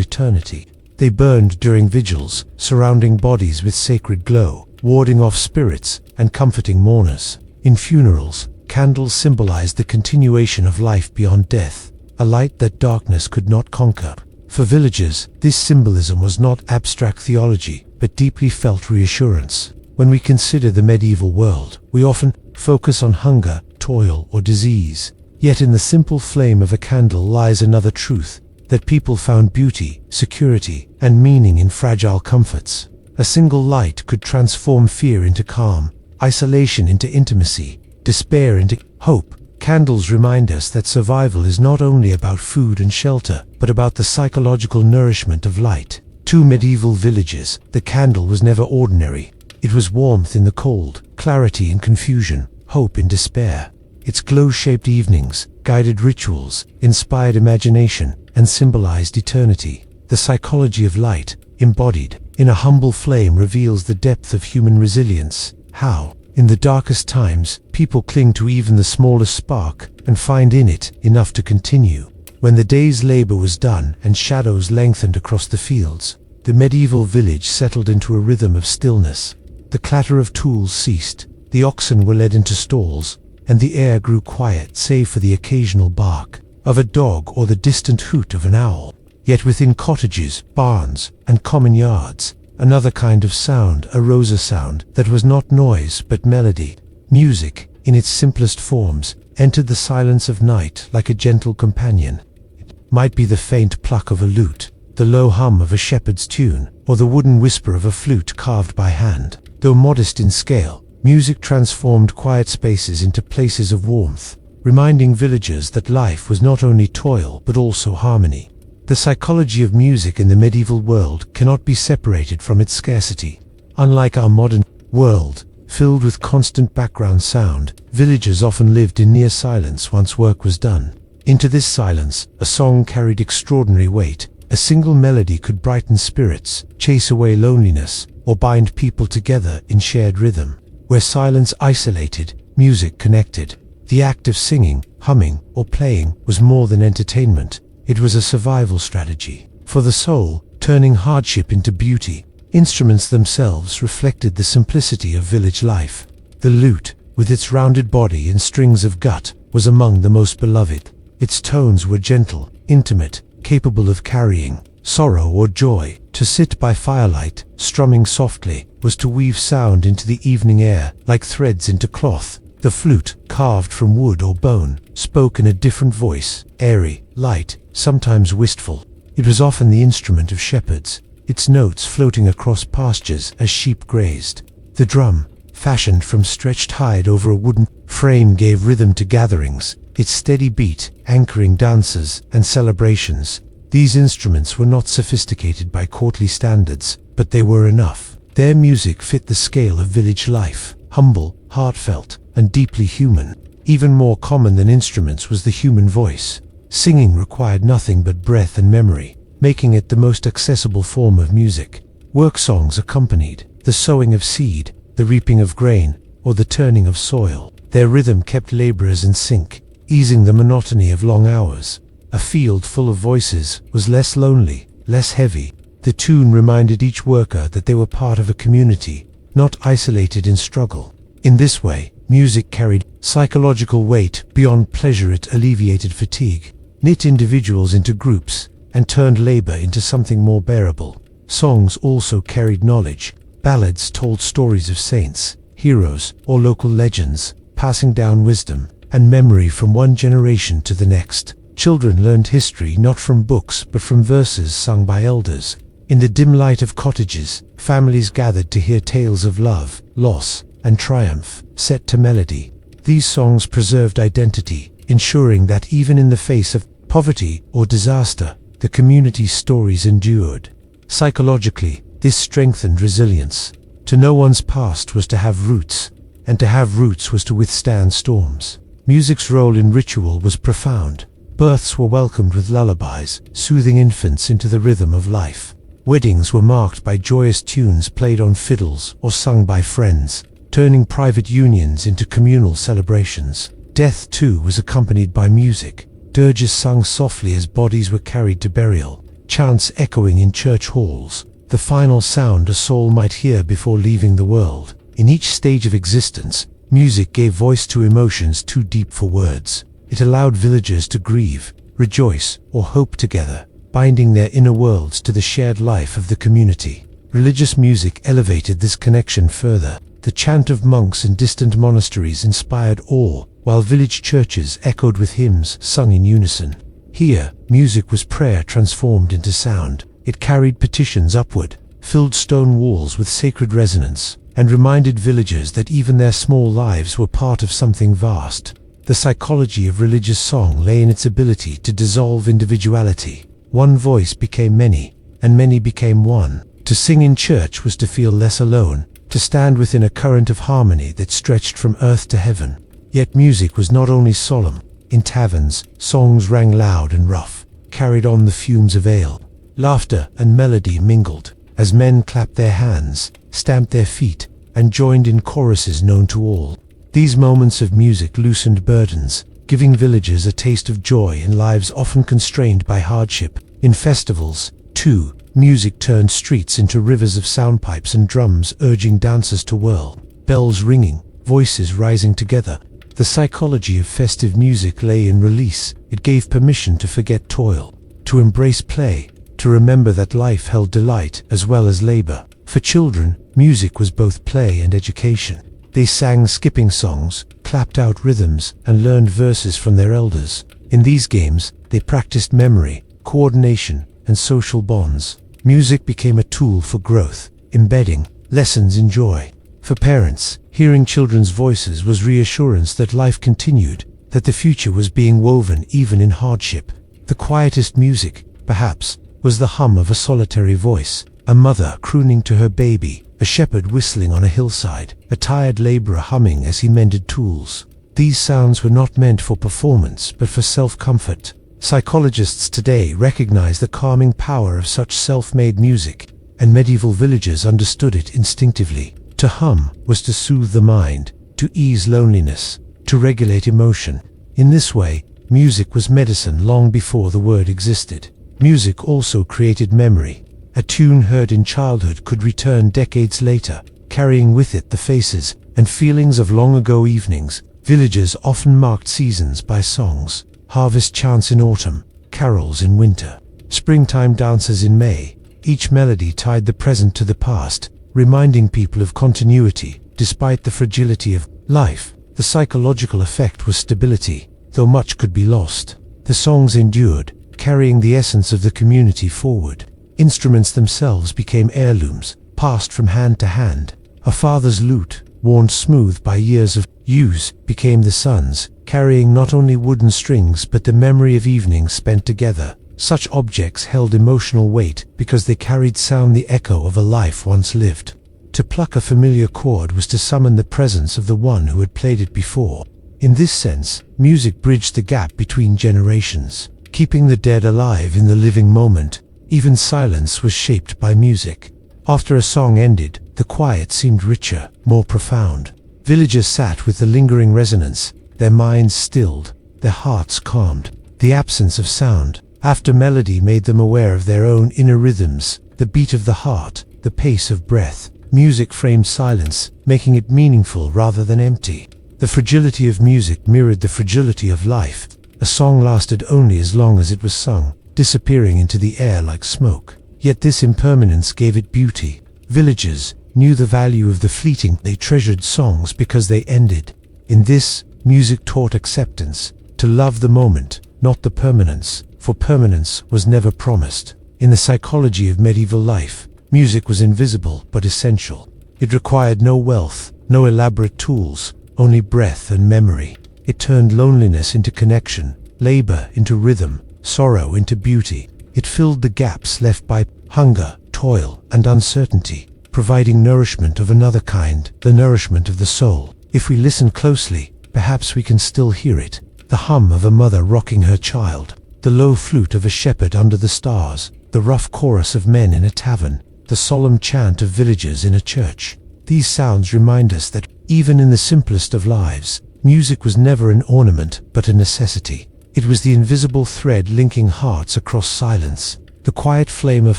eternity. They burned during vigils, surrounding bodies with sacred glow, warding off spirits and comforting mourners. In funerals, candles symbolized the continuation of life beyond death, a light that darkness could not conquer. For villagers, this symbolism was not abstract theology, but deeply felt reassurance. When we consider the medieval world, we often focus on hunger, toil, or disease. Yet in the simple flame of a candle lies another truth, that people found beauty, security, and meaning in fragile comforts. A single light could transform fear into calm, isolation into intimacy, despair into hope. Candles remind us that survival is not only about food and shelter, but about the psychological nourishment of light. To medieval villagers, the candle was never ordinary. It was warmth in the cold, clarity in confusion, hope in despair. Its glow-shaped evenings guided rituals, inspired imagination, and symbolized eternity. The psychology of light, embodied in a humble flame, reveals the depth of human resilience. How, in the darkest times, people cling to even the smallest spark and find in it enough to continue. When the day's labor was done and shadows lengthened across the fields, the medieval village settled into a rhythm of stillness. The clatter of tools ceased, the oxen were led into stalls, and the air grew quiet save for the occasional bark of a dog or the distant hoot of an owl. Yet within cottages, barns, and common yards, another kind of sound arose, a sound that was not noise but melody. Music, in its simplest forms, entered the silence of night like a gentle companion. It might be the faint pluck of a lute, the low hum of a shepherd's tune, or the wooden whisper of a flute carved by hand. Though modest in scale, music transformed quiet spaces into places of warmth, reminding villagers that life was not only toil but also harmony. The psychology of music in the medieval world cannot be separated from its scarcity. Unlike our modern world, filled with constant background sound, villagers often lived in near silence once work was done. Into this silence, a song carried extraordinary weight. A single melody could brighten spirits, chase away loneliness, or bind people together in shared rhythm. Where silence isolated, music connected. The act of singing, humming, or playing was more than entertainment. It was a survival strategy. For the soul, turning hardship into beauty. Instruments themselves reflected the simplicity of village life. The lute, with its rounded body and strings of gut, was among the most beloved. Its tones were gentle, intimate, capable of carrying sorrow or joy. To sit by firelight, strumming softly, was to weave sound into the evening air, like threads into cloth. The flute, carved from wood or bone, spoke in a different voice, airy, light, sometimes wistful. It was often the instrument of shepherds, its notes floating across pastures as sheep grazed. The drum, fashioned from stretched hide over a wooden frame, gave rhythm to gatherings, its steady beat anchoring dances and celebrations. These instruments were not sophisticated by courtly standards, but they were enough. Their music fit the scale of village life, humble, heartfelt, and deeply human. Even more common than instruments was the human voice. Singing required nothing but breath and memory, making it the most accessible form of music. Work songs accompanied the sowing of seed, the reaping of grain, or the turning of soil. Their rhythm kept laborers in sync, easing the monotony of long hours. A field full of voices was less lonely, less heavy. The tune reminded each worker that they were part of a community, not isolated in struggle. In this way, music carried psychological weight beyond pleasure. It alleviated fatigue, knit individuals into groups, and turned labor into something more bearable. Songs also carried knowledge. Ballads told stories of saints, heroes, or local legends, passing down wisdom and memory from one generation to the next. Children learned history not from books but from verses sung by elders. In the dim light of cottages, families gathered to hear tales of love, loss, and triumph, set to melody. These songs preserved identity, ensuring that even in the face of poverty or disaster, the community's stories endured. Psychologically, this strengthened resilience. To know one's past was to have roots, and to have roots was to withstand storms. Music's role in ritual was profound. Births were welcomed with lullabies, soothing infants into the rhythm of life. Weddings were marked by joyous tunes played on fiddles or sung by friends, turning private unions into communal celebrations. Death, too, was accompanied by music. Dirges sung softly as bodies were carried to burial, chants echoing in church halls, the final sound a soul might hear before leaving the world. In each stage of existence, music gave voice to emotions too deep for words. It allowed villagers to grieve, rejoice, or hope together, binding their inner worlds to the shared life of the community. Religious music elevated this connection further. The chant of monks in distant monasteries inspired awe, while village churches echoed with hymns sung in unison. Here, music was prayer transformed into sound. It carried petitions upward, filled stone walls with sacred resonance, and reminded villagers that even their small lives were part of something vast. The psychology of religious song lay in its ability to dissolve individuality. One voice became many, and many became one. To sing in church was to feel less alone, to stand within a current of harmony that stretched from earth to heaven. Yet music was not only solemn. In taverns, songs rang loud and rough, carried on the fumes of ale. Laughter and melody mingled, as men clapped their hands, stamped their feet, and joined in choruses known to all. These moments of music loosened burdens, giving villagers a taste of joy in lives often constrained by hardship. In festivals, too, music turned streets into rivers of soundpipes and drums urging dancers to whirl. Bells ringing, voices rising together. The psychology of festive music lay in release. It gave permission to forget toil, to embrace play, to remember that life held delight as well as labor. For children, music was both play and education. They sang skipping songs, clapped out rhythms, and learned verses from their elders. In these games, they practiced memory, coordination, and social bonds. Music became a tool for growth, embedding lessons in joy. For parents, hearing children's voices was reassurance that life continued, that the future was being woven even in hardship. The quietest music, perhaps, was the hum of a solitary voice, a mother crooning to her baby, a shepherd whistling on a hillside, a tired laborer humming as he mended tools. These sounds were not meant for performance but for self-comfort. Psychologists today recognize the calming power of such self-made music, and medieval villagers understood it instinctively. To hum was to soothe the mind, to ease loneliness, to regulate emotion. In this way, music was medicine long before the word existed. Music also created memory. A tune heard in childhood could return decades later, carrying with it the faces and feelings of long-ago evenings. Villagers often marked seasons by songs, harvest chants in autumn, carols in winter, springtime dances in May. Each melody tied the present to the past, reminding people of continuity despite the fragility of life. The psychological effect was stability, though much could be lost. The songs endured, carrying the essence of the community forward. Instruments themselves became heirlooms, passed from hand to hand. A father's lute, worn smooth by years of use, became the son's, carrying not only wooden strings but the memory of evenings spent together. Such objects held emotional weight because they carried sound, the echo of a life once lived. To pluck a familiar chord was to summon the presence of the one who had played it before. In this sense, music bridged the gap between generations, keeping the dead alive in the living moment. Even silence was shaped by music. After a song ended, the quiet seemed richer, more profound. Villagers sat with the lingering resonance, their minds stilled, their hearts calmed. The absence of sound, after melody, made them aware of their own inner rhythms, the beat of the heart, the pace of breath. Music framed silence, making it meaningful rather than empty. The fragility of music mirrored the fragility of life. A song lasted only as long as it was sung, disappearing into the air like smoke. Yet this impermanence gave it beauty. Villagers knew the value of the fleeting. They treasured songs because they ended. In this, music taught acceptance, to love the moment, not the permanence, for permanence was never promised. In the psychology of medieval life, music was invisible but essential. It required no wealth, no elaborate tools, only breath and memory. It turned loneliness into connection, labor into rhythm, sorrow into beauty. It filled the gaps left by hunger, toil, and uncertainty, providing nourishment of another kind, the nourishment of the soul. If we listen closely, perhaps we can still hear it. The hum of a mother rocking her child, the low flute of a shepherd under the stars, the rough chorus of men in a tavern, the solemn chant of villagers in a church. These sounds remind us that, even in the simplest of lives, music was never an ornament but a necessity. It was the invisible thread linking hearts across silence, the quiet flame of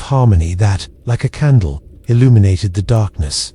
harmony that, like a candle, illuminated the darkness.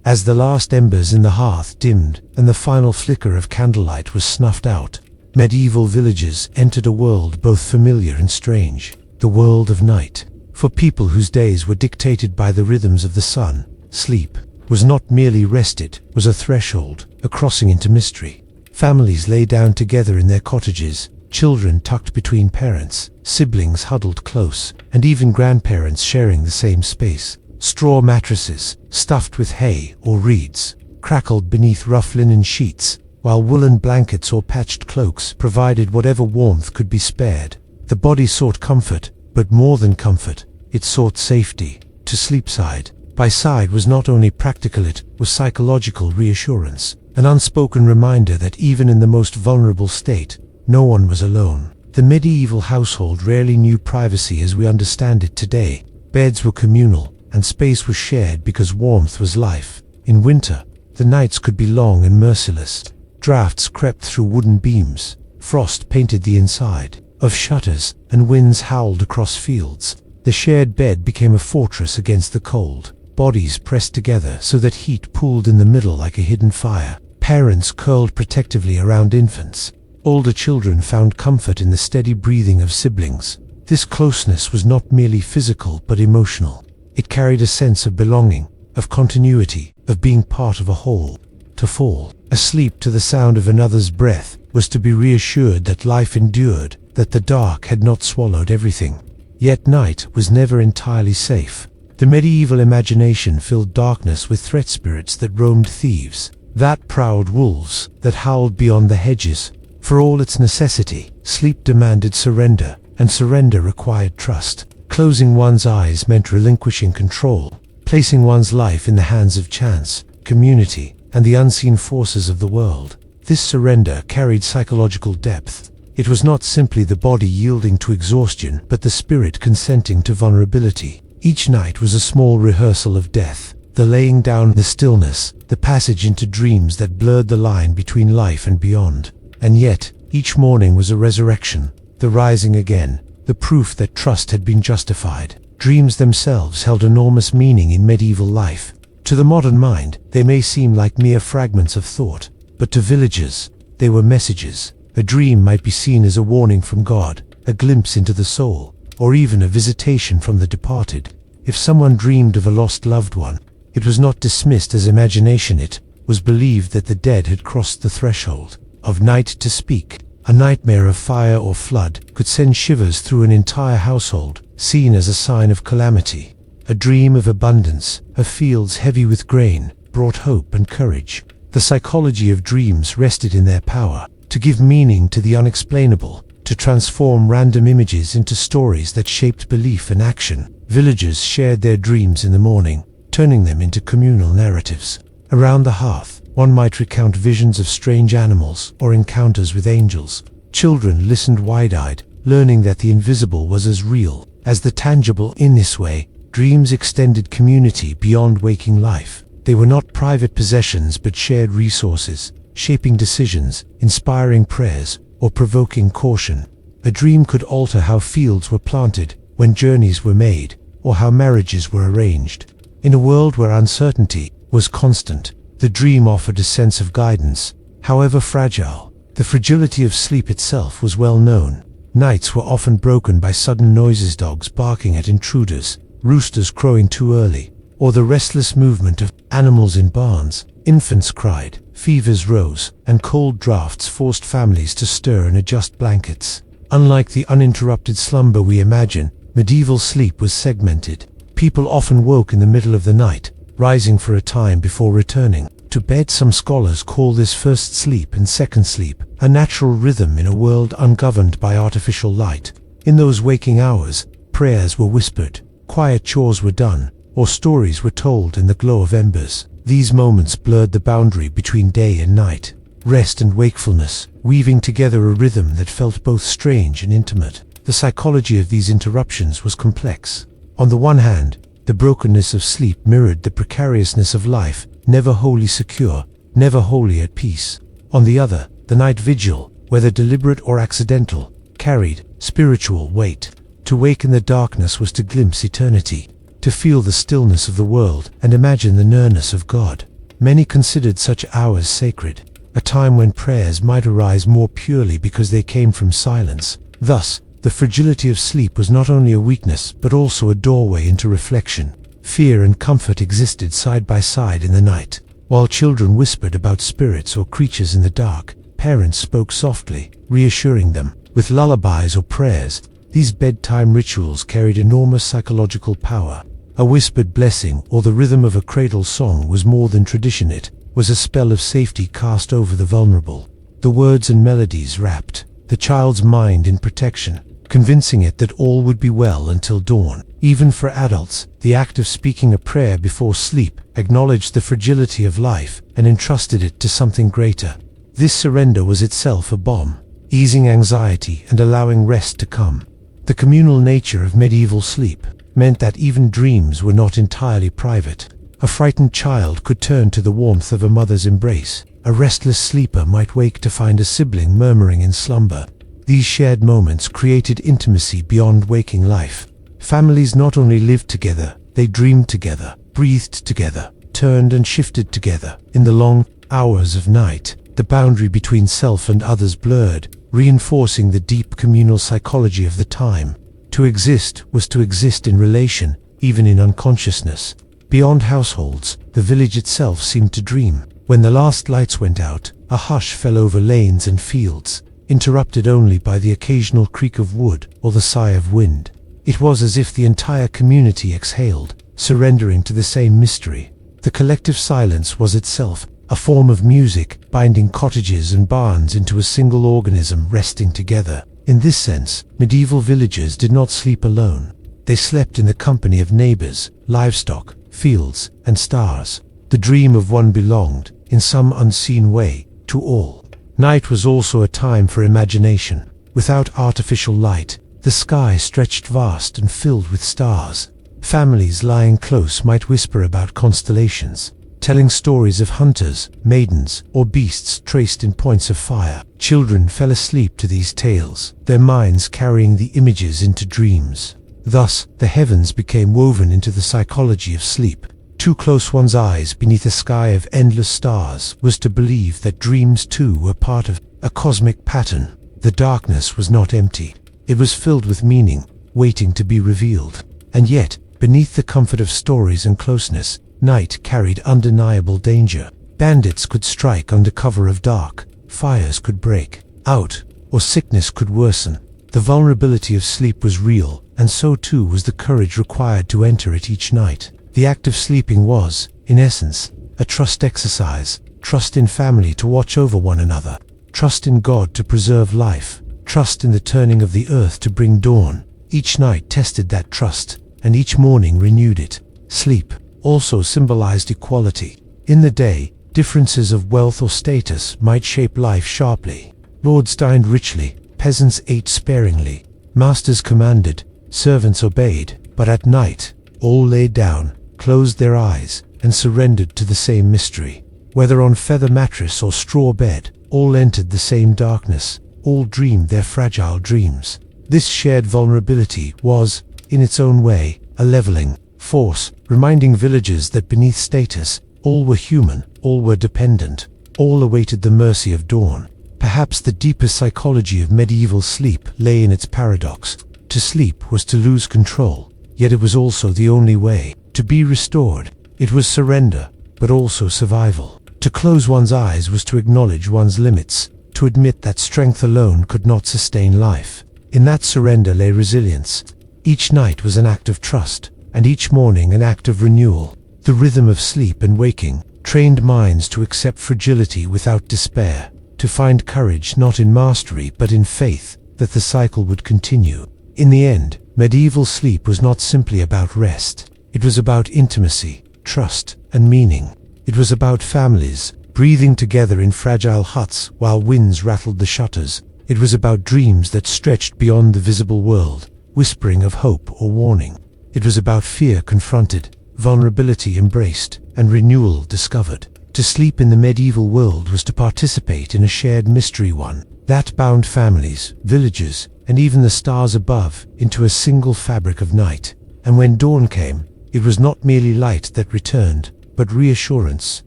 As the last embers in the hearth dimmed and the final flicker of candlelight was snuffed out, medieval villagers entered a world both familiar and strange, the world of night. For people whose days were dictated by the rhythms of the sun, sleep was not merely rested, was a threshold, a crossing into mystery. Families lay down together in their cottages, children tucked between parents, siblings huddled close, and even grandparents sharing the same space. Straw mattresses, stuffed with hay or reeds, crackled beneath rough linen sheets, while woolen blankets or patched cloaks provided whatever warmth could be spared. The body sought comfort, but more than comfort, it sought safety. To sleep side by side was not only practical, it was psychological reassurance, an unspoken reminder that even in the most vulnerable state, no one was alone. The medieval household rarely knew privacy as we understand it today. Beds were communal, and space was shared because warmth was life. In winter, the nights could be long and merciless. Drafts crept through wooden beams, frost painted the inside of shutters, and winds howled across fields. The shared bed became a fortress against the cold. Bodies pressed together so that heat pooled in the middle like a hidden fire. Parents curled protectively around infants. Older children found comfort in the steady breathing of siblings. This closeness was not merely physical but emotional. It carried a sense of belonging, of continuity, of being part of a whole. To fall asleep to the sound of another's breath was to be reassured that life endured, that the dark had not swallowed everything. Yet night was never entirely safe. The medieval imagination filled darkness with threat spirits that roamed thieves, that prowled wolves, that howled beyond the hedges. For all its necessity, sleep demanded surrender, and surrender required trust. Closing one's eyes meant relinquishing control, placing one's life in the hands of chance, community, and the unseen forces of the world. This surrender carried psychological depth. It was not simply the body yielding to exhaustion, but the spirit consenting to vulnerability. Each night was a small rehearsal of death, the laying down, the stillness, the passage into dreams that blurred the line between life and beyond. And yet, each morning was a resurrection, the rising again, the proof that trust had been justified. Dreams themselves held enormous meaning in medieval life. To the modern mind, they may seem like mere fragments of thought, but to villagers, they were messages. A dream might be seen as a warning from God, a glimpse into the soul, or even a visitation from the departed. If someone dreamed of a lost loved one, it was not dismissed as imagination. It was believed that the dead had crossed the threshold of night to speak. A nightmare of fire or flood could send shivers through an entire household, seen as a sign of calamity. A dream of abundance, of fields heavy with grain, brought hope and courage. The psychology of dreams rested in their power to give meaning to the unexplainable, to transform random images into stories that shaped belief and action. Villagers shared their dreams in the morning, turning them into communal narratives. Around the hearth, one might recount visions of strange animals or encounters with angels. Children listened wide-eyed, learning that the invisible was as real as the tangible. In this way, dreams extended community beyond waking life. They were not private possessions but shared resources, shaping decisions, inspiring prayers, or provoking caution. A dream could alter how fields were planted, when journeys were made, or how marriages were arranged. In a world where uncertainty was constant, the dream offered a sense of guidance, however fragile. The fragility of sleep itself was well known. Nights were often broken by sudden noises, dogs barking at intruders, roosters crowing too early, or the restless movement of animals in barns. Infants cried, fevers rose, and cold drafts forced families to stir and adjust blankets. Unlike the uninterrupted slumber we imagine, medieval sleep was segmented. People often woke in the middle of the night, rising for a time before returning to bed. Some scholars call this first sleep and second sleep, a natural rhythm in a world ungoverned by artificial light. In those waking hours, prayers were whispered, quiet chores were done, or stories were told in the glow of embers. These moments blurred the boundary between day and night, rest and wakefulness, weaving together a rhythm that felt both strange and intimate. The psychology of these interruptions was complex. On the one hand, the brokenness of sleep mirrored the precariousness of life, never wholly secure, never wholly at peace. On the other, the night vigil, whether deliberate or accidental, carried spiritual weight. To wake in the darkness was to glimpse eternity, to feel the stillness of the world and imagine the nearness of God. Many considered such hours sacred, a time when prayers might arise more purely because they came from silence. Thus, the fragility of sleep was not only a weakness but also a doorway into reflection. Fear and comfort existed side by side in the night. While children whispered about spirits or creatures in the dark, parents spoke softly, reassuring them. With lullabies or prayers, these bedtime rituals carried enormous psychological power. A whispered blessing or the rhythm of a cradle song was more than tradition, it was a spell of safety cast over the vulnerable. The words and melodies wrapped the child's mind in protection, convincing it that all would be well until dawn. Even for adults, the act of speaking a prayer before sleep acknowledged the fragility of life and entrusted it to something greater. This surrender was itself a balm, easing anxiety and allowing rest to come. The communal nature of medieval sleep meant that even dreams were not entirely private. A frightened child could turn to the warmth of a mother's embrace. A restless sleeper might wake to find a sibling murmuring in slumber. These shared moments created intimacy beyond waking life. Families not only lived together, they dreamed together, breathed together, turned and shifted together. In the long hours of night, the boundary between self and others blurred, reinforcing the deep communal psychology of the time. To exist was to exist in relation, even in unconsciousness. Beyond households, the village itself seemed to dream. When the last lights went out, a hush fell over lanes and fields, interrupted only by the occasional creak of wood or the sigh of wind. It was as if the entire community exhaled, surrendering to the same mystery. The collective silence was itself a form of music, binding cottages and barns into a single organism resting together. In this sense, medieval villagers did not sleep alone. They slept in the company of neighbors, livestock, fields, and stars. The dream of one belonged, in some unseen way, to all. Night was also a time for imagination. Without artificial light, the sky stretched vast and filled with stars. Families lying close might whisper about constellations, telling stories of hunters, maidens, or beasts traced in points of fire. Children fell asleep to these tales, their minds carrying the images into dreams. Thus, the heavens became woven into the psychology of sleep. To close one's eyes beneath a sky of endless stars was to believe that dreams too were part of a cosmic pattern. The darkness was not empty. It was filled with meaning, waiting to be revealed. And yet, beneath the comfort of stories and closeness, night carried undeniable danger. Bandits could strike under cover of dark, fires could break out, or sickness could worsen. The vulnerability of sleep was real, and so too was the courage required to enter it each night. The act of sleeping was, in essence, a trust exercise. Trust in family to watch over one another. Trust in God to preserve life. Trust in the turning of the earth to bring dawn. Each night tested that trust, and each morning renewed it. Sleep also symbolized equality. In the day, differences of wealth or status might shape life sharply. Lords dined richly, peasants ate sparingly. Masters commanded, servants obeyed. But at night, all lay down, closed their eyes, and surrendered to the same mystery. Whether on feather mattress or straw bed, all entered the same darkness, all dreamed their fragile dreams. This shared vulnerability was, in its own way, a leveling. force, reminding villagers that beneath status, all were human, all were dependent, all awaited the mercy of dawn. Perhaps the deepest psychology of medieval sleep lay in its paradox. To sleep was to lose control, yet it was also the only way to be restored. It was surrender, but also survival. To close one's eyes was to acknowledge one's limits, to admit that strength alone could not sustain life. In that surrender lay resilience. Each night was an act of trust, and each morning an act of renewal. The rhythm of sleep and waking trained minds to accept fragility without despair, to find courage not in mastery but in faith that the cycle would continue. In the end, medieval sleep was not simply about rest. It was about intimacy, trust, and meaning. It was about families, breathing together in fragile huts while winds rattled the shutters. It was about dreams that stretched beyond the visible world, whispering of hope or warning. It was about fear confronted, vulnerability embraced, and renewal discovered. To sleep in the medieval world was to participate in a shared mystery, one that bound families, villages, and even the stars above into a single fabric of night. And when dawn came, it was not merely light that returned, but reassurance.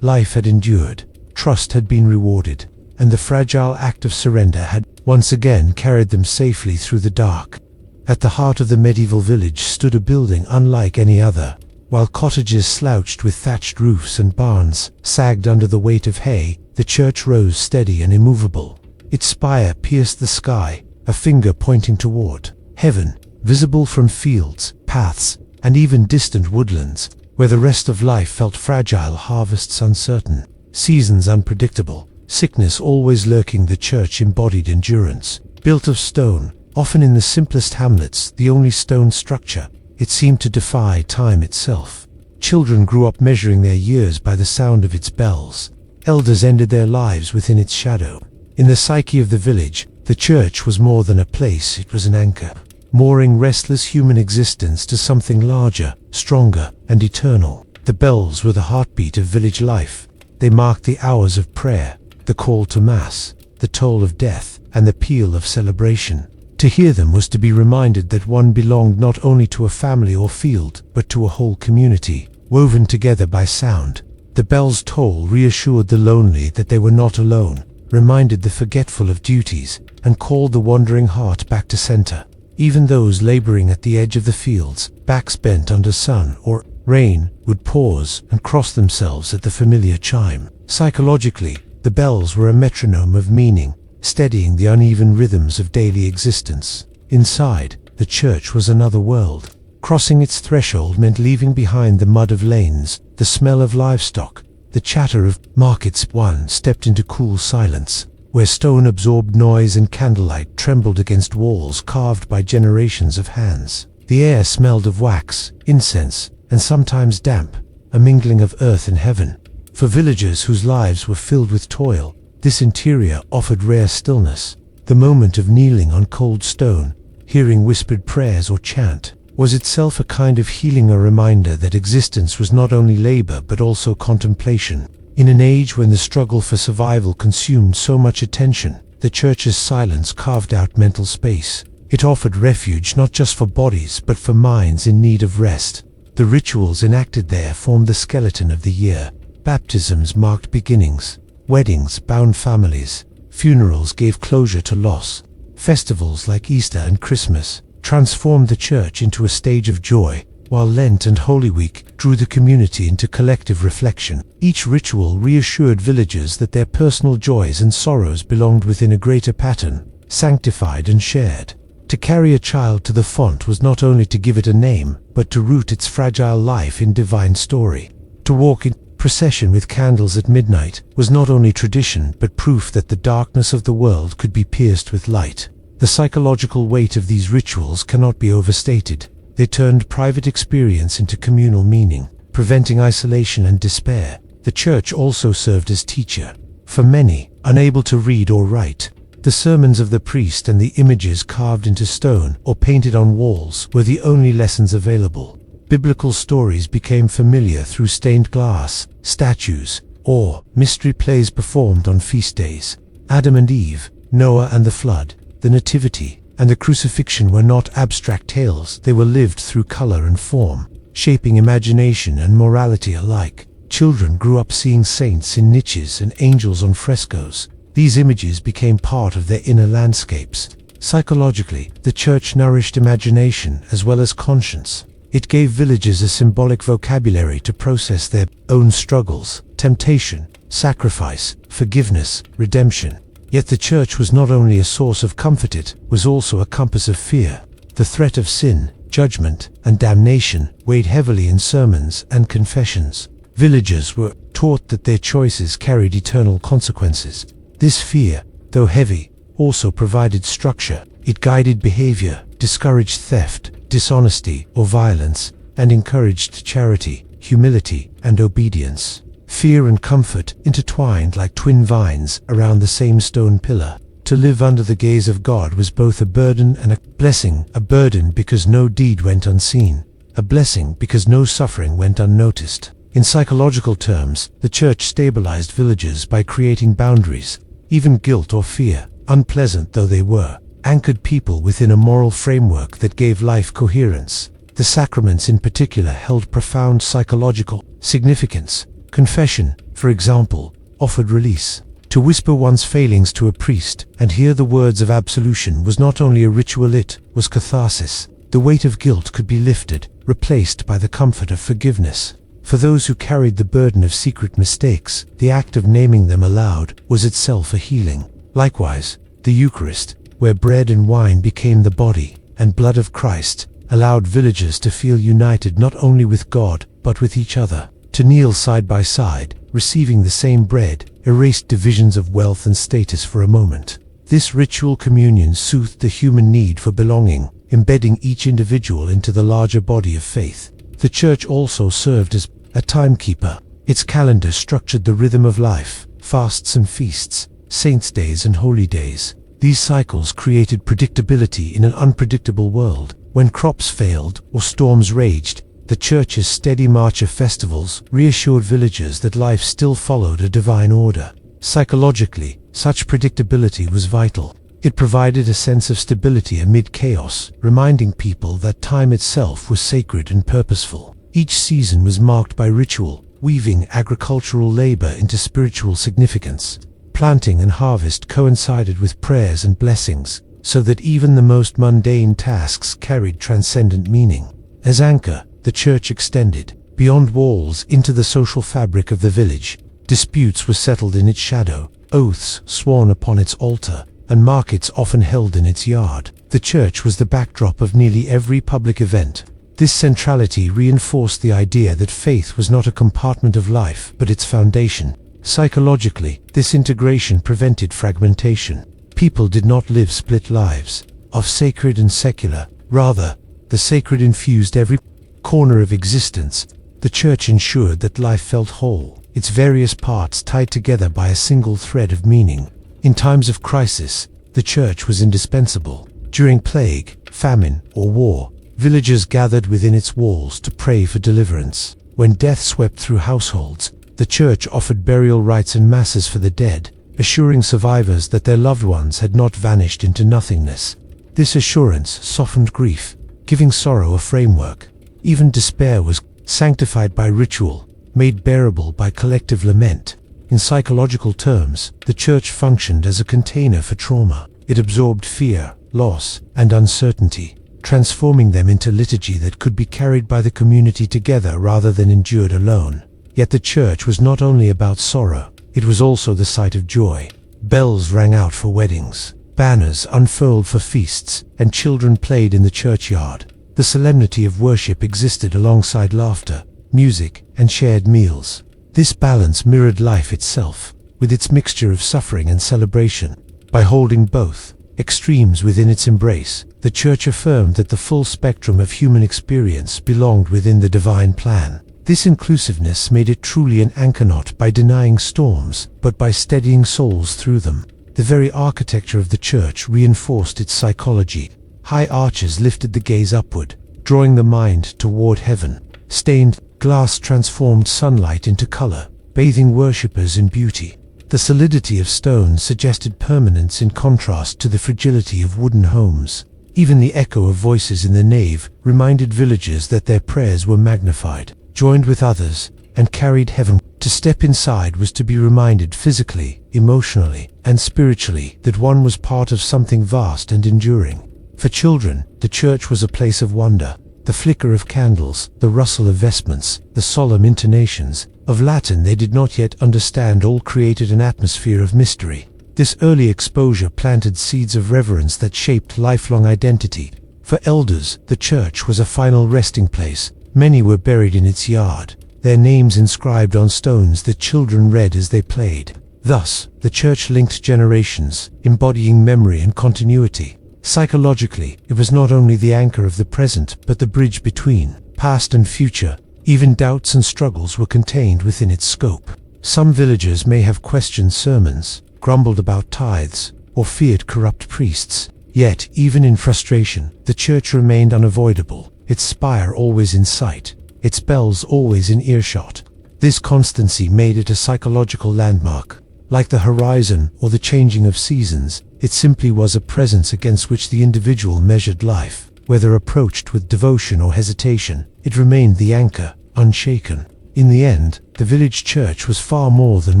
Life had endured, trust had been rewarded, and the fragile act of surrender had once again carried them safely through the dark. At the heart of the medieval village stood a building unlike any other. While cottages slouched with thatched roofs and barns sagged under the weight of hay, the church rose steady and immovable. Its spire pierced the sky, a finger pointing toward heaven, visible from fields, paths, and even distant woodlands, where the rest of life felt fragile, harvests uncertain, seasons unpredictable, sickness always lurking. The church embodied endurance. Built of stone, often in the simplest hamlets, the only stone structure, it seemed to defy time itself. Children grew up measuring their years by the sound of its bells. Elders ended their lives within its shadow. In the psyche of the village, the church was more than a place, it was an anchor, mooring restless human existence to something larger, stronger, and eternal. The bells were the heartbeat of village life. They marked the hours of prayer, the call to mass, the toll of death, and the peal of celebration. To hear them was to be reminded that one belonged not only to a family or field, but to a whole community, woven together by sound. The bell's toll reassured the lonely that they were not alone, reminded the forgetful of duties, and called the wandering heart back to center. Even those laboring at the edge of the fields, backs bent under sun or rain, would pause and cross themselves at the familiar chime. Psychologically, the bells were a metronome of meaning, steadying the uneven rhythms of daily existence. Inside, the church was another world. Crossing its threshold meant leaving behind the mud of lanes, the smell of livestock, the chatter of markets. One stepped into cool silence, where stone absorbed noise and candlelight trembled against walls carved by generations of hands. The air smelled of wax, incense, and sometimes damp, a mingling of earth and heaven. For villagers whose lives were filled with toil, this interior offered rare stillness. The moment of kneeling on cold stone, hearing whispered prayers or chant, was itself a kind of healing, a reminder that existence was not only labor but also contemplation. In an age when the struggle for survival consumed so much attention, the church's silence carved out mental space. It offered refuge not just for bodies but for minds in need of rest. The rituals enacted there formed the skeleton of the year. Baptisms marked beginnings. Weddings bound families. Funerals gave closure to loss. Festivals like Easter and Christmas transformed the church into a stage of joy, while Lent and Holy Week drew the community into collective reflection. Each ritual reassured villagers that their personal joys and sorrows belonged within a greater pattern, sanctified and shared. To carry a child to the font was not only to give it a name, but to root its fragile life in divine story. To walk in procession with candles at midnight was not only tradition but proof that the darkness of the world could be pierced with light. The psychological weight of these rituals cannot be overstated. They turned private experience into communal meaning, preventing isolation and despair. The church also served as teacher. For many, unable to read or write, the sermons of the priest and the images carved into stone or painted on walls were the only lessons available. Biblical stories became familiar through stained glass, statues, or mystery plays performed on feast days. Adam and Eve, Noah and the flood, the Nativity, and the crucifixion were not abstract tales, they were lived through color and form. shaping imagination and morality alike. Children grew up seeing saints in niches and angels on frescoes. These images became part of their inner landscapes. Psychologically, the church nourished imagination as well as conscience. It gave villagers a symbolic vocabulary to process their own struggles, temptation, sacrifice, forgiveness, redemption. Yet the church was not only a source of comfort, it was also a compass of fear. The threat of sin, judgment, and damnation weighed heavily in sermons and confessions. Villagers were taught that their choices carried eternal consequences. This fear, though heavy, also provided structure. It guided behavior, discouraged theft, dishonesty, or violence, and encouraged charity, humility, and obedience. Fear and comfort intertwined like twin vines around the same stone pillar. To live under the gaze of God was both a burden and a blessing. A burden because no deed went unseen, a blessing because no suffering went unnoticed. In psychological terms, the church stabilized villages by creating boundaries. Even guilt or fear, unpleasant though they were, anchored people within a moral framework that gave life coherence. The sacraments in particular held profound psychological significance. Confession, for example, offered release. To whisper one's failings to a priest and hear the words of absolution was not only a ritual, it was catharsis. The weight of guilt could be lifted, replaced by the comfort of forgiveness. For those who carried the burden of secret mistakes, the act of naming them aloud was itself a healing. Likewise, the Eucharist, where bread and wine became the body and blood of Christ, allowed villagers to feel united not only with God, but with each other. To kneel side by side, receiving the same bread, erased divisions of wealth and status for a moment. This ritual communion soothed the human need for belonging, embedding each individual into the larger body of faith. The church also served as a timekeeper. Its calendar structured the rhythm of life, fasts and feasts, saints' days and holy days. These cycles created predictability in an unpredictable world. When crops failed or storms raged, the church's steady march of festivals reassured villagers that life still followed a divine order. Psychologically, such predictability was vital. It provided a sense of stability amid chaos, reminding people that time itself was sacred and purposeful. Each season was marked by ritual, weaving agricultural labor into spiritual significance. Planting and harvest coincided with prayers and blessings, so that even the most mundane tasks carried transcendent meaning. As anchor, the church extended beyond walls into the social fabric of the village. Disputes were settled in its shadow, oaths sworn upon its altar, and markets often held in its yard. The church was the backdrop of nearly every public event. This centrality reinforced the idea that faith was not a compartment of life, but its foundation. Psychologically, this integration prevented fragmentation. People did not live split lives, of sacred and secular. Rather, the sacred infused every corner of existence. The church ensured that life felt whole, its various parts tied together by a single thread of meaning. In times of crisis, the church was indispensable. During plague, famine, or war, villagers gathered within its walls to pray for deliverance. When death swept through households, the church offered burial rites and masses for the dead, assuring survivors that their loved ones had not vanished into nothingness. This assurance softened grief, giving sorrow a framework. Even despair was sanctified by ritual, made bearable by collective lament. In psychological terms, the church functioned as a container for trauma. It absorbed fear, loss, and uncertainty, transforming them into liturgy that could be carried by the community together rather than endured alone. Yet the church was not only about sorrow, it was also the site of joy. Bells rang out for weddings, banners unfurled for feasts, and children played in the churchyard. The solemnity of worship existed alongside laughter, music, and shared meals. This balance mirrored life itself, with its mixture of suffering and celebration. By holding both extremes within its embrace, the church affirmed that the full spectrum of human experience belonged within the divine plan. This inclusiveness made it truly an anchor, not by denying storms, but by steadying souls through them. The very architecture of the church reinforced its psychology. High arches lifted the gaze upward, drawing the mind toward heaven. Stained glass transformed sunlight into color, bathing worshippers in beauty. The solidity of stone suggested permanence in contrast to the fragility of wooden homes. Even the echo of voices in the nave reminded villagers that their prayers were magnified, joined with others, and carried heaven. To step inside was to be reminded physically, emotionally, and spiritually that one was part of something vast and enduring. For children, the church was a place of wonder. The flicker of candles, the rustle of vestments, the solemn intonations of Latin they did not yet understand all created an atmosphere of mystery. This early exposure planted seeds of reverence that shaped lifelong identity. For elders, the church was a final resting place. Many were buried in its yard, their names inscribed on stones that children read as they played. Thus, the church linked generations, embodying memory and continuity. Psychologically, it was not only the anchor of the present, but the bridge between past and future. Even doubts and struggles were contained within its scope. Some villagers may have questioned sermons, grumbled about tithes, or feared corrupt priests. Yet, even in frustration, the church remained unavoidable, its spire always in sight, its bells always in earshot. This constancy made it a psychological landmark. Like the horizon or the changing of seasons, it simply was a presence against which the individual measured life. Whether approached with devotion or hesitation, it remained the anchor, unshaken. In the end, the village church was far more than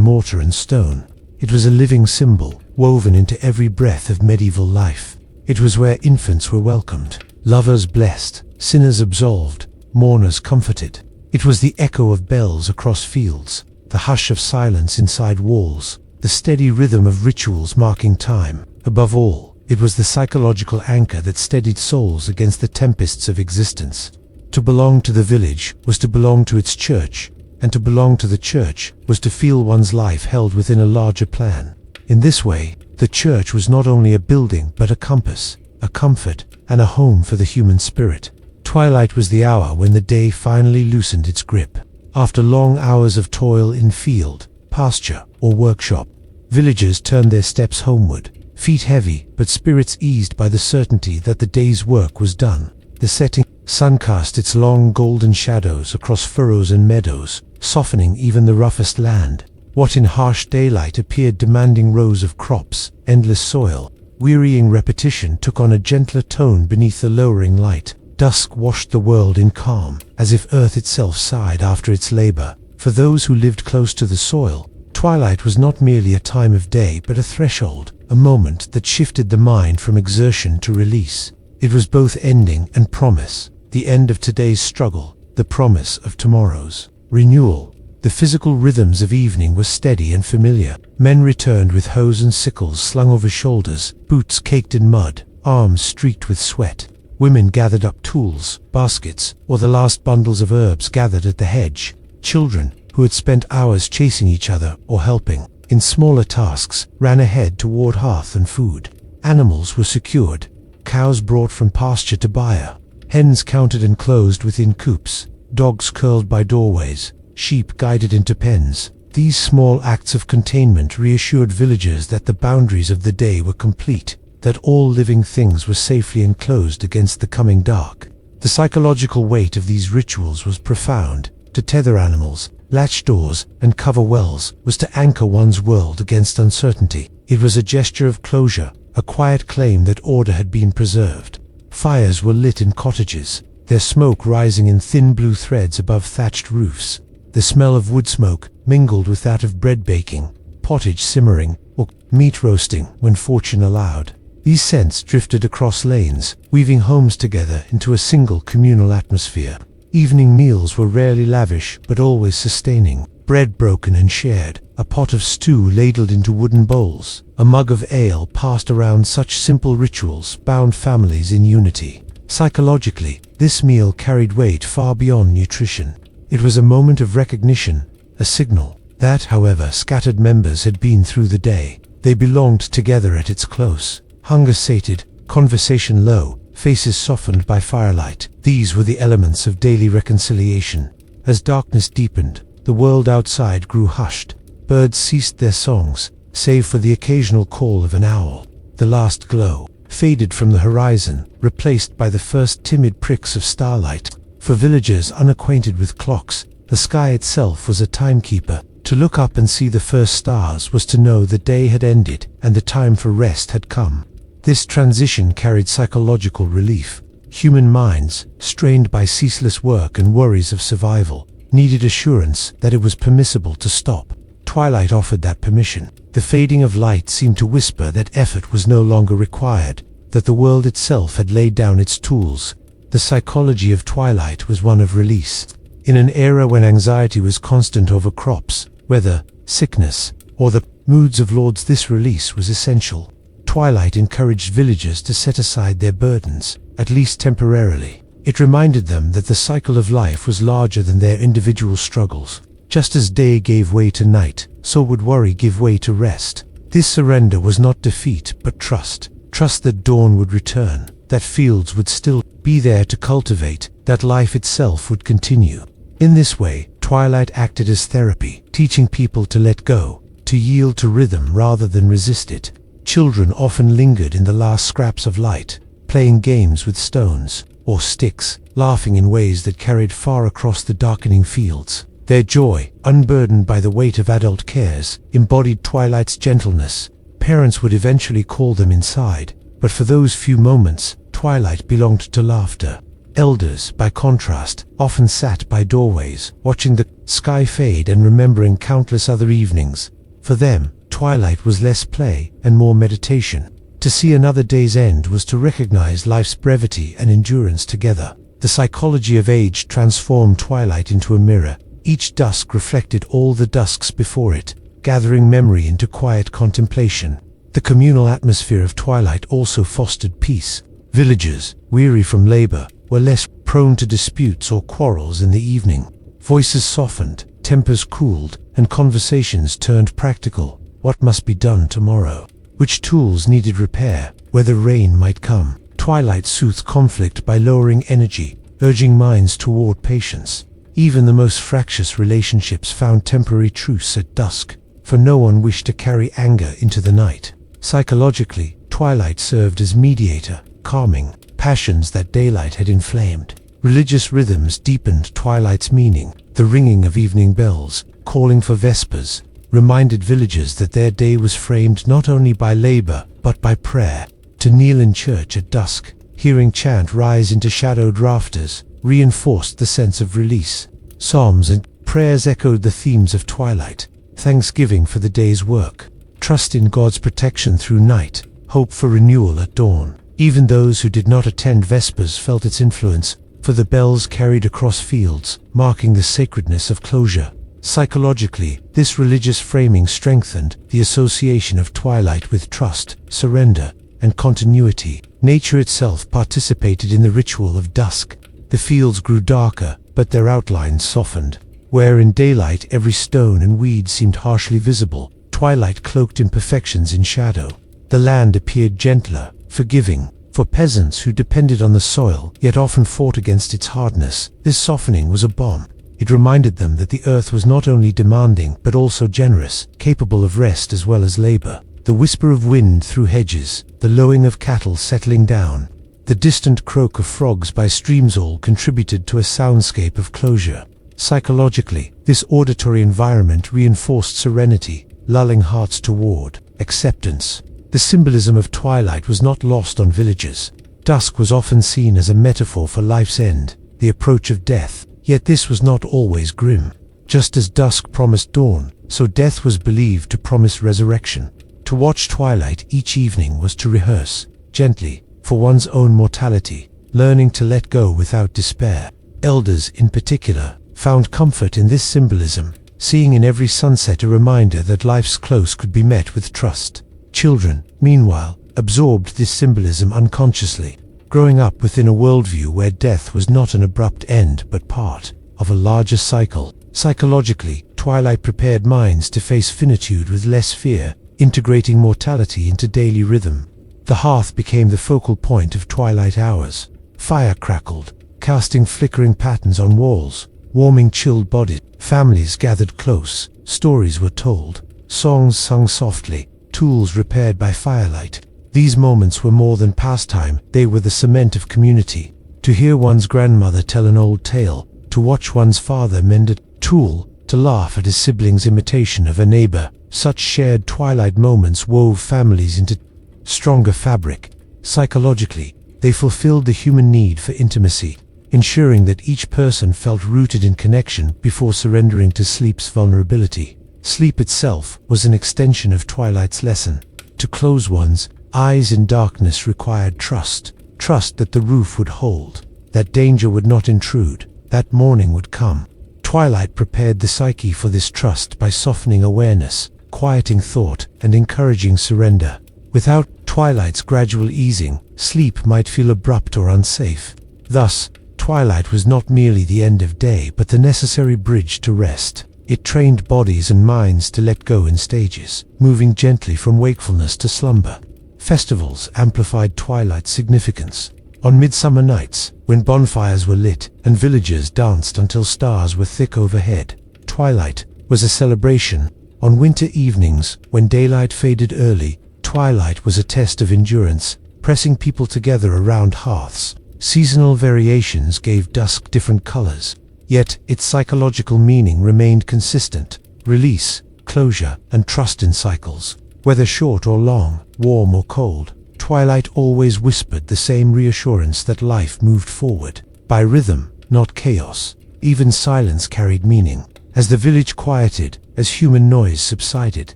mortar and stone. It was a living symbol, woven into every breath of medieval life. It was where infants were welcomed, lovers blessed, sinners absolved, mourners comforted. It was the echo of bells across fields, the hush of silence inside walls, the steady rhythm of rituals marking time. Above all, it was the psychological anchor that steadied souls against the tempests of existence. To belong to the village was to belong to its church, and to belong to the church was to feel one's life held within a larger plan. In this way, the church was not only a building but a compass, a comfort, and a home for the human spirit. Twilight was the hour when the day finally loosened its grip. After long hours of toil in field, pasture, or workshop, villagers turned their steps homeward, feet heavy but spirits eased by the certainty that the day's work was done. The setting sun cast its long golden shadows across furrows and meadows, softening even the roughest land. What in harsh daylight appeared demanding rows of crops, endless soil, wearying repetition took on a gentler tone beneath the lowering light. Dusk washed the world in calm, as if earth itself sighed after its labor. For those who lived close to the soil, twilight was not merely a time of day but a threshold, a moment that shifted the mind from exertion to release. It was both ending and promise, the end of today's struggle, the promise of tomorrow's renewal. The physical rhythms of evening were steady and familiar. Men returned with hoes and sickles slung over shoulders, boots caked in mud, arms streaked with sweat. Women gathered up tools, baskets, or the last bundles of herbs gathered at the hedge. Children, who had spent hours chasing each other or helping in smaller tasks, ran ahead toward hearth and food. Animals were secured, cows brought from pasture to byre, hens counted and closed within coops, dogs curled by doorways, sheep guided into pens. These small acts of containment reassured villagers that the boundaries of the day were complete, that all living things were safely enclosed against the coming dark. The psychological weight of these rituals was profound. To tether animals, latch doors, and cover wells was to anchor one's world against uncertainty. It was a gesture of closure, a quiet claim that order had been preserved. Fires were lit in cottages, their smoke rising in thin blue threads above thatched roofs. The smell of wood smoke mingled with that of bread baking, pottage simmering, or meat roasting when fortune allowed. These scents drifted across lanes, weaving homes together into a single communal atmosphere. Evening meals were rarely lavish but always sustaining. Bread broken and shared, a pot of stew ladled into wooden bowls, a mug of ale passed around. Such simple rituals bound families in unity. Psychologically, this meal carried weight far beyond nutrition. It was a moment of recognition, a signal that, however scattered members had been through the day, they belonged together at its close. Hunger sated, conversation low, faces softened by firelight. These were the elements of daily reconciliation. As darkness deepened, the world outside grew hushed. Birds ceased their songs, save for the occasional call of an owl. The last glow faded from the horizon, replaced by the first timid pricks of starlight. For villagers unacquainted with clocks, the sky itself was a timekeeper. To look up and see the first stars was to know the day had ended and the time for rest had come. This transition carried psychological relief. Human minds, strained by ceaseless work and worries of survival, needed assurance that it was permissible to stop. Twilight offered that permission. The fading of light seemed to whisper that effort was no longer required, that the world itself had laid down its tools. The psychology of twilight was one of release. In an era when anxiety was constant over crops, weather, sickness, or the moods of lords, this release was essential. Twilight encouraged villagers to set aside their burdens, at least temporarily. It reminded them that the cycle of life was larger than their individual struggles. Just as day gave way to night, so would worry give way to rest. This surrender was not defeat, but trust. Trust that dawn would return, that fields would still be there to cultivate, that life itself would continue. In this way, twilight acted as therapy, teaching people to let go, to yield to rhythm rather than resist it. Children often lingered in the last scraps of light, playing games with stones or sticks, laughing in ways that carried far across the darkening fields. Their joy, unburdened by the weight of adult cares, embodied twilight's gentleness. Parents would eventually call them inside, but for those few moments, twilight belonged to laughter. Elders, by contrast, often sat by doorways, watching the sky fade and remembering countless other evenings. For them, twilight was less play and more meditation. To see another day's end was to recognize life's brevity and endurance together. The psychology of age transformed twilight into a mirror. Each dusk reflected all the dusks before it, gathering memory into quiet contemplation. The communal atmosphere of twilight also fostered peace. Villagers, weary from labor, were less prone to disputes or quarrels in the evening. Voices softened, tempers cooled, and conversations turned practical. What must be done tomorrow? Which tools needed repair? Whether rain might come? Twilight soothed conflict by lowering energy, urging minds toward patience. Even the most fractious relationships found temporary truce at dusk, for no one wished to carry anger into the night. Psychologically, twilight served as mediator, calming passions that daylight had inflamed. Religious rhythms deepened twilight's meaning. The ringing of evening bells, calling for vespers, reminded villagers that their day was framed not only by labor, but by prayer. To kneel in church at dusk, hearing chant rise into shadowed rafters, reinforced the sense of release. Psalms and prayers echoed the themes of twilight: thanksgiving for the day's work, trust in God's protection through night, hope for renewal at dawn. Even those who did not attend Vespers felt its influence, for the bells carried across fields, marking the sacredness of closure. Psychologically, this religious framing strengthened the association of twilight with trust, surrender, and continuity. Nature itself participated in the ritual of dusk. The fields grew darker, but their outlines softened. Where in daylight every stone and weed seemed harshly visible, twilight cloaked imperfections in shadow. The land appeared gentler, forgiving. For peasants who depended on the soil, yet often fought against its hardness, this softening was a balm. It reminded them that the earth was not only demanding, but also generous, capable of rest as well as labor. The whisper of wind through hedges, the lowing of cattle settling down, the distant croak of frogs by streams all contributed to a soundscape of closure. Psychologically, this auditory environment reinforced serenity, lulling hearts toward acceptance. The symbolism of twilight was not lost on villagers. Dusk was often seen as a metaphor for life's end, the approach of death. Yet this was not always grim. Just as dusk promised dawn, so death was believed to promise resurrection. To watch twilight each evening was to rehearse, gently, for one's own mortality, learning to let go without despair. Elders, in particular, found comfort in this symbolism, seeing in every sunset a reminder that life's close could be met with trust. Children, meanwhile, absorbed this symbolism unconsciously, growing up within a worldview where death was not an abrupt end but part of a larger cycle. Psychologically, twilight prepared minds to face finitude with less fear, integrating mortality into daily rhythm. The hearth became the focal point of twilight hours. Fire crackled, casting flickering patterns on walls, warming chilled bodies. Families gathered close, stories were told, songs sung softly, tools repaired by firelight. These moments were more than pastime, they were the cement of community. To hear one's grandmother tell an old tale, to watch one's father mend a tool, to laugh at his sibling's imitation of a neighbor, such shared twilight moments wove families into stronger fabric. Psychologically, they fulfilled the human need for intimacy, ensuring that each person felt rooted in connection before surrendering to sleep's vulnerability. Sleep itself was an extension of twilight's lesson. To close one's eyes in darkness required trust. Trust that the roof would hold, that danger would not intrude, that morning would come. Twilight prepared the psyche for this trust by softening awareness, quieting thought, and encouraging surrender. Without twilight's gradual easing, sleep might feel abrupt or unsafe. Thus, twilight was not merely the end of day, but the necessary bridge to rest. It trained bodies and minds to let go in stages, moving gently from wakefulness to slumber. Festivals amplified twilight's significance. On midsummer nights, when bonfires were lit and villagers danced until stars were thick overhead, twilight was a celebration. On winter evenings, when daylight faded early, twilight was a test of endurance, pressing people together around hearths. Seasonal variations gave dusk different colors, yet its psychological meaning remained consistent: release, closure, and trust in cycles. Whether short or long, warm or cold, twilight always whispered the same reassurance that life moved forward, by rhythm, not chaos. Even silence carried meaning. As the village quieted, as human noise subsided,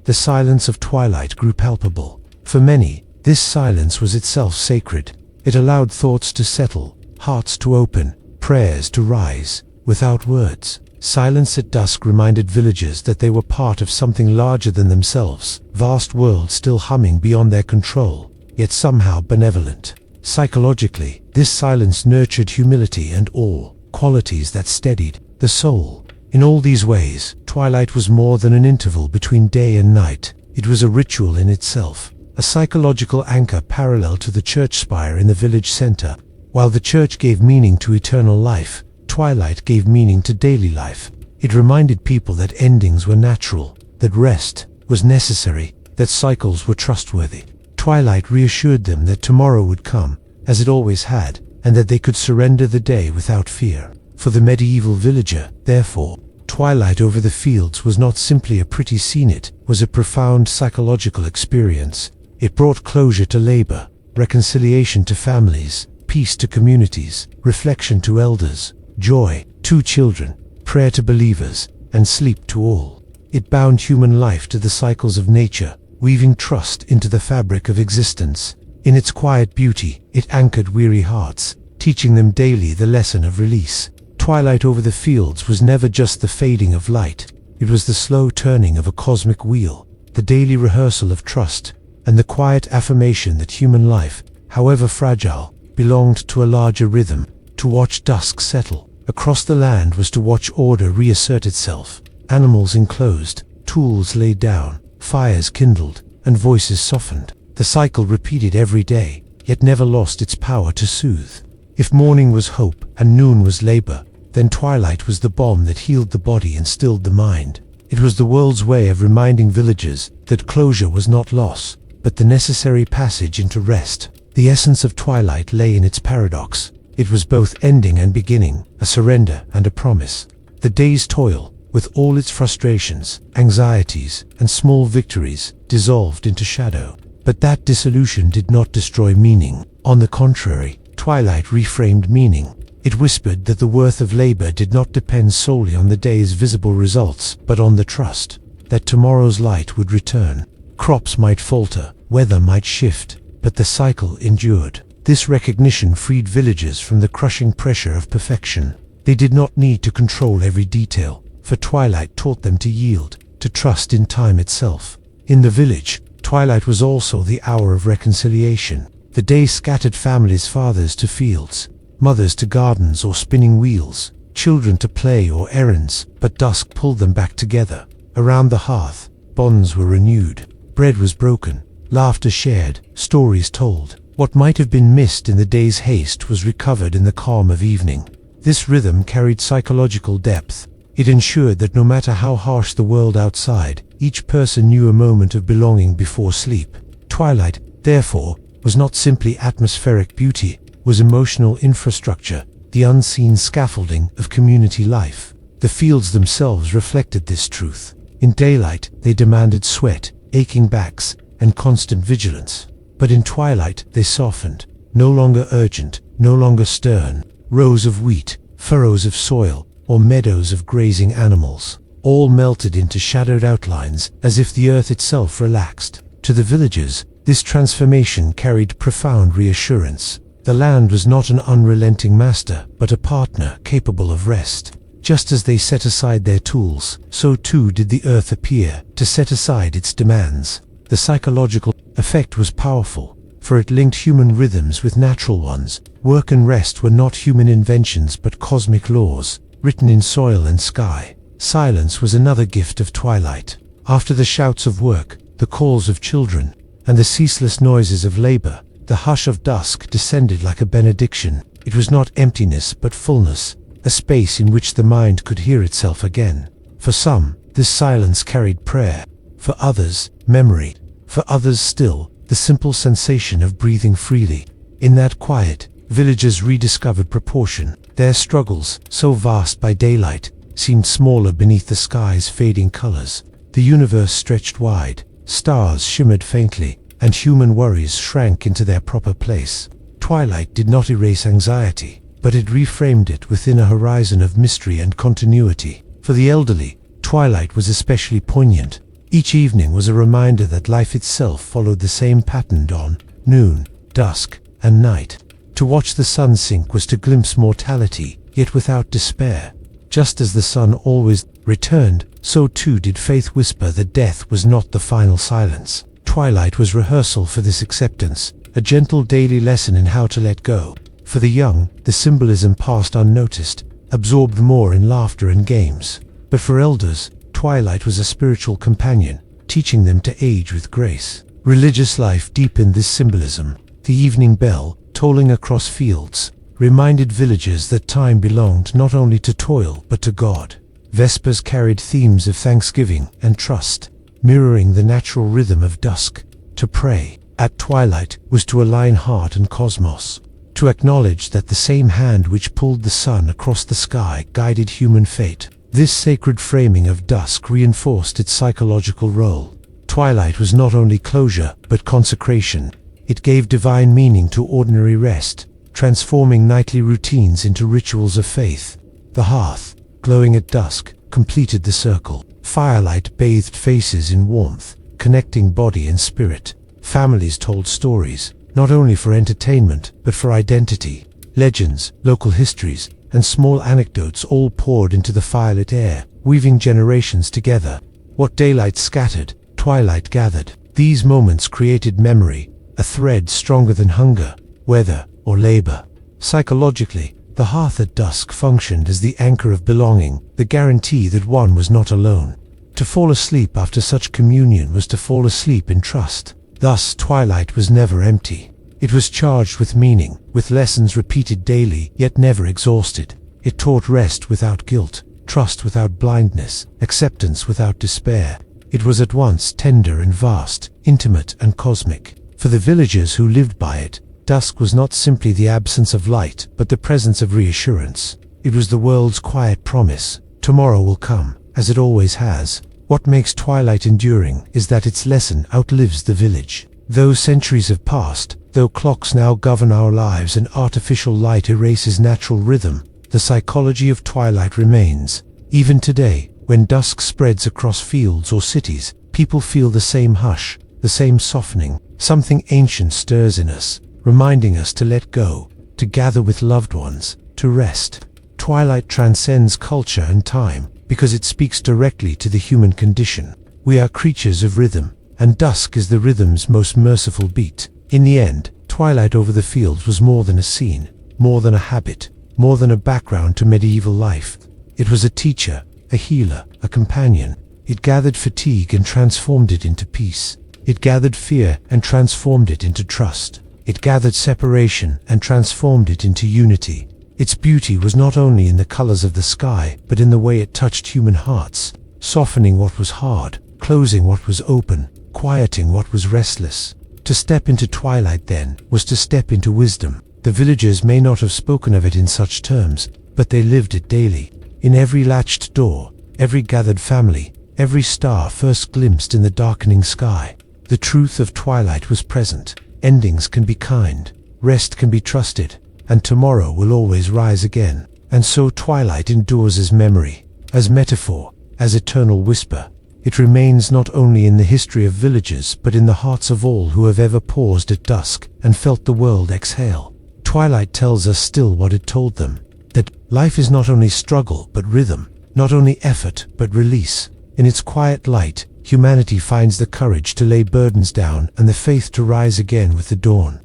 the silence of twilight grew palpable. For many, this silence was itself sacred. It allowed thoughts to settle, hearts to open, prayers to rise, without words. Silence at dusk reminded villagers that they were part of something larger than themselves, vast world still humming beyond their control, yet somehow benevolent. Psychologically, this silence nurtured humility and awe, qualities that steadied the soul. In all these ways, twilight was more than an interval between day and night. It was a ritual in itself, a psychological anchor parallel to the church spire in the village center. While the church gave meaning to eternal life, twilight gave meaning to daily life. It reminded people that endings were natural, that rest was necessary, that cycles were trustworthy. Twilight reassured them that tomorrow would come, as it always had, and that they could surrender the day without fear. For the medieval villager, therefore, twilight over the fields was not simply a pretty scene, it was a profound psychological experience. It brought closure to labor, reconciliation to families, peace to communities, reflection to elders, joy to children, prayer to believers, and sleep to all. It bound human life to the cycles of nature, weaving trust into the fabric of existence. In its quiet beauty, it anchored weary hearts, teaching them daily the lesson of release. Twilight over the fields was never just the fading of light. It was the slow turning of a cosmic wheel, the daily rehearsal of trust, and the quiet affirmation that human life, however fragile, belonged to a larger rhythm. To watch dusk settle across the land was to watch order reassert itself. Animals enclosed, tools laid down, fires kindled, and voices softened. The cycle repeated every day, yet never lost its power to soothe. If morning was hope and noon was labor, then twilight was the balm that healed the body and stilled the mind. It was the world's way of reminding villagers that closure was not loss, but the necessary passage into rest. The essence of twilight lay in its paradox. It was both ending and beginning, a surrender and a promise. The day's toil, with all its frustrations, anxieties, and small victories, dissolved into shadow. But that dissolution did not destroy meaning. On the contrary, twilight reframed meaning. It whispered that the worth of labor did not depend solely on the day's visible results, but on the trust that tomorrow's light would return. Crops might falter, weather might shift, but the cycle endured. This recognition freed villagers from the crushing pressure of perfection. They did not need to control every detail, for twilight taught them to yield, to trust in time itself. In the village, twilight was also the hour of reconciliation. The day scattered families, fathers to fields, mothers to gardens or spinning wheels, children to play or errands, but dusk pulled them back together. Around the hearth, bonds were renewed, bread was broken, laughter shared, stories told. What might have been missed in the day's haste was recovered in the calm of evening. This rhythm carried psychological depth. It ensured that no matter how harsh the world outside, each person knew a moment of belonging before sleep. Twilight, therefore, was not simply atmospheric beauty, it was emotional infrastructure, the unseen scaffolding of community life. The fields themselves reflected this truth. In daylight, they demanded sweat, aching backs, and constant vigilance. but in twilight they softened, no longer urgent, no longer stern. Rows of wheat, furrows of soil, or meadows of grazing animals, all melted into shadowed outlines as if the earth itself relaxed. To the villagers, this transformation carried profound reassurance. The land was not an unrelenting master, but a partner capable of rest. Just as they set aside their tools, so too did the earth appear to set aside its demands. The psychological effect was powerful, for it linked human rhythms with natural ones. Work and rest were not human inventions but cosmic laws, written in soil and sky. Silence was another gift of twilight. After the shouts of work, the calls of children, and the ceaseless noises of labor, the hush of dusk descended like a benediction. It was not emptiness but fullness, a space in which the mind could hear itself again. For some, this silence carried prayer. For others, memory. For others still, the simple sensation of breathing freely. In that quiet, villagers rediscovered proportion. Their struggles, so vast by daylight, seemed smaller beneath the sky's fading colors. The universe stretched wide, stars shimmered faintly, and human worries shrank into their proper place. Twilight did not erase anxiety, but it reframed it within a horizon of mystery and continuity. For the elderly, twilight was especially poignant. Each evening was a reminder that life itself followed the same pattern: dawn, noon, dusk, and night. To watch the sun sink was to glimpse mortality, yet without despair. Just as the sun always returned, so too did faith whisper that death was not the final silence. Twilight was rehearsal for this acceptance, a gentle daily lesson in how to let go. For the young, the symbolism passed unnoticed, absorbed more in laughter and games. But for elders, twilight was a spiritual companion, teaching them to age with grace. Religious life deepened this symbolism. The evening bell, tolling across fields, reminded villagers that time belonged not only to toil but to God. Vespers carried themes of thanksgiving and trust, mirroring the natural rhythm of dusk. To pray at twilight was to align heart and cosmos, to acknowledge that the same hand which pulled the sun across the sky guided human fate. This sacred framing of dusk reinforced its psychological role. Twilight was not only closure but consecration. It gave divine meaning to ordinary rest, transforming nightly routines into rituals of faith. The hearth, glowing at dusk, completed the circle. Firelight bathed faces in warmth, connecting body and spirit. Families told stories, not only for entertainment but for identity. Legends, local histories, and small anecdotes all poured into the firelit air, weaving generations together. What daylight scattered, twilight gathered. These moments created memory, a thread stronger than hunger, weather, or labor. Psychologically, the hearth at dusk functioned as the anchor of belonging, the guarantee that one was not alone. To fall asleep after such communion was to fall asleep in trust. Thus, twilight was never empty. It was charged with meaning, with lessons repeated daily, yet never exhausted. It taught rest without guilt, trust without blindness, acceptance without despair. It was at once tender and vast, intimate and cosmic. For the villagers who lived by it, dusk was not simply the absence of light, but the presence of reassurance. It was the world's quiet promise: tomorrow will come, as it always has. What makes twilight enduring is that its lesson outlives the village. Though centuries have passed, though clocks now govern our lives and artificial light erases natural rhythm, the psychology of twilight remains. Even today, when dusk spreads across fields or cities, people feel the same hush, the same softening. Something ancient stirs in us, reminding us to let go, to gather with loved ones, to rest. Twilight transcends culture and time, because it speaks directly to the human condition. We are creatures of rhythm, and dusk is the rhythm's most merciful beat. In the end, twilight over the fields was more than a scene, more than a habit, more than a background to medieval life. It was a teacher, a healer, a companion. It gathered fatigue and transformed it into peace. It gathered fear and transformed it into trust. It gathered separation and transformed it into unity. Its beauty was not only in the colors of the sky, but in the way it touched human hearts, softening what was hard, closing what was open, quieting what was restless. To step into twilight, then, was to step into wisdom. The villagers may not have spoken of it in such terms, but they lived it daily. In every latched door, every gathered family, every star first glimpsed in the darkening sky, the truth of twilight was present. endings can be kind, rest can be trusted, and tomorrow will always rise again. And so twilight endures as memory, as metaphor, as eternal whisper. It remains not only in the history of villages, but in the hearts of all who have ever paused at dusk and felt the world exhale. Twilight tells us still what it told them, that life is not only struggle but rhythm, not only effort but release. In its quiet light, humanity finds the courage to lay burdens down and the faith to rise again with the dawn.